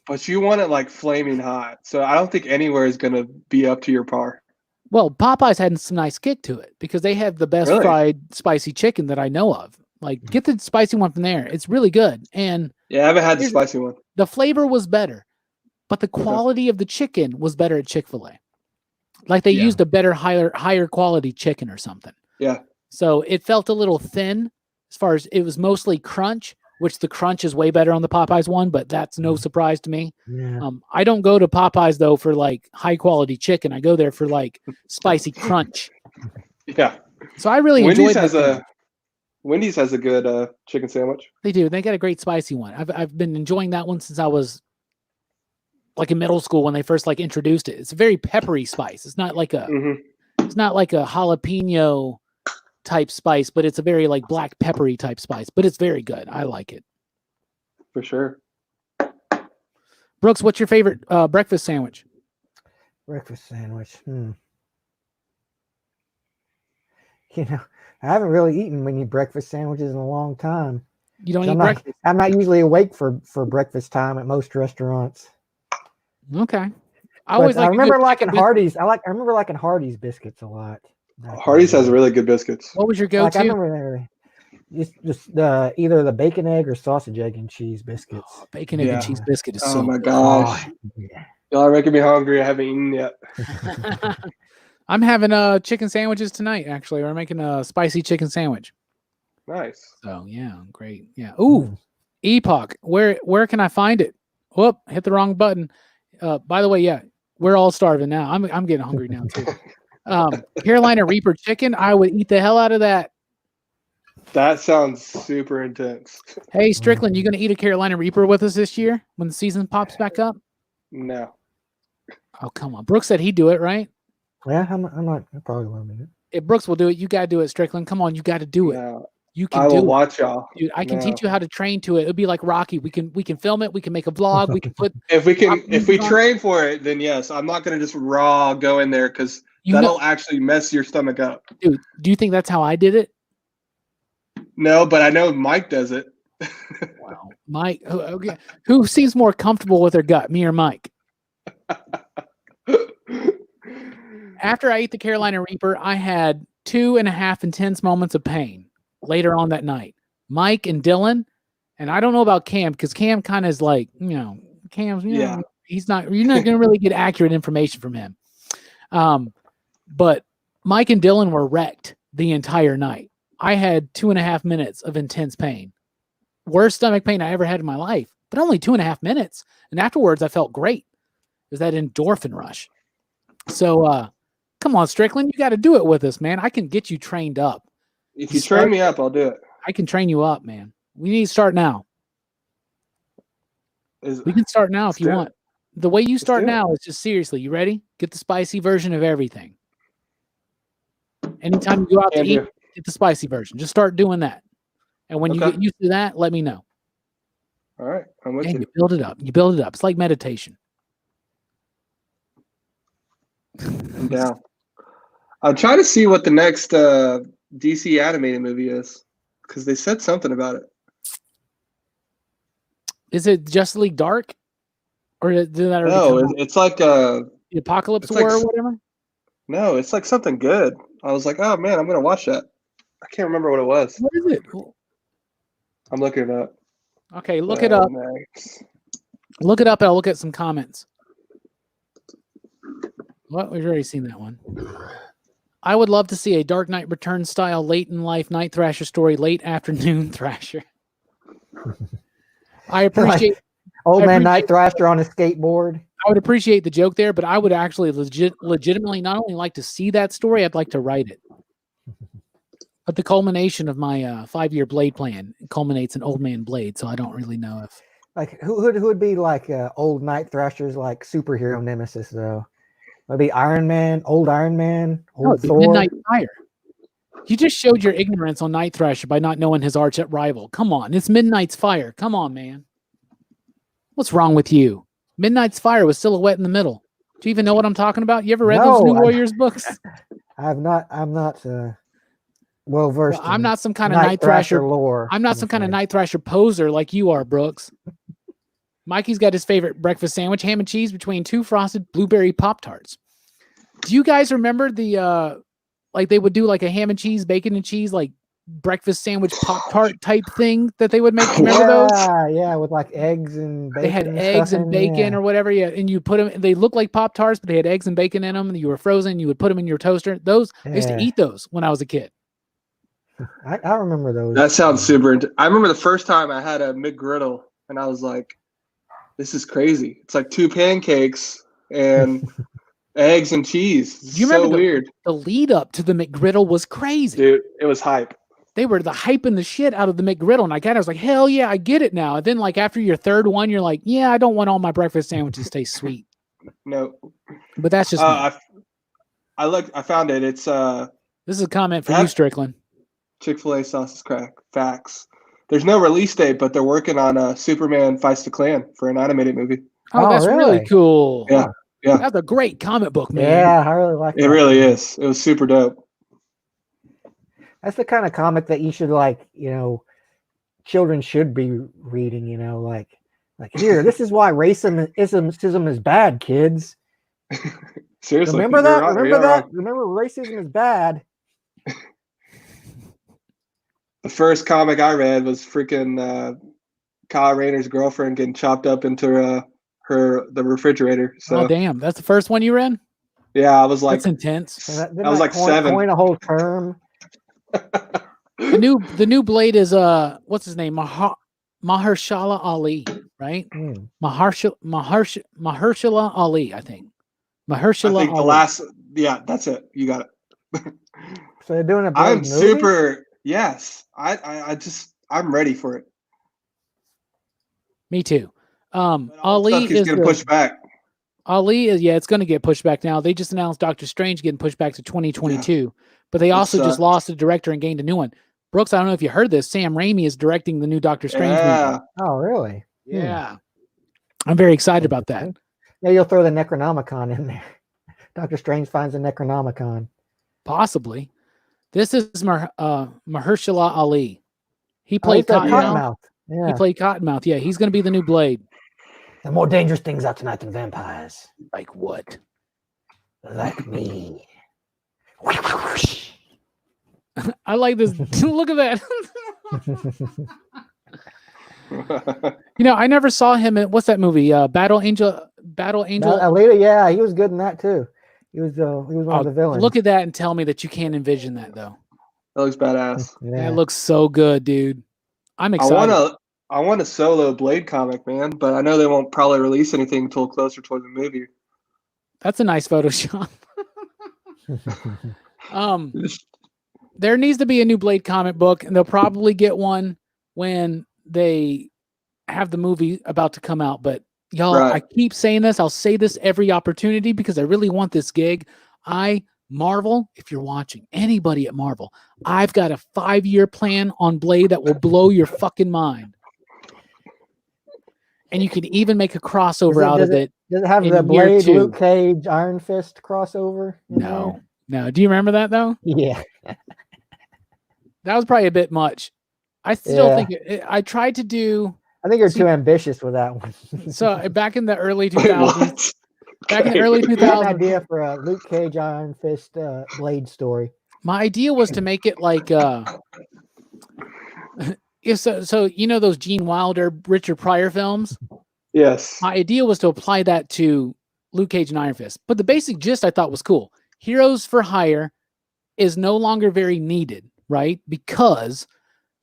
But you want it like flaming hot. So I don't think anywhere is going to be up to your par. Well, Popeye's had some nice kick to it because they have the best fried spicy chicken that I know of. Like, get the spicy one from there. It's really good. And yeah, I haven't had the spicy one. The flavor was better, but the quality of the chicken was better at Chick-fil-A. Like they used a better, higher quality chicken or something. Yeah. So it felt a little thin as far as it was mostly crunch, which the crunch is way better on the Popeyes one, but that's no surprise to me. Yeah. I don't go to Popeyes though for like high quality chicken. I go there for like spicy crunch. Yeah. So I really enjoyed Wendy's has a good chicken sandwich. They do. They got a great spicy one. I've been enjoying that one since I was like in middle school when they first like introduced it. It's a very peppery spice. It's not like a it's not like a jalapeno type spice, but it's a very like black peppery type spice. But it's very good. I like it. For sure. Brooks, what's your favorite breakfast sandwich? Breakfast sandwich. You know, I haven't really eaten many breakfast sandwiches in a long time. You don't eat breakfast? I'm not usually awake for breakfast time at most restaurants. Okay. I remember liking Hardee's. I remember liking Hardee's biscuits a lot. Hardee's has really good biscuits. What was your go-to? I remember just either the bacon egg or sausage egg and cheese biscuits. Oh, bacon egg and cheese biscuit is so Oh my good. gosh. Y'all are making me hungry. I haven't eaten yet. I'm having chicken sandwiches tonight, actually. We're making a spicy chicken sandwich. Nice. So yeah, great. Yeah. Ooh, Epoch. Where can I find it? Whoop, hit the wrong button. By the way, yeah, we're all starving now. I'm getting hungry now too. Carolina Reaper chicken. I would eat the hell out of that. That sounds super intense. Hey, Strickland, you gonna eat a Carolina Reaper with us this year when the season pops back up? No. Oh, come on. Brooks said he'd do it, right? Yeah, I probably won't do it. If Brooks will do it, you gotta do it, Strickland. Come on, you got to do it. No. You can I do will it. watch y'all. Dude, I can teach you how to train to it. It'll be like Rocky. We can film it. We can make a vlog. We can put. If we train for it, then yes. I'm not gonna just raw go in there because that'll actually mess your stomach up. Dude, do you think that's how I did it? No, but I know Mike does it. Wow, Mike. Okay. Who seems more comfortable with their gut, me or Mike? After I ate the Carolina Reaper, I had 2.5 intense moments of pain later on that night. Mike and Dylan, and I don't know about Cam because Cam kind of is like, Cam's, he's not. You're not going to really get accurate information from him. But Mike and Dylan were wrecked the entire night. I had 2.5 minutes of intense pain. Worst stomach pain I ever had in my life, but only 2.5 minutes. And afterwards, I felt great. It was that endorphin rush. So, come on, Strickland, you got to do it with us, man. I can get you trained up. If you train me up, I'll do it. I can train you up, man. We need to start now. We can start now if you want. The way you start now is just seriously, you ready? Get the spicy version of everything. Anytime you go out to eat, get the spicy version. Just start doing that. And when you get used to that, let me know. All right. I'm with you. You build it up. You build it up. It's like meditation. I'm down. I'm trying to see what the next DC animated movie is because they said something about it. Is it Justice League Dark? Or did that already come out? It's like the Apocalypse War or whatever? No, it's like something good. I was like, oh man, I'm gonna watch that. I can't remember what it was. What is it? I'm looking it up. Okay, look it up. Nice. Look it up and I'll look at some comments. What? We've already seen that one. I would love to see a Dark Knight Returns style late in life Night Thrasher story, late afternoon Thrasher. I appreciate old man Night Thrasher on a skateboard. I would appreciate the joke there, but I would actually legitimately not only like to see that story, I'd like to write it. But the culmination of my 5-year Blade plan culminates in Old Man Blade, so I don't really know if who would be like old Night Thrasher's like superhero nemesis though. Maybe Iron Man, old Iron Man, No, old it'd be Thor. Midnight Fire. You just showed your ignorance on Night Thrasher by not knowing his arch rival. Come on, it's Midnight's Fire. Come on, man. What's wrong with you? Midnight's Fire was Silhouette in the middle. Do you even know what I'm talking about? You ever read those New Warriors books? I'm not well versed. Well, I'm not some kind of Night Thrasher lore. I'm not some kind of Night Thrasher poser like you are, Brooks. Mikey's got his favorite breakfast sandwich, ham and cheese between 2 frosted blueberry Pop-Tarts. Do you guys remember the like they would do like a ham and cheese, bacon and cheese, like breakfast sandwich Pop-Tart type thing that they would make? Remember those? Yeah, with like eggs and bacon. They had eggs and bacon or whatever. Yeah, and you put them. They look like Pop-Tarts, but they had eggs and bacon in them. And you were frozen. You would put them in your toaster. Those I used to eat those when I was a kid. I remember those. That sounds super. I remember the first time I had a McGriddle, and I was like, "This is crazy. It's like 2 pancakes and eggs and cheese. It's so weird." The lead up to the McGriddle was crazy, dude. It was hype. They were hyping the shit out of the McGriddle, and I was like, "Hell yeah, I get it now." And then, like after your third one, you're like, "Yeah, I don't want all my breakfast sandwiches to taste sweet." No, but that's just. I found it. It's This is a comment for you, Strickland. Chick-fil-A sauce is crack. Facts. There's no release date, but they're working on Superman Fights the Klan for an animated movie. Oh, that's really cool. Yeah. Yeah. That's a great comic book, man. Yeah, I really like it. It really is. It was super dope. That's the kind of comic that you should children should be reading, like here, this is why racism is bad, kids. Seriously. Remember that? Remember racism is bad. The first comic I read was freaking Kyle Rayner's girlfriend getting chopped up into the refrigerator. So. Oh damn, that's the first one you read? Yeah, I was like, that's intense. I was like 7. Coin a whole term. The new Blade is what's his name? Mahershala Ali, right? Mahershala Ali, I think. Mahershala Ali. The last, yeah, that's it. You got it. So they're doing a Blade I'm movie? super. Yes, I'm ready for it. Me too. Ali is getting pushed back. Ali is it's going to get pushed back now. They just announced Doctor Strange getting pushed back to 2022, but they also just lost a director and gained a new one. Brooks, I don't know if you heard this. Sam Raimi is directing the new Doctor Strange movie. Oh, really? Yeah. I'm very excited about that. Yeah, you'll throw the Necronomicon in there. Doctor Strange finds a Necronomicon. Possibly. This is Mahershala Ali. He played Cottonmouth. Yeah. He played Cottonmouth. Yeah, he's going to be the new Blade. There are more dangerous things out tonight than vampires. Like what? Like me. I like this. Look at that. I never saw him in what's that movie? Battle Angel. Alita, yeah, he was good in that too. He was one of the villains. Look at that and tell me that you can't envision that though. That looks badass. Yeah. That looks so good, dude. I'm excited. I want a solo Blade comic, man, but I know they won't probably release anything until closer toward the movie. That's a nice Photoshop. There needs to be a new Blade comic book, and they'll probably get one when they have the movie about to come out. But y'all, I keep saying this. I'll say this every opportunity because I really want this gig. Marvel, if you're watching, anybody at Marvel, I've got a 5-year plan on Blade that will blow your fucking mind. And you can even make a crossover out of it. Does it have the Blade, Luke Cage, Iron Fist crossover? No. Do you remember that though? Yeah. That was probably a bit much. I still think I tried to do. I think you're too ambitious with that one. So back in the early 2000s. Back in the early 2000s. An idea for a Luke Cage, Iron Fist Blade story. My idea was to make it like so those Gene Wilder, Richard Pryor films? Yes. My idea was to apply that to Luke Cage and Iron Fist. But the basic gist I thought was cool. Heroes for Hire is no longer very needed, right? Because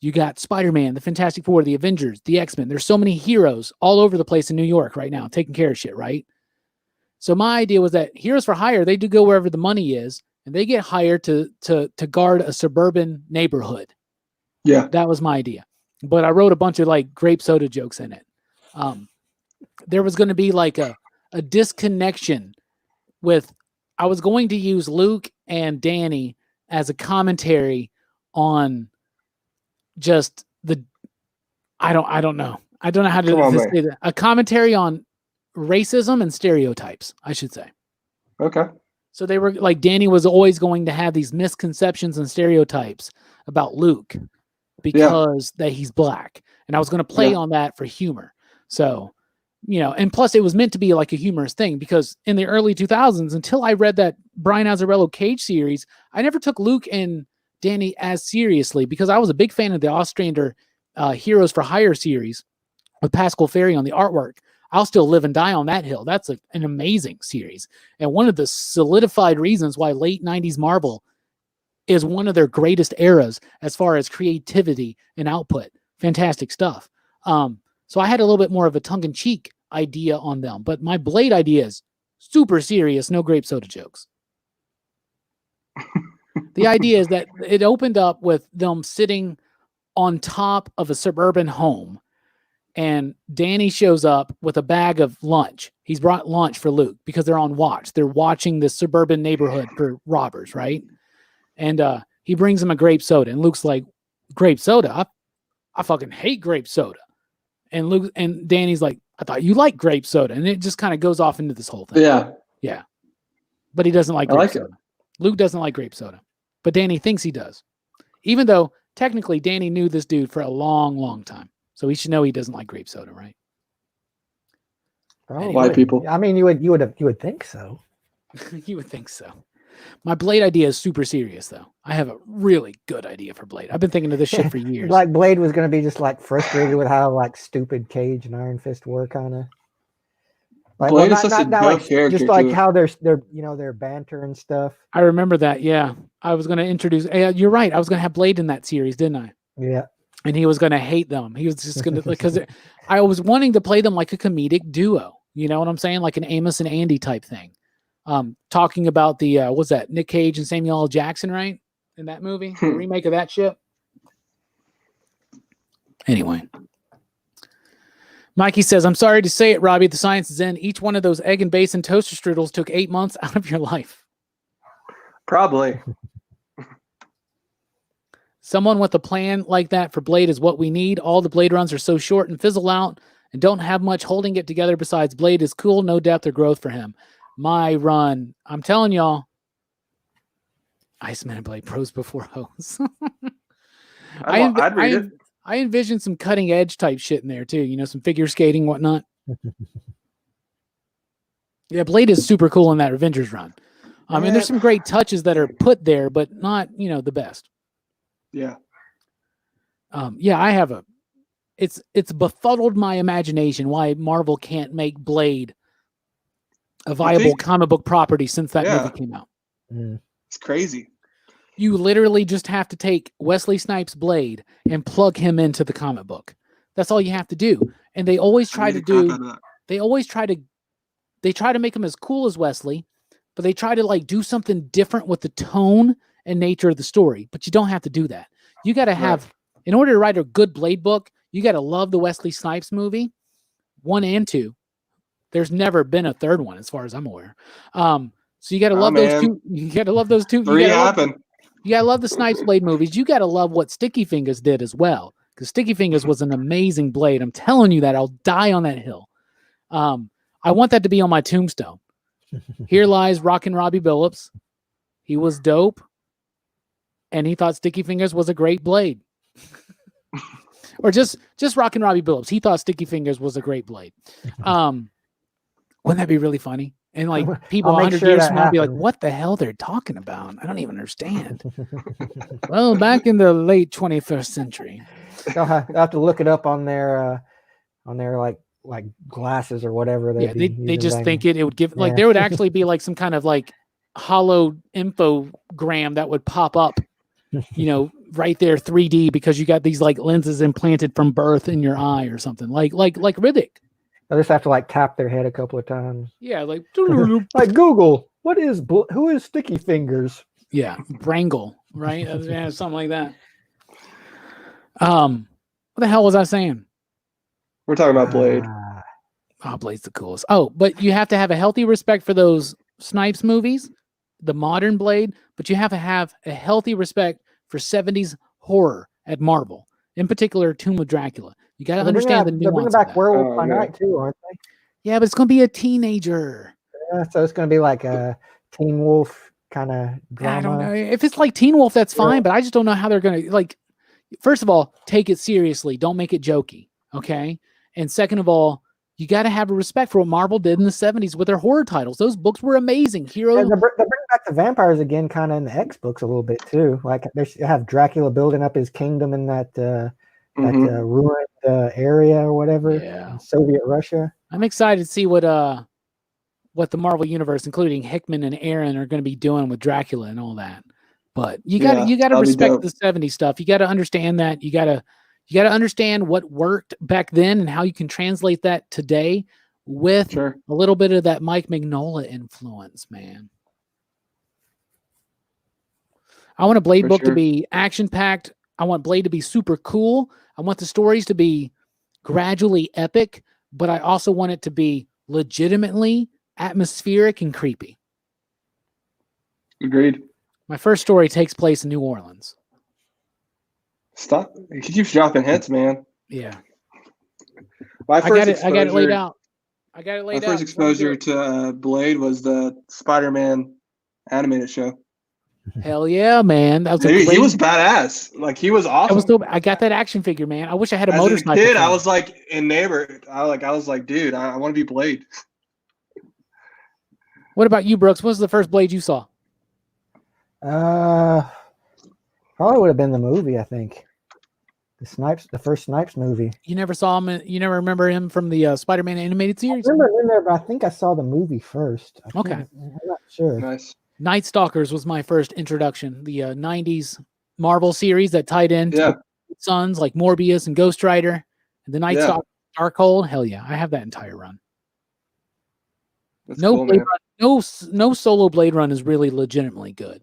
you got Spider-Man, the Fantastic Four, the Avengers, the X-Men. There's so many heroes all over the place in New York right now taking care of shit, right? So my idea was that Heroes for Hire, they do go wherever the money is, and they get hired to guard a suburban neighborhood. Yeah. That was my idea. But I wrote a bunch of like grape soda jokes in it. There was going to be like a disconnection with I was going to use Luke and Danny as a commentary on just the I don't know. I don't know how to say that. A commentary on racism and stereotypes, I should say. Okay. So they were like, Danny was always going to have these misconceptions and stereotypes about Luke because that he's black. And I was going to play on that for humor. So, and plus it was meant to be like a humorous thing, because in the early 2000s, until I read that Brian Azzarello Cage series, I never took Luke and Danny as seriously, because I was a big fan of the Ostrander Heroes for Hire series with Pascal Ferry on the artwork. I'll still live and die on that hill. That's an amazing series. And one of the solidified reasons why late 90s Marvel is one of their greatest eras as far as creativity and output. Fantastic stuff. So I had a little bit more of a tongue-in-cheek idea on them. But my Blade idea is super serious, no grape soda jokes. The idea is that it opened up with them sitting on top of a suburban home. And Danny shows up with a bag of lunch. He's brought lunch for Luke because they're on watch. They're watching this suburban neighborhood for robbers, right? And he brings him a grape soda. And Luke's like, grape soda? I fucking hate grape soda. And Luke and Danny's like, I thought you liked grape soda. And it just kind of goes off into this whole thing. Yeah. Yeah. But he doesn't like grape soda. Luke doesn't like grape soda. But Danny thinks he does. Even though technically Danny knew this dude for a long, long time. So he should know he doesn't like grape soda, right? Anyway, white people. I mean, you would think so. You would think so. My Blade idea is super serious, though. I have a really good idea for Blade. I've been thinking of this shit for years. Like Blade was going to be just like frustrated with how like stupid Cage and Iron Fist were, kind of. Like, Blade is such a dope character, just like too. how their banter and stuff. I remember that. Yeah, I was going to introduce. You're right. I was going to have Blade in that series, didn't I? Yeah. And he was going to hate them. He was just going to, because I was wanting to play them like a comedic duo. You know what I'm saying? Like an Amos and Andy type thing. Talking about the, what's that? Nick Cage and Samuel L. Jackson, right? In that movie, the remake of that shit. Anyway. Mikey says, I'm sorry to say it, Robbie. The science is in. Each one of those egg and bacon toaster strudels took 8 months out of your life. Probably. Someone with a plan like that for Blade is what we need. All the Blade runs are so short and fizzle out and don't have much holding it together besides Blade is cool, no depth or growth for him. My run, I'm telling y'all, Iceman and Blade pros before hoes. I'd read it. I envision some cutting edge type shit in there too. Some figure skating, whatnot. Yeah, Blade is super cool in that Avengers run. And there's some great touches that are put there, but not, the best. Yeah. I have it's befuddled my imagination why Marvel can't make Blade a viable comic book property since that movie came out. It's crazy. You literally just have to take Wesley Snipes' Blade and plug him into the comic book. That's all you have to do. And they always try to make him as cool as Wesley, but they try to like do something different with the tone and nature of the story, but you don't have to do that. You got to have, in order to write a good Blade book, you got to love the Wesley Snipes movie, 1 and 2. There's never been a third one, as far as I'm aware. So you got to love those two. You got to love those two. You got to love the Snipes Blade movies. You got to love what Sticky Fingers did as well, because Sticky Fingers was an amazing Blade. I'm telling you that. I'll die on that hill. I want that to be on my tombstone. Here lies Rockin Robbie Billups. He was dope. And he thought Sticky Fingers was a great Blade. Or just Rockin Robbie Billups. He thought Sticky Fingers was a great Blade. Wouldn't that be really funny? And like people 100 years from now will be like, what the hell they're talking about? I don't even understand. Well, back in the late 21st century. They'll have to look it up on their like glasses or whatever. They just think it would give like there would actually be like some kind of like hollow infogram that would pop up, right there 3D, because you got these like lenses implanted from birth in your eye or something like Riddick. They'll just have to like tap their head a couple of times. Yeah, like like Google, who is Sticky Fingers? Yeah, Brangle, right? Something like that. What the hell was I saying? We're talking about Blade. Blade's the coolest. Oh, but you have to have a healthy respect for those Snipes movies, the modern Blade, but you have to have a healthy respect for 70s horror at Marvel, in particular Tomb of Dracula. You got to understand the They're bringing nuance of back that. Werewolf by Night too, aren't they? Yeah, but it's going to be a teenager. Yeah, so it's going to be like a Teen Wolf kind of drama. I don't know. If it's like Teen Wolf, that's fine, but I just don't know how they're going to, like, first of all, take it seriously. Don't make it jokey, okay? And second of all, you got to have a respect for what Marvel did in the 70s with their horror titles. Those books were amazing. Hero. Yeah, they're bringing back the vampires again, kind of in the X books a little bit too. Like they have Dracula building up his kingdom in that ruined area or whatever. Yeah. In Soviet Russia. I'm excited to see what the Marvel universe, including Hickman and Aaron, are going to be doing with Dracula and all that. But you got to respect the 70s stuff. You got to understand that. You got to understand what worked back then and how you can translate that today with a little bit of that Mike Mignola influence, man. I want a Blade book to be action-packed. I want Blade to be super cool. I want the stories to be gradually epic, but I also want it to be legitimately atmospheric and creepy. Agreed. My first story takes place in New Orleans. Stop. He keeps dropping hints, man. Yeah. I got it laid out. My first exposure to Blade was the Spider-Man animated show. Hell yeah, man. That was he was badass. Like, he was awesome. I got that action figure, man. I wish I had a motorcycle. As a kid, I was like in Neighbor. I was like, dude, I want to be Blade. What about you, Brooks? What was the first Blade you saw? Probably would have been the movie, I think. The first Snipes movie. You never saw him. You never remember him from the Spider-Man animated series? I remember in there, but I think I saw the movie first. Okay. I'm not sure. Nice. Night Stalkers was my first introduction. The 90s Marvel series that tied into Sons like Morbius and Ghost Rider. And the Night Stalker, Darkhold. Hell yeah. I have that entire run. That's cool, Blade Run, no solo Blade Run is really legitimately good.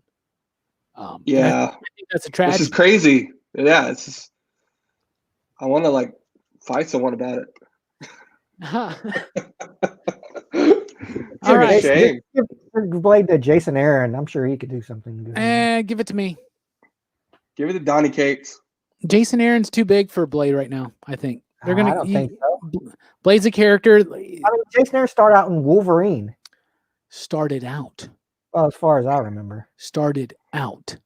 I think that's a tragedy. This is crazy. Yeah, it's just, I want to like fight someone about it. All right. Give Blade to Jason Aaron. I'm sure he could do something good. Give it to me. Give it to Donnie Cates. Jason Aaron's too big for Blade right now, I think. I don't think so. Blade's a character. I mean, Jason Aaron started out in Wolverine. Started out. Well, as far as I remember. Started out.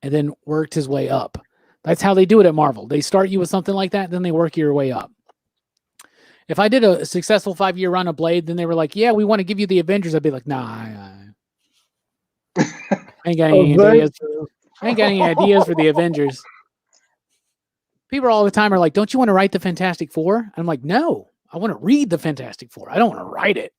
And then worked his way up. That's how they do it at Marvel. They start you with something like that, then they work your way up. If I did a successful 5-year run of Blade, then they were like, yeah, we want to give you the Avengers. I'd be like, nah, I ain't got any ideas. I ain't got any ideas for the Avengers. People all the time are like, don't you want to write the Fantastic Four? And I'm like, no, I want to read the Fantastic Four. I don't want to write it.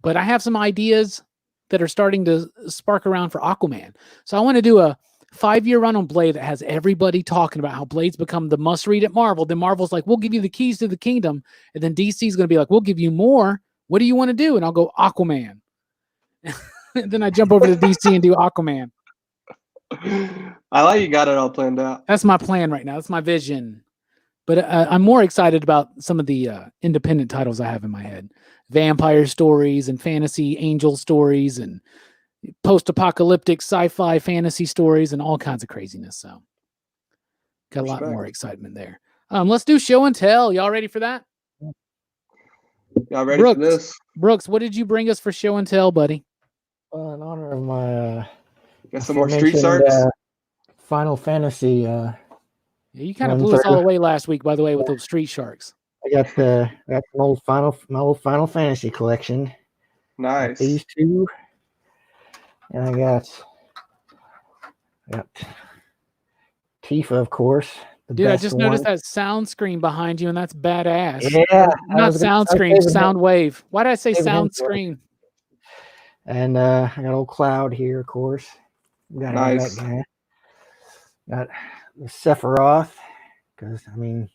But I have some ideas that are starting to spark around for Aquaman. So I want to do a 5-year run on Blade that has everybody talking about how Blade's become the must read at Marvel. Then Marvel's like, we'll give you the keys to the kingdom. And then DC's going to be like, we'll give you more. What do you want to do? And I'll go Aquaman. And then I jump over to DC and do Aquaman. I like you got it all planned out. That's my plan right now. That's my vision. But I'm more excited about some of the independent titles I have in my head. Vampire stories and fantasy angel stories and post-apocalyptic sci-fi fantasy stories and all kinds of craziness. So got a lot more excitement there. Let's do show and tell. Y'all ready for that? Y'all ready for this? Brooks, what did you bring us for show and tell, buddy? Well, in honor of my got some more Street Sharks. Final Fantasy. You kind of blew us all away last week, by the way, with those Street Sharks. I got my old Final Fantasy collection. Nice. These two. And I got Tifa, of course. Dude, I just noticed that sound screen behind you, and that's badass. Yeah. Not sound screen, sound wave. Why did I say sound screen? And I got old Cloud here, of course. Got nice. That guy. Got the Sephiroth, because, I mean,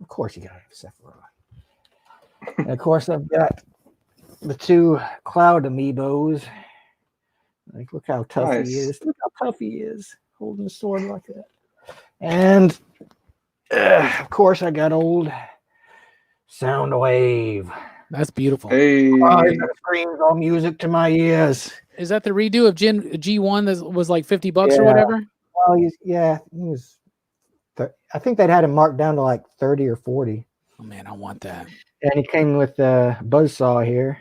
of course you got to have Sephiroth. And, of course, I've got the two Cloud amiibos. Like, look how tough he is. Look how tough he is, holding the sword like that. And, of course, I got old Soundwave. That's beautiful. Hey. Oh, that screams all music to my ears. Is that the redo of G1 that was like $50 or Yeah. whatever? Well, he was. I think they'd had him marked down to like 30 or 40. Oh man, I want that. And he came with a buzzsaw here.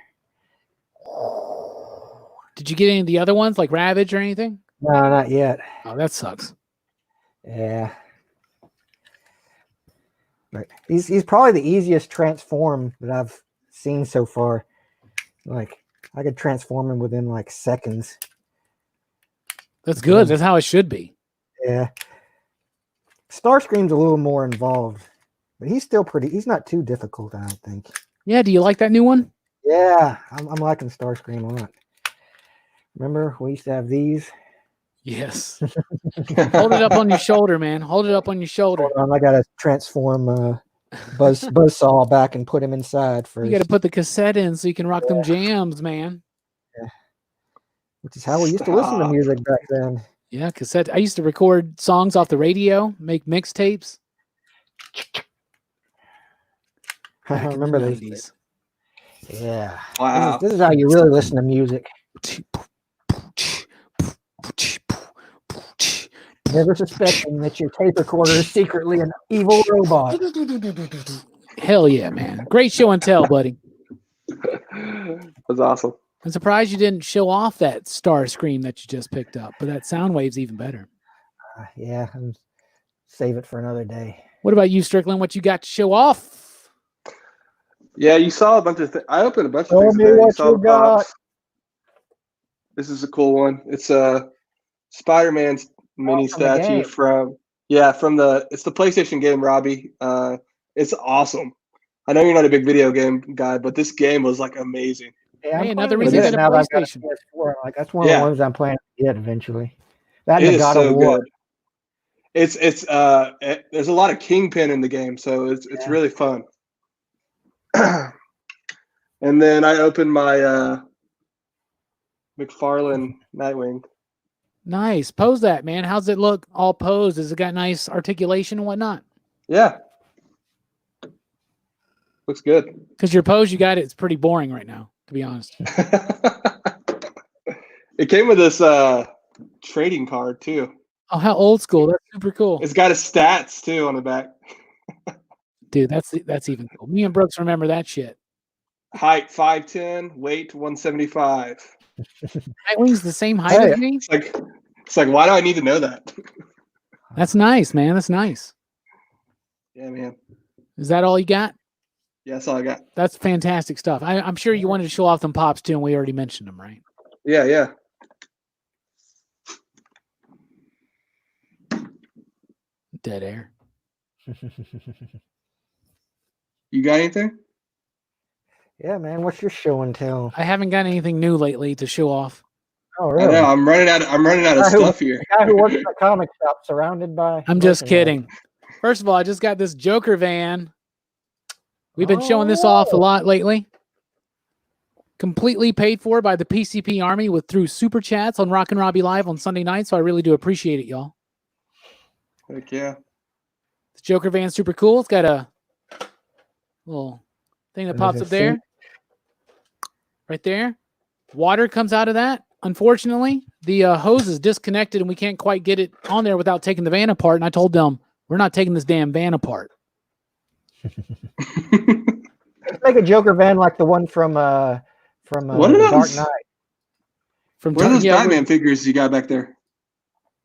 Did you get any of the other ones like Ravage or anything? No, not yet. Oh, that sucks. Yeah. But he's probably the easiest transform that I've seen so far. Like I could transform him within like seconds. That's good. That's how it should be. Yeah. Starscream's a little more involved, but he's still he's not too difficult, I don't think. Yeah, do you like that new one? Yeah, I'm liking Starscream a lot. Remember, we used to have these? Yes. Hold it up on your shoulder, man. Hold it up on your shoulder. Hold on, I gotta transform Buzzsaw back and put him inside first. You got to put the cassette in so you can rock them jams, man. Yeah. Which is how we used to listen to music back then. Yeah, cassette. I used to record songs off the radio, make mixtapes. I remember those. 90s. Yeah. Wow. This is how you really listen to music. Never suspecting that your tape recorder is secretly an evil robot. Hell yeah, man. Great show and tell, buddy. That's awesome. I'm surprised you didn't show off that Starscream that you just picked up, but that sound wave's even better. Yeah, save it for another day. What about you, Strickland? What you got to show off? Yeah, you saw a bunch of things. I opened a bunch of Show things me today. You what saw you the got. pops. This is a cool one. It's a Spider-Man's mini from the statue game. from it's the PlayStation game, Robbie. It's awesome. I know you're not a big video game guy, but this game was like amazing. Yeah, Hey, I'm another playing reason with to it get a now that I've got PlayStation. PS4. Like that's one of the ones I'm planning to get eventually. That It and the is God so of War. good. There's a lot of Kingpin in the game, so it's really fun. And then I opened my McFarlane Nightwing. Nice. Pose that, man. How's it look all posed? Has it got nice articulation and whatnot? Yeah. Looks good. Because your pose you got, it's pretty boring right now, to be honest. It came with this trading card too. Oh, how old school. That's super cool. It's got his stats too on the back. Dude, that's even cool. Me and Brooks remember that shit. Height 5'10", weight 175. Nightwing's the same height as me? It's like, why do I need to know that? That's nice, man. That's nice. Yeah, man. Is that all you got? Yeah, that's all I got. That's fantastic stuff. I'm sure you wanted to show off them pops too, and we already mentioned them, right? Yeah. Dead air. You got anything? Yeah, man. What's your show and tell? I haven't got anything new lately to show off. Oh, I really? know. I'm running out of stuff here. The guy who works at a comic shop surrounded by. I'm just merchandise. kidding. First of all, I just got this Joker van. We've been showing this off a lot lately. Completely paid for by the PCP Army through super chats on Rockin Robbie Live on Sunday night. So I really do appreciate it, y'all. Heck yeah. The Joker van's super cool. It's got a little thing that And pops there's up a there. seat. Right there. Water comes out of that. Unfortunately, the hose is disconnected and we can't quite get it on there without taking the van apart. And I told them, we're not taking this damn van apart. Let's make a Joker van like the one from What are The Dark those? Knight. What are those Batman figures you got back there?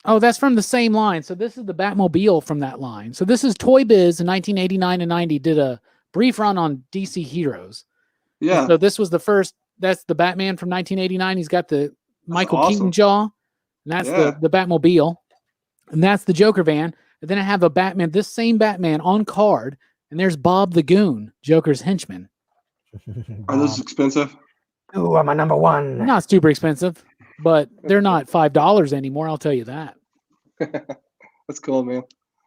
Oh, that's from the same line. So this is the Batmobile from that line. So this is Toy Biz in 1989 and 90 did a brief run on DC Heroes. Yeah. And so this was the first. That's the Batman from 1989. He's got the Michael awesome. Keaton jaw. And that's the Batmobile. And that's the Joker van. And then I have a Batman, this same Batman on card. And there's Bob the Goon, Joker's henchman. Are those expensive? Ooh, I'm a number one. Not super expensive, but they're not $5 anymore. I'll tell you that. That's cool, man.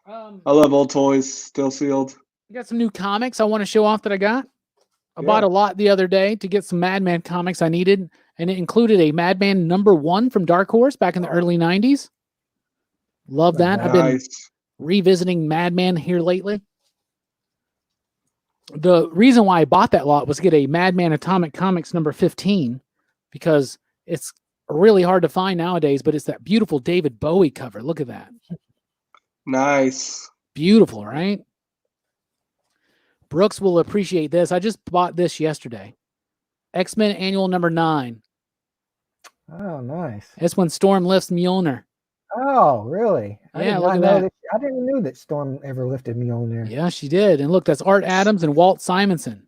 I love old toys, still sealed. I got some new comics I want to show off that I got. I bought a lot the other day to get some Madman comics I needed, and it included a Madman #1 from Dark Horse back in the early 90s. Love that. I've been revisiting Madman here lately. The reason why I bought that lot was to get a Madman Atomic Comics #15 because it's really hard to find nowadays, but it's that beautiful David Bowie cover. Look at that. Nice. Beautiful, right? Brooks will appreciate this. I just bought this yesterday. X-Men Annual number 9. Oh, nice. It's when Storm lifts Mjolnir. Oh, really? Yeah, look at that. I didn't know that Storm ever lifted Mjolnir. Yeah, she did. And look, that's Art Adams and Walt Simonson.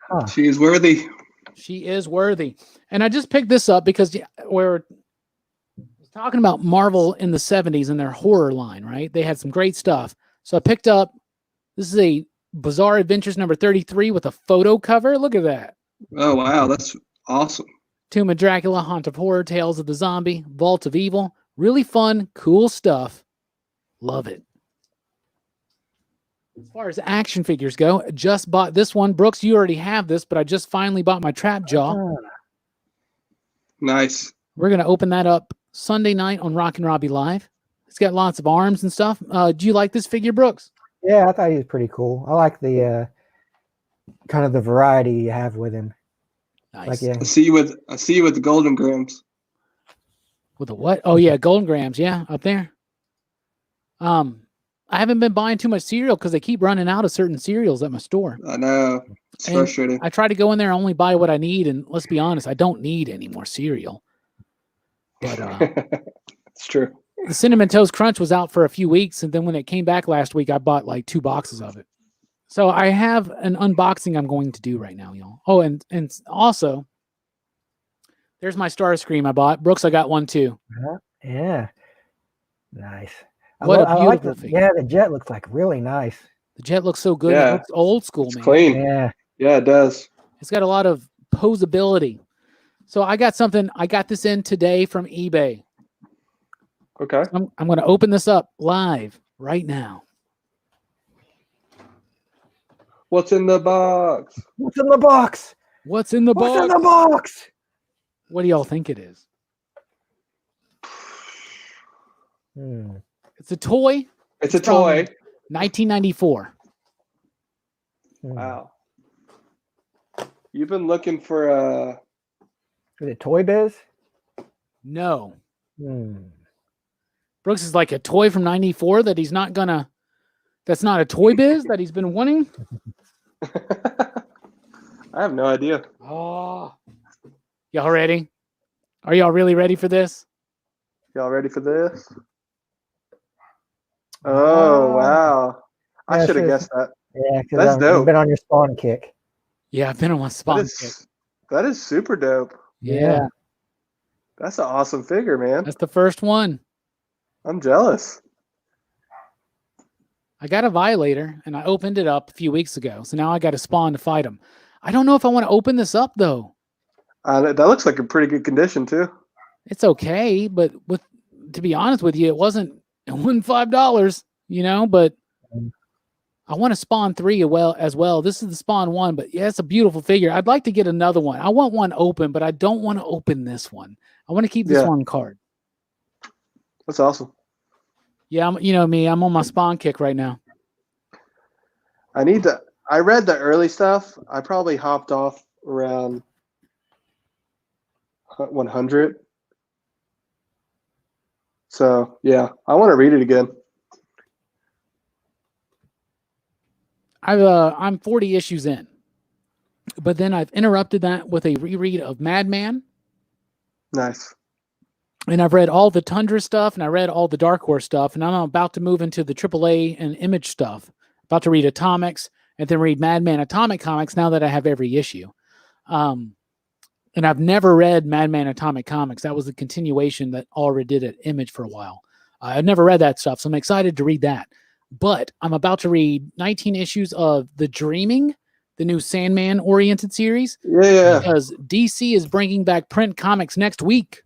Huh. She is worthy. She is worthy. And I just picked this up because we're talking about Marvel in the 70s and their horror line, right? They had some great stuff. So I picked up, this is a Bizarre Adventures number 33 with a photo cover. Look at that. Oh, wow. That's awesome. Tomb of Dracula, Haunt of Horror, Tales of the Zombie, Vault of Evil. Really fun, cool stuff. Love it. As far as action figures go, just bought this one. Brooks, you already have this, but I just finally bought my Trap Jaw. Nice. We're going to open that up Sunday night on Rockin Robbie Live. It's got lots of arms and stuff. Do you like this figure, Brooks? Yeah, I thought he was pretty cool. I like the kind of the variety you have with him. Nice. Like, yeah. I see you with the Golden Grams. With the what? Oh yeah, Golden Grams. Yeah, up there. I haven't been buying too much cereal because they keep running out of certain cereals at my store. I know. It's frustrating. I try to go in there and only buy what I need, and let's be honest, I don't need any more cereal. But it's true. the Cinnamon Toast Crunch was out for a few weeks, and then when it came back last week, I bought like 2 boxes of it. So I have an unboxing I'm going to do right now, y'all. Oh, and also, there's my Starscream I bought. Brooks, I got one too. Yeah. Nice. What a I like beautiful figure. Yeah, the jet looks like really nice. The jet looks so good. Yeah. It looks old school, It's man. clean. Yeah. Yeah, it does. It's got a lot of posability. So I got something. I got this in today from eBay. Okay. I'm going to open this up live right now. What's in the box? What's in the box? What's in the box? What's in the box? What do y'all think it is? It's a toy. It's a toy. 1994. Wow. You've been looking for Is it Toy Biz? No. Brooks is like a toy from 94 that he's not gonna, that's not a Toy Biz that he's been wanting. I have no idea. Oh. Y'all ready? Are y'all really ready for this? Y'all ready for this? Oh, wow. I Yeah, should have sure. guessed that. Yeah, That's because dope. I've been on your spawn kick. Yeah, I've been on my spot. That is super dope. Yeah, That's an awesome figure, man. that's the first one. I'm jealous. I got a Violator, and I opened it up a few weeks ago. So now I got a Spawn to fight him. I don't know if I want to open this up, though. That looks like a pretty good condition, too. It's okay, but to be honest with you, it wasn't $5, but I want to Spawn 3 as well. This is the Spawn 1, but yeah, it's a beautiful figure. I'd like to get another one. I want one open, but I don't want to open this one. I want to keep this one card. That's awesome. Yeah, you know me. I'm on my Spawn kick right now. I read the early stuff. I probably hopped off around 100. So, yeah, I want to read it again. I'm 40 issues in, but then I've interrupted that with a reread of Madman. Nice. And I've read all the Tundra stuff, and I read all the Dark Horse stuff, and I'm about to move into the AAA and Image stuff. About to read Atomics, and then read Madman Atomic Comics now that I have every issue. And I've never read Madman Atomic Comics. That was the continuation that already did at Image for a while. I've never read that stuff, so I'm excited to read that. But I'm about to read 19 issues of The Dreaming, the new Sandman-oriented series. Yeah. Because DC is bringing back print comics next week.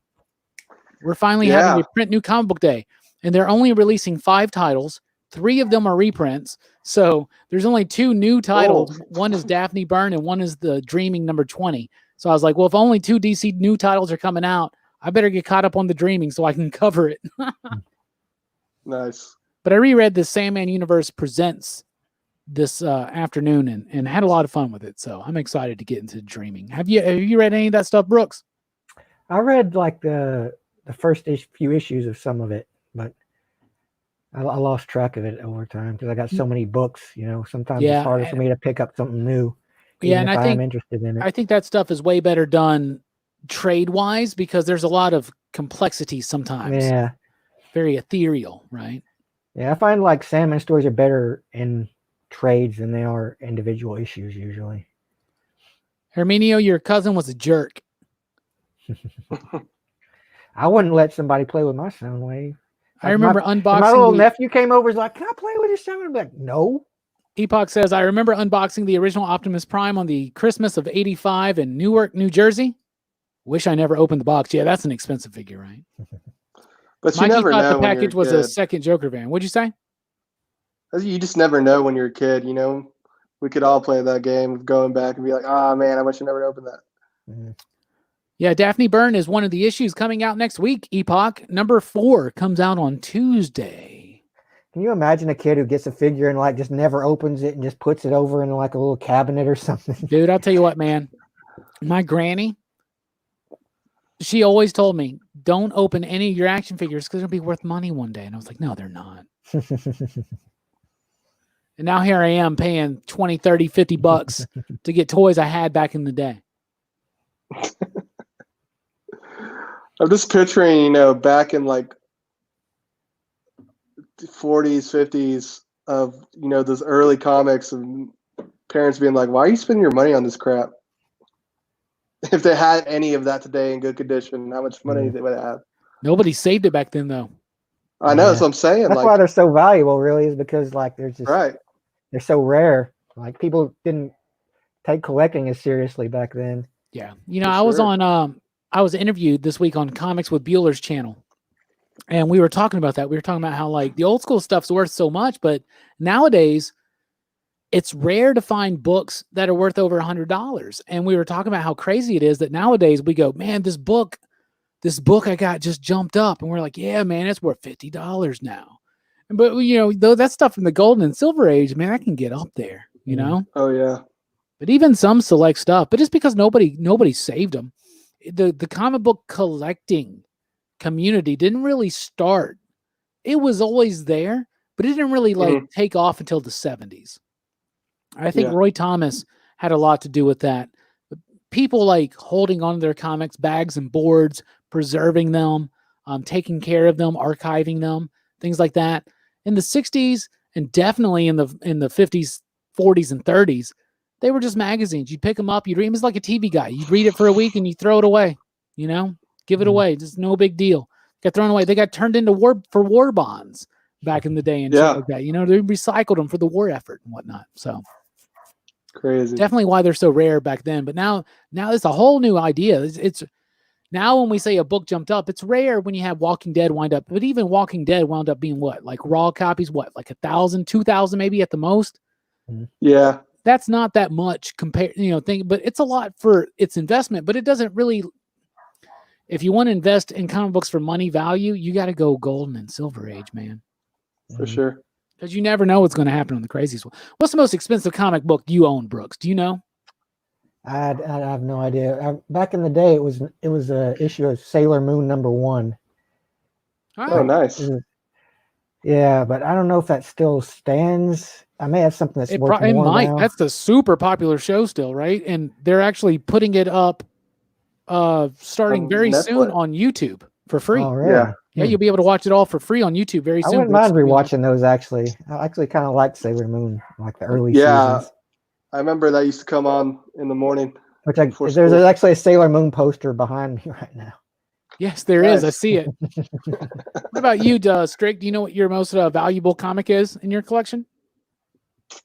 We're finally having a print new comic book day. And they're only releasing 5 titles. 3 of them are reprints. So there's only 2 new titles. One is Daphne Byrne and one is The Dreaming number 20. So I was like, well, if only 2 DC new titles are coming out, I better get caught up on The Dreaming so I can cover it. Nice. But I reread the Sandman Universe Presents this afternoon and had a lot of fun with it. So I'm excited to get into Dreaming. Have you read any of that stuff, Brooks? I read like the first few issues of some of it, but I lost track of it over time because I got so many books. Sometimes it's harder for me to pick up something new, even if I am interested in it. I think that stuff is way better done trade-wise because there's a lot of complexity sometimes. Yeah. Very ethereal, right? Yeah, I find like Sandman stories are better in trades than they are individual issues usually. Herminio, your cousin was a jerk. I wouldn't let somebody play with my Soundwave. I remember unboxing. My little nephew came over, is like, "Can I play with your Soundwave?" I'm like, "No." Epoch says, I remember unboxing the original Optimus Prime on the Christmas of '85 in Newark, New Jersey. Wish I never opened the box. Yeah, that's an expensive figure, right? But Mikey you never thought know the package was a second Joker van. What'd you say? You just never know when you're a kid. We could all play that game of going back and be like, "Oh man, I wish I never opened that." Mm-hmm. Yeah, Daphne Byrne is one of the issues coming out next week. Epoch number 4 comes out on Tuesday. Can you imagine a kid who gets a figure and like just never opens it and just puts it over in like a little cabinet or something? Dude, I'll tell you what, man. My granny, she always told me, don't open any of your action figures because they'll be worth money one day. And I was like, no, they're not. And now here I am paying 20, 30, 50 bucks to get toys I had back in the day. I'm just picturing, back in like 40s, 50s of, those early comics and parents being like, "Why are you spending your money on this crap?" If they had any of that today in good condition, how much money they would have. Nobody saved it back then, though. I know, that's what I'm saying. That's why they're so valuable, really, is because like they're just they're so rare. Like people didn't take collecting as seriously back then. Yeah, I was on. I was interviewed this week on Comics with Bueller's channel, and we were talking about that. We were talking about how like the old school stuff's worth so much, but nowadays it's rare to find books that are worth over $100. And we were talking about how crazy it is that nowadays we go, man, this book I got just jumped up, and we're like, yeah, man, it's worth $50 now. But though that stuff from the golden and silver age, man, I can get up there. Oh yeah. But even some select stuff, but it's because nobody saved them. The comic book collecting community didn't really start. It was always there, but it didn't really take off until the 70s. I think Roy Thomas had a lot to do with that. People like holding on to their comics, bags and boards, preserving them, taking care of them, archiving them, things like that. In the 60s and definitely in the 50s, 40s, and 30s, they were just magazines. You'd pick them up, you'd read them. It was like a TV guide. You'd read it for a week and you throw it away. Give it away. Just no big deal. Got thrown away. They got turned into war bonds back in the day and shit like that. They recycled them for the war effort and whatnot. So crazy. Definitely why they're so rare back then. But now it's a whole new idea. It's now when we say a book jumped up, it's rare when you have Walking Dead wind up. But even Walking Dead wound up being what? Like raw copies, what? Like 1,000, 2,000 maybe at the most? Yeah. That's not that much compared, but it's a lot for its investment, but it doesn't really, if you want to invest in comic books for money value, you got to go golden and silver age, man. For sure. Because you never know what's going to happen on the craziest one. What's the most expensive comic book you own, Brooks? Do you know? I have no idea. Back in the day, it was an issue of Sailor Moon #1. Oh, nice. Yeah, but I don't know if that still stands. I may have something that's worth more might. now. That's the super popular show still, right? And they're actually putting it up starting very soon on YouTube for free. Oh, really? Yeah, you'll be able to watch it all for free on YouTube very soon. I wouldn't mind rewatching those, actually. I actually kind of liked Sailor Moon, like the early seasons. I remember that used to come on in the morning. There's actually a Sailor Moon poster behind me right now. Yes, there is. I see it. What about you, Strick? Do you know what your most valuable comic is in your collection?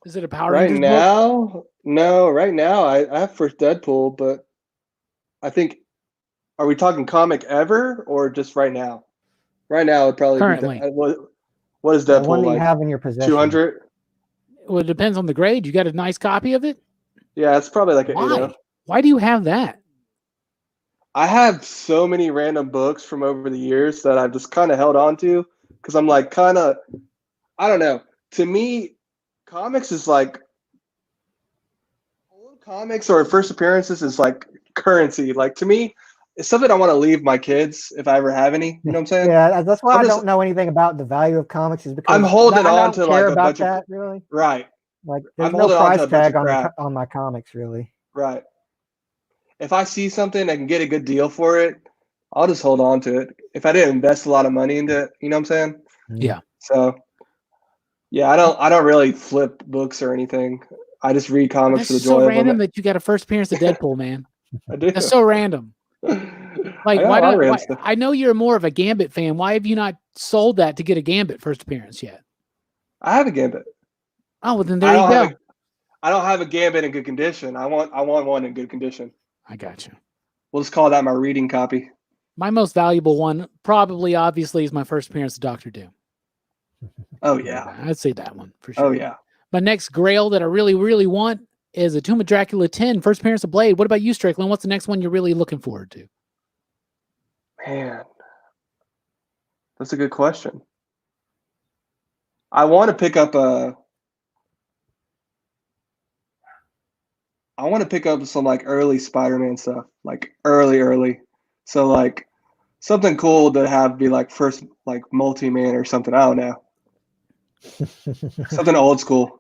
Is it a Power Rangers book? No, right now I have First Deadpool, but I think, are we talking comic ever or just right now? Right now, it'd probably currently. What is Deadpool one like? You have in your possession. 200? Well, it depends on the grade. You got a nice copy of it? Yeah, it's probably like Why do you have that? I have so many random books from over the years that I've just kind of held on to because I'm like I don't know. To me, comics is like old comics or first appearances is like currency. Like to me, it's something I want to leave my kids if I ever have any. You know what I'm saying? Yeah, that's why I I'm just- don't know anything about the value of comics, is because I'm holding I on don't to care like a about bunch that of really. right, Like, there's I'm no holding on to price a bunch tag of crap. on my comics really. Right. If I see something I can get a good deal for it, I'll just hold on to it. If I didn't invest a lot of money into it, you know what I'm saying? Yeah. So yeah, I don't really flip books or anything. I just read comics That's for the so joy of random them. that you got a first appearance of Deadpool, man. I do. That's so random. I Like, got why a lot of don't? random Why, stuff. I know you're more of a Gambit fan. Why have you not sold that to get a Gambit first appearance yet? I have a Gambit. Oh, well, then there you go. I don't have a Gambit in good condition. I want one in good condition. I got you. We'll just call that my reading copy. My most valuable one, probably, obviously, is my first appearance of Doctor Doom. Oh yeah. I'd say that one for sure. Oh yeah. My next Grail that I really, really want is a Tomb of Dracula 10, first appearance of Blade. What about you, Strickland? What's the next one you're really looking forward to? Man, that's a good question. I want to pick up some like early Spider-Man stuff, like early. So like something cool to have be like first like multi-man or something. I don't know. Something old school.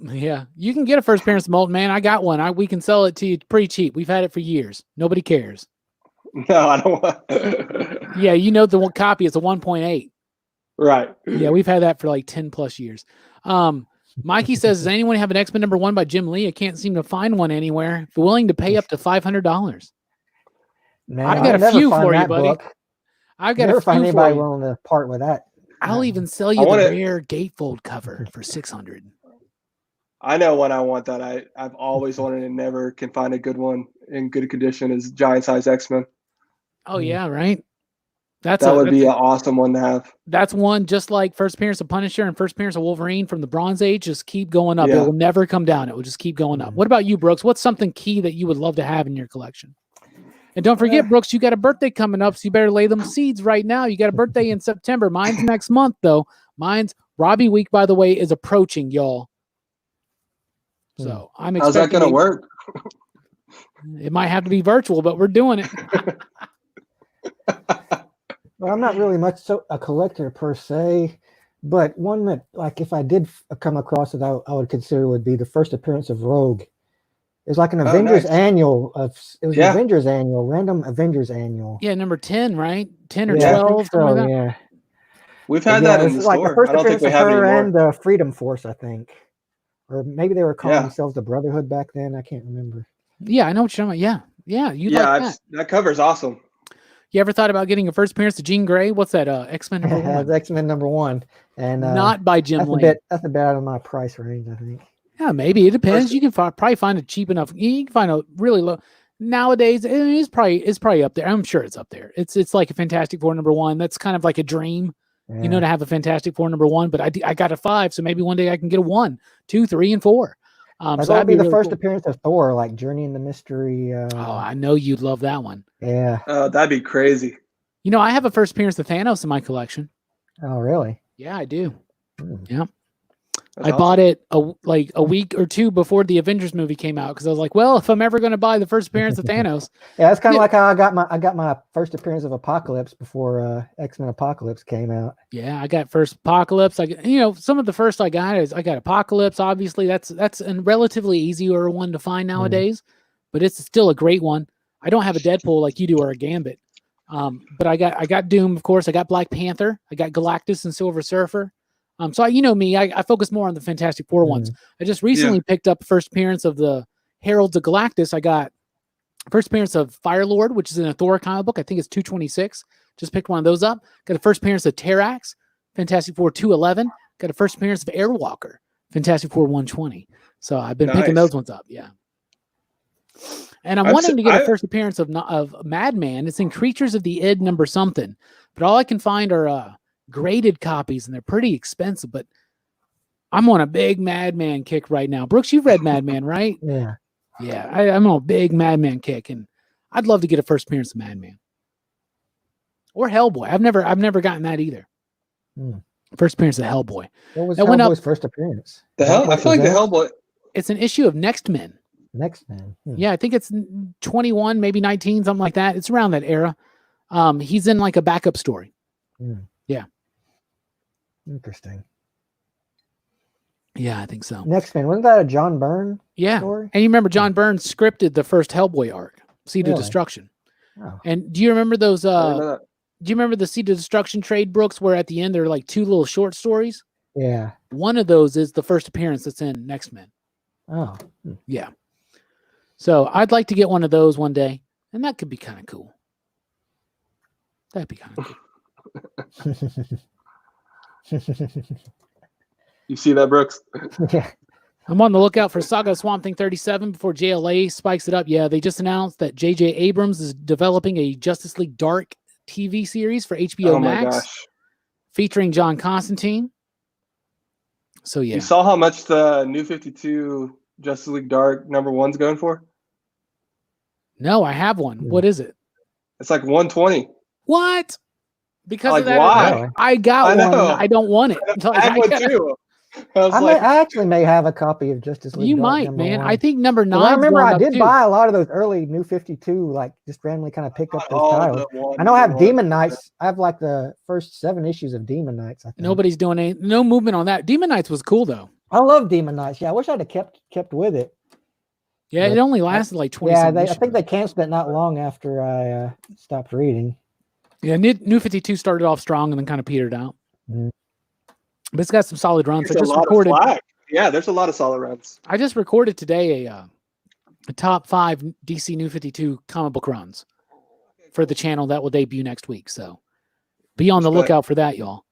Yeah, you can get a first appearance of Molten Man. I got one. We can sell it to you pretty cheap. We've had it for years. Nobody cares. No, I don't want. Yeah, you know the one copy is a 1.8. Right. Yeah, we've had that for like 10 plus years. Mikey says, does anyone have an X-Men #1 by Jim Lee? I can't seem to find one anywhere. If you're willing to pay up to $500. Man, I've got a few for you, buddy. I've got never a find few anybody for you. willing to part with that. I'll even sell you the rare gatefold cover for $600. I know one I want that I've always wanted and never can find a good one in good condition is Giant Size X-Men. Oh yeah, right. That would be an awesome one to have. That's one just like first appearance of Punisher and first appearance of Wolverine from the Bronze Age. Just keep going up. Yeah. It will never come down. It will just keep going up. What about you, Brooks? What's something key that you would love to have in your collection? And don't forget, Brooks, you got a birthday coming up, so you better lay them seeds right now. You got a birthday in September. Mine's next month, though. Mine's Robbie Week, by the way, is approaching, y'all. So I'm expecting. How's that going to work? It might have to be virtual, but we're doing it. Well, I'm not really much a collector per se, but one that, like, if I did come across it, I would consider would be the first appearance of Rogue. It's like an Avengers annual. It was an Avengers annual, random Avengers annual. Yeah, number 10, right? 10 or 12. So, like yeah. We've had that in the store. The first I don't think we have her anymore. and the Freedom Force, I think. Or maybe they were calling themselves the Brotherhood back then. I can't remember. Yeah, I know what you're talking about. Yeah. You like that. That cover's awesome. You ever thought about getting a first appearance of Jean Grey? What's that? X-Men #1. X-Men #1. And not by Jim Lee. That's a bit out of my price range, I think. Yeah, maybe it depends. You can probably find it cheap enough. You can find a really low. Nowadays, it's probably up there. I'm sure it's up there. It's like a Fantastic Four #1. That's kind of like a dream, to have a Fantastic Four #1. But I got a 5, so maybe one day I can get a 1, 2, 3, and 4. So that'd be the really first appearance of Thor, like Journey in the Mystery. I know you'd love that one. Yeah. Oh, that'd be crazy. I have a first appearance of Thanos in my collection. Oh, really? Yeah, I do. Yeah. That's I bought it a week or two before the Avengers movie came out because I was like, well, if I'm ever going to buy the first appearance of Thanos. Yeah, that's kind of like how I got my first appearance of Apocalypse before X-Men Apocalypse came out. Yeah, I got first Apocalypse. Some of the first I got Apocalypse. Obviously, that's a relatively easier one to find nowadays, but it's still a great one. I don't have a Deadpool like you do or a Gambit, but I got Doom, of course. I got Black Panther. I got Galactus and Silver Surfer. So me, I focus more on the Fantastic Four ones. I just recently picked up first appearance of the Heralds of Galactus. I got first appearance of Firelord, which is in a Thor comic book. I think it's 226. Just picked one of those up. Got a first appearance of Terrax, Fantastic Four 211. Got a first appearance of Airwalker, Fantastic Four 120. So I've been picking those ones up. Yeah. And I'm wanting to get a first appearance of Madman. It's in Creatures of the Id number something, but all I can find are graded copies, and they're pretty expensive. But I'm on a big Madman kick right now. Brooks, you've read Madman, right? Yeah. Yeah, I'm on a big Madman kick, and I'd love to get a first appearance of Madman or Hellboy. I've never gotten that either. First appearance of Hellboy. What was Hellboy's first appearance? I feel like the Hellboy. It's an issue of Next Men. Next Man. Yeah, I think it's 21, maybe 19, something like that. It's around that era. He's in like a backup story. Yeah. Interesting. Yeah, I think so. Next Man. Wasn't that a John Byrne story? And you remember John Byrne scripted the first Hellboy arc, Seed of Destruction. Oh. And do you remember those? Do you remember the Seed of Destruction trade, Brooks, where at the end there are like 2 little short stories? Yeah. One of those is the first appearance that's in Next Men. Oh. Yeah. So I'd like to get one of those one day, and that could be kind of cool. That'd be kind of cool. You see that, Brooks? Yeah. I'm on the lookout for Saga Swamp Thing 37 before JLA spikes it up. Yeah, they just announced that J.J. Abrams is developing a Justice League Dark TV series for HBO Max featuring John Constantine. So, yeah. You saw how much the New 52 Justice League Dark #1's going for? No, I have one. What is it? It's like 120. What? Because like, of that, why? I got one. I don't want it. I have one too. I actually may have a copy of Justice League. You Dark might, man. 1. I think number 9. I remember I did buy a lot of those early New 52, like just randomly kind of picked up those titles. I know I have Demon Knights. I have like the first 7 issues of Demon Knights. I think. Nobody's doing no movement on that. Demon Knights was cool though. I love Demon Knights. Yeah, I wish I'd have kept with it. Yeah, it only lasted like 20. Yeah, I think they canceled it not long after I stopped reading. Yeah, New 52 started off strong and then kind of petered out. Mm-hmm. But it's got some solid runs. I just recorded. Yeah, there's a lot of solid runs. I just recorded today a top 5 DC New 52 comic book runs for the channel that will debut next week. So be on the lookout for that, y'all.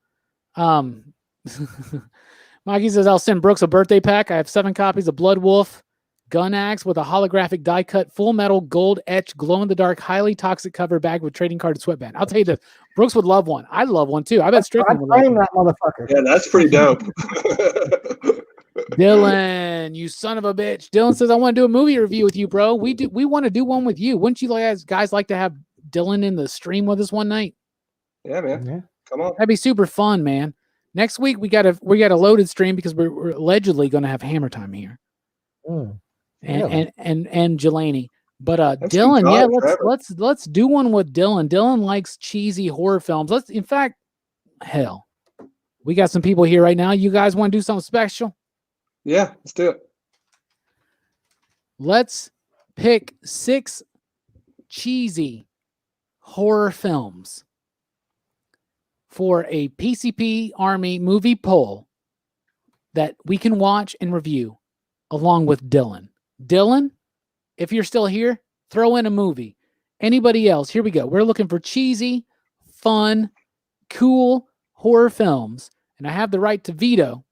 Mikey says, I'll send Brooks a birthday pack. I have 7 copies of Blood Wolf Gun Axe with a holographic die-cut, full metal, gold-etched, glow-in-the-dark, highly toxic cover bag with trading card and sweatband. I'll tell you this, Brooks would love one. I'd love one, too. I bet Strickland would love one. That motherfucker. Yeah, that's pretty dope. Dylan, you son of a bitch. Dylan says, I want to do a movie review with you, bro. We want to do one with you. Wouldn't you guys like to have Dylan in the stream with us one night? Yeah, man. Yeah. Come on. That'd be super fun, man. Next week, we got a loaded stream because we're allegedly going to have Hammer Time here. And Jelani. But Dylan, yeah, let's do one with Dylan. Dylan likes cheesy horror films. In fact, hell, we got some people here right now. You guys want to do something special? Yeah, let's do it. Let's pick 6 cheesy horror films for a PCP Army movie poll that we can watch and review along with Dylan. Dylan, if you're still here, throw in a movie. Anybody else? Here we go. We're looking for cheesy, fun, cool horror films, and I have the right to veto.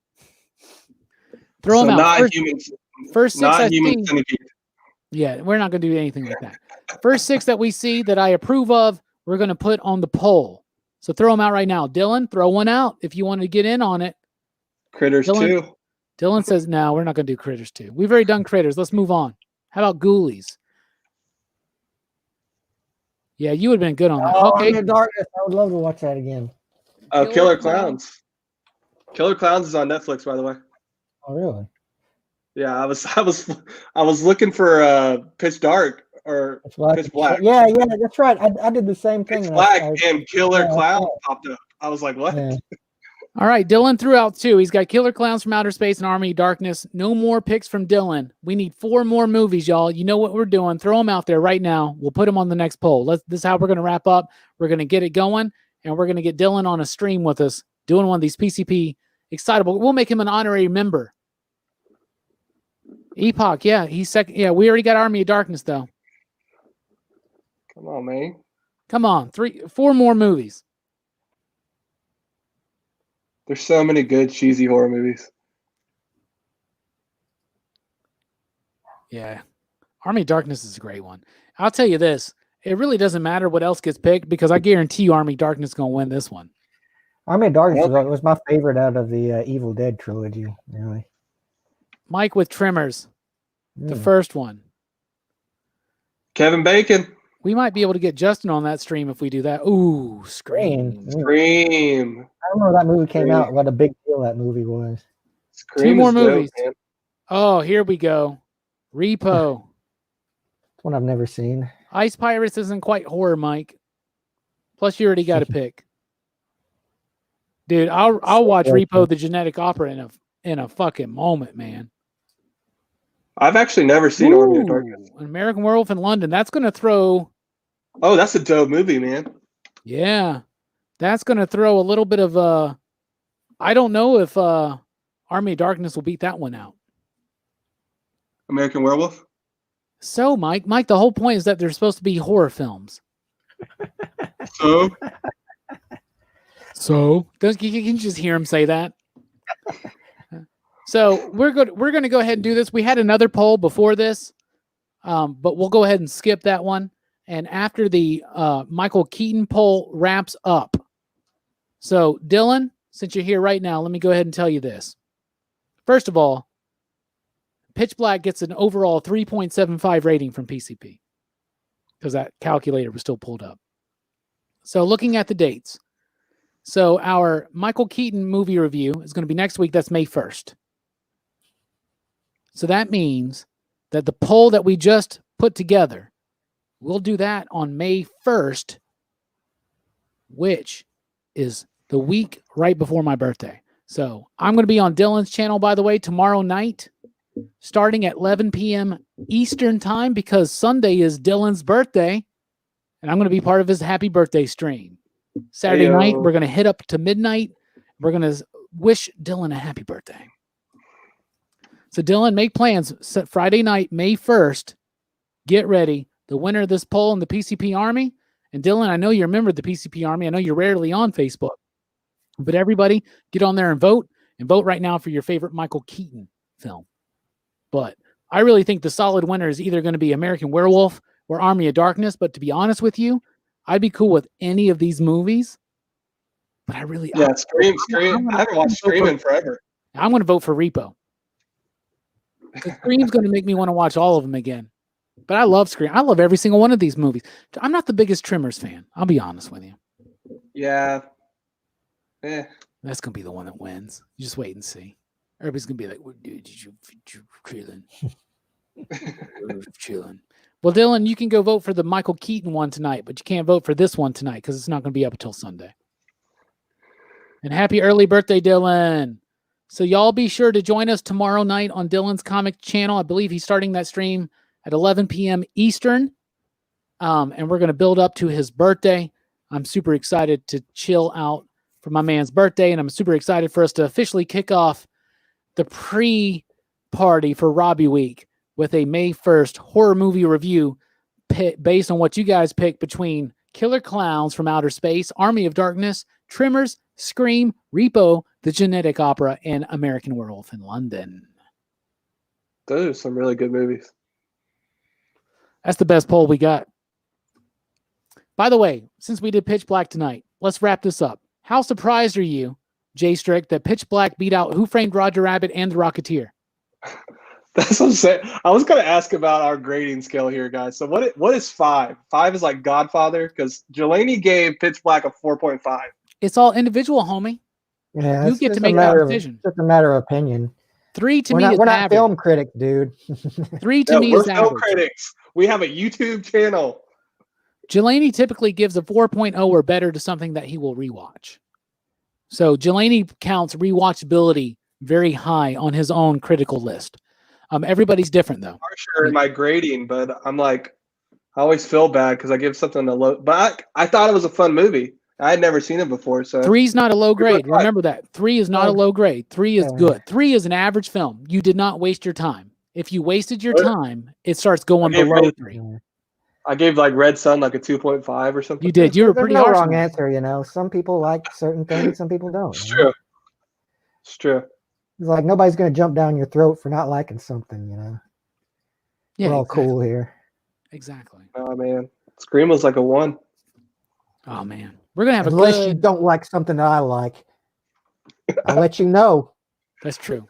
Throw them out. First 6 I see. Yeah, we're not going to do anything like that. First 6 that we see that I approve of, we're going to put on the poll. So throw them out right now. Dylan, throw one out if you want to get in on it. Critters 2. Dylan says, no, we're not going to do Critters 2. We've already done Critters. Let's move on. How about Ghoulies? Yeah, you would have been good on that. Okay. Army of Darkness. I would love to watch that again. Oh, Killer Clowns. Killer Clowns is on Netflix, by the way. Oh, really? Yeah, I was looking for Pitch Dark or Pitch Black. Yeah, that's right. I did the same thing. Pitch Black and Killer Clown popped up. I was like, what? Yeah. All right, Dylan threw out 2. He's got Killer Clowns from Outer Space and Army of Darkness. No more picks from Dylan. We need 4 more movies, y'all. You know what we're doing. Throw them out there right now. We'll put them on the next poll. This is how we're going to wrap up. We're going to get it going, and we're going to get Dylan on a stream with us doing one of these PCP Excitable. We'll make him an honorary member. Epoch, yeah, he's second. Yeah, we already got Army of Darkness, though. Come on, man. Come on. 4 more movies. There's so many good cheesy horror movies. Yeah. Army of Darkness is a great one. I'll tell you this. It really doesn't matter what else gets picked because I guarantee you Army of Darkness is going to win this one. Army of Darkness was my favorite out of the Evil Dead trilogy, really. Mike with Tremors. The first one. Kevin Bacon. We might be able to get Justin on that stream if we do that. Ooh, Scream. I remember that movie came out. What a big deal that movie was. Scream 2 more movies. Dope, oh, here we go. Repo. It's one I've never seen. Ice Pirates isn't quite horror, Mike. Plus, you already got to pick. Dude, I'll watch Repo the Genetic Opera in a fucking moment, man. I've actually never seen Army of Darkness. An American Werewolf in London. That's going to throw... Oh, that's a dope movie, man. Yeah. That's going to throw a little bit of... I don't know if Army of Darkness will beat that one out. American Werewolf? So, Mike, the whole point is that they're supposed to be horror films. So? You can just hear him say that. So we're going to go ahead and do this. We had another poll before this, but we'll go ahead and skip that one. And after the Michael Keaton poll wraps up. So Dylan, since you're here right now, let me go ahead and tell you this. First of all, Pitch Black gets an overall 3.75 rating from PCP because that calculator was still pulled up. So looking at the dates. So our Michael Keaton movie review is going to be next week. That's May 1st. So that means that the poll that we just put together, we'll do that on May 1st, which is the week right before my birthday. So I'm going to be on Dylan's channel, by the way, tomorrow night, starting at 11 p.m. Eastern time, because Sunday is Dylan's birthday, and I'm going to be part of his happy birthday stream. Saturday night, we're going to hit up to midnight. We're going to wish Dylan a happy birthday. So Dylan, make plans. Friday night, May 1st, get ready. The winner of this poll in the PCP Army. And Dylan, I know you're a member of the PCP Army. I know you're rarely on Facebook. But everybody, get on there and vote. And vote right now for your favorite Michael Keaton film. But I really think the solid winner is either going to be American Werewolf or Army of Darkness. But to be honest with you, I'd be cool with any of these movies. But I really... Yeah, Scream. I haven't watched Scream in forever. I'm going to vote for Repo. Scream's going to make me want to watch all of them again. But I love Scream. I love every single one of these movies. I'm not the biggest Tremors fan. I'll be honest with you. Yeah. That's going to be the one that wins. You just wait and see. Everybody's going to be like, what did you chilling? Chilling. Well, Dylan, you can go vote for the Michael Keaton one tonight, but you can't vote for this one tonight because it's not going to be up until Sunday. And happy early birthday, Dylan. So y'all be sure to join us tomorrow night on Dylan's comic channel. I believe he's starting that stream at 11 p.m. Eastern. And we're going to build up to his birthday. I'm super excited to chill out for my man's birthday. And I'm super excited for us to officially kick off the pre-party for Robbie Week with a May 1st horror movie review based on what you guys pick between Killer Clowns from Outer Space, Army of Darkness, Tremors, Scream, Repo, The Genetic Opera, and American Werewolf in London. Those are some really good movies. That's the best poll we got. By the way, since we did Pitch Black tonight, let's wrap this up. How surprised are you, Jay Strick, that Pitch Black beat out Who Framed Roger Rabbit and The Rocketeer? That's what I'm saying. I was going to ask about our grading scale here, guys. So what is 5? 5 is like Godfather, because Jelani gave Pitch Black a 4.5. It's all individual, homie. Yeah, you get to make that decision. It's just a matter of opinion. 3 to me is we're not average. film critics, dude. 3 to me is we're average. film critics. We have a YouTube channel. Jelani typically gives a 4.0 or better to something that he will rewatch. So Jelani counts rewatchability very high on his own critical list. Everybody's different, though. Harsher in my grading, but I'm like, I always feel bad because I give something a low. But I thought it was a fun movie. I had never seen it before. So 3's not a low grade. Remember that. 3 is not a low grade. 3 is good. 3 is an average film. You did not waste your time. If you wasted your time, it starts going below 3. I gave like Red Sun like a 2.5 or something. You did. You were There's pretty no harsh. wrong answer, you know. Some people like certain things, some people don't. It's true. It's true. It's like nobody's going to jump down your throat for not liking something, you know. Yeah, we're all cool here. Exactly. Oh man, Scream was like a 1. Oh man, we're gonna have Unless you don't like something that I like, I'll let you know. That's true.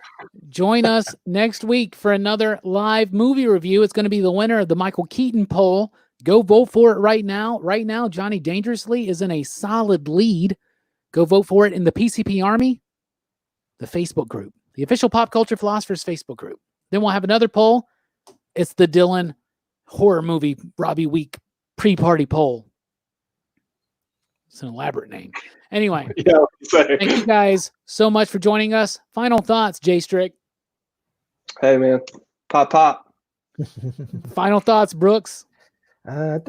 Join us next week for another live movie review. It's going to be the winner of the Michael Keaton poll. Go vote for it right now. Right now, Johnny Dangerously is in a solid lead. Go vote for it in the PCP Army, the Facebook group, the official Pop Culture Philosophers Facebook group. Then we'll have another poll It's the Dylan Horror Movie Robbie Week pre-party poll. It's an elaborate name. Anyway, Yeah, thank you guys so much for joining us. Final thoughts, Jay Strick. Hey, man. Pop, pop. Final thoughts, Brooks. Final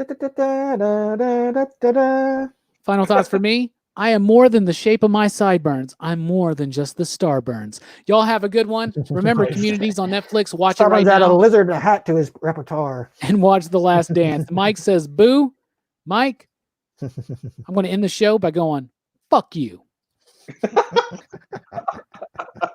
thoughts for me. I am more than the shape of my sideburns. I'm more than just the starburns. Y'all have a good one. Remember, Community's on Netflix. Watch it right Starburns add a now. lizard and a hat to his repertoire. And watch The Last Dance. Mike says, boo. Mike, I'm going to end the show by going, fuck you.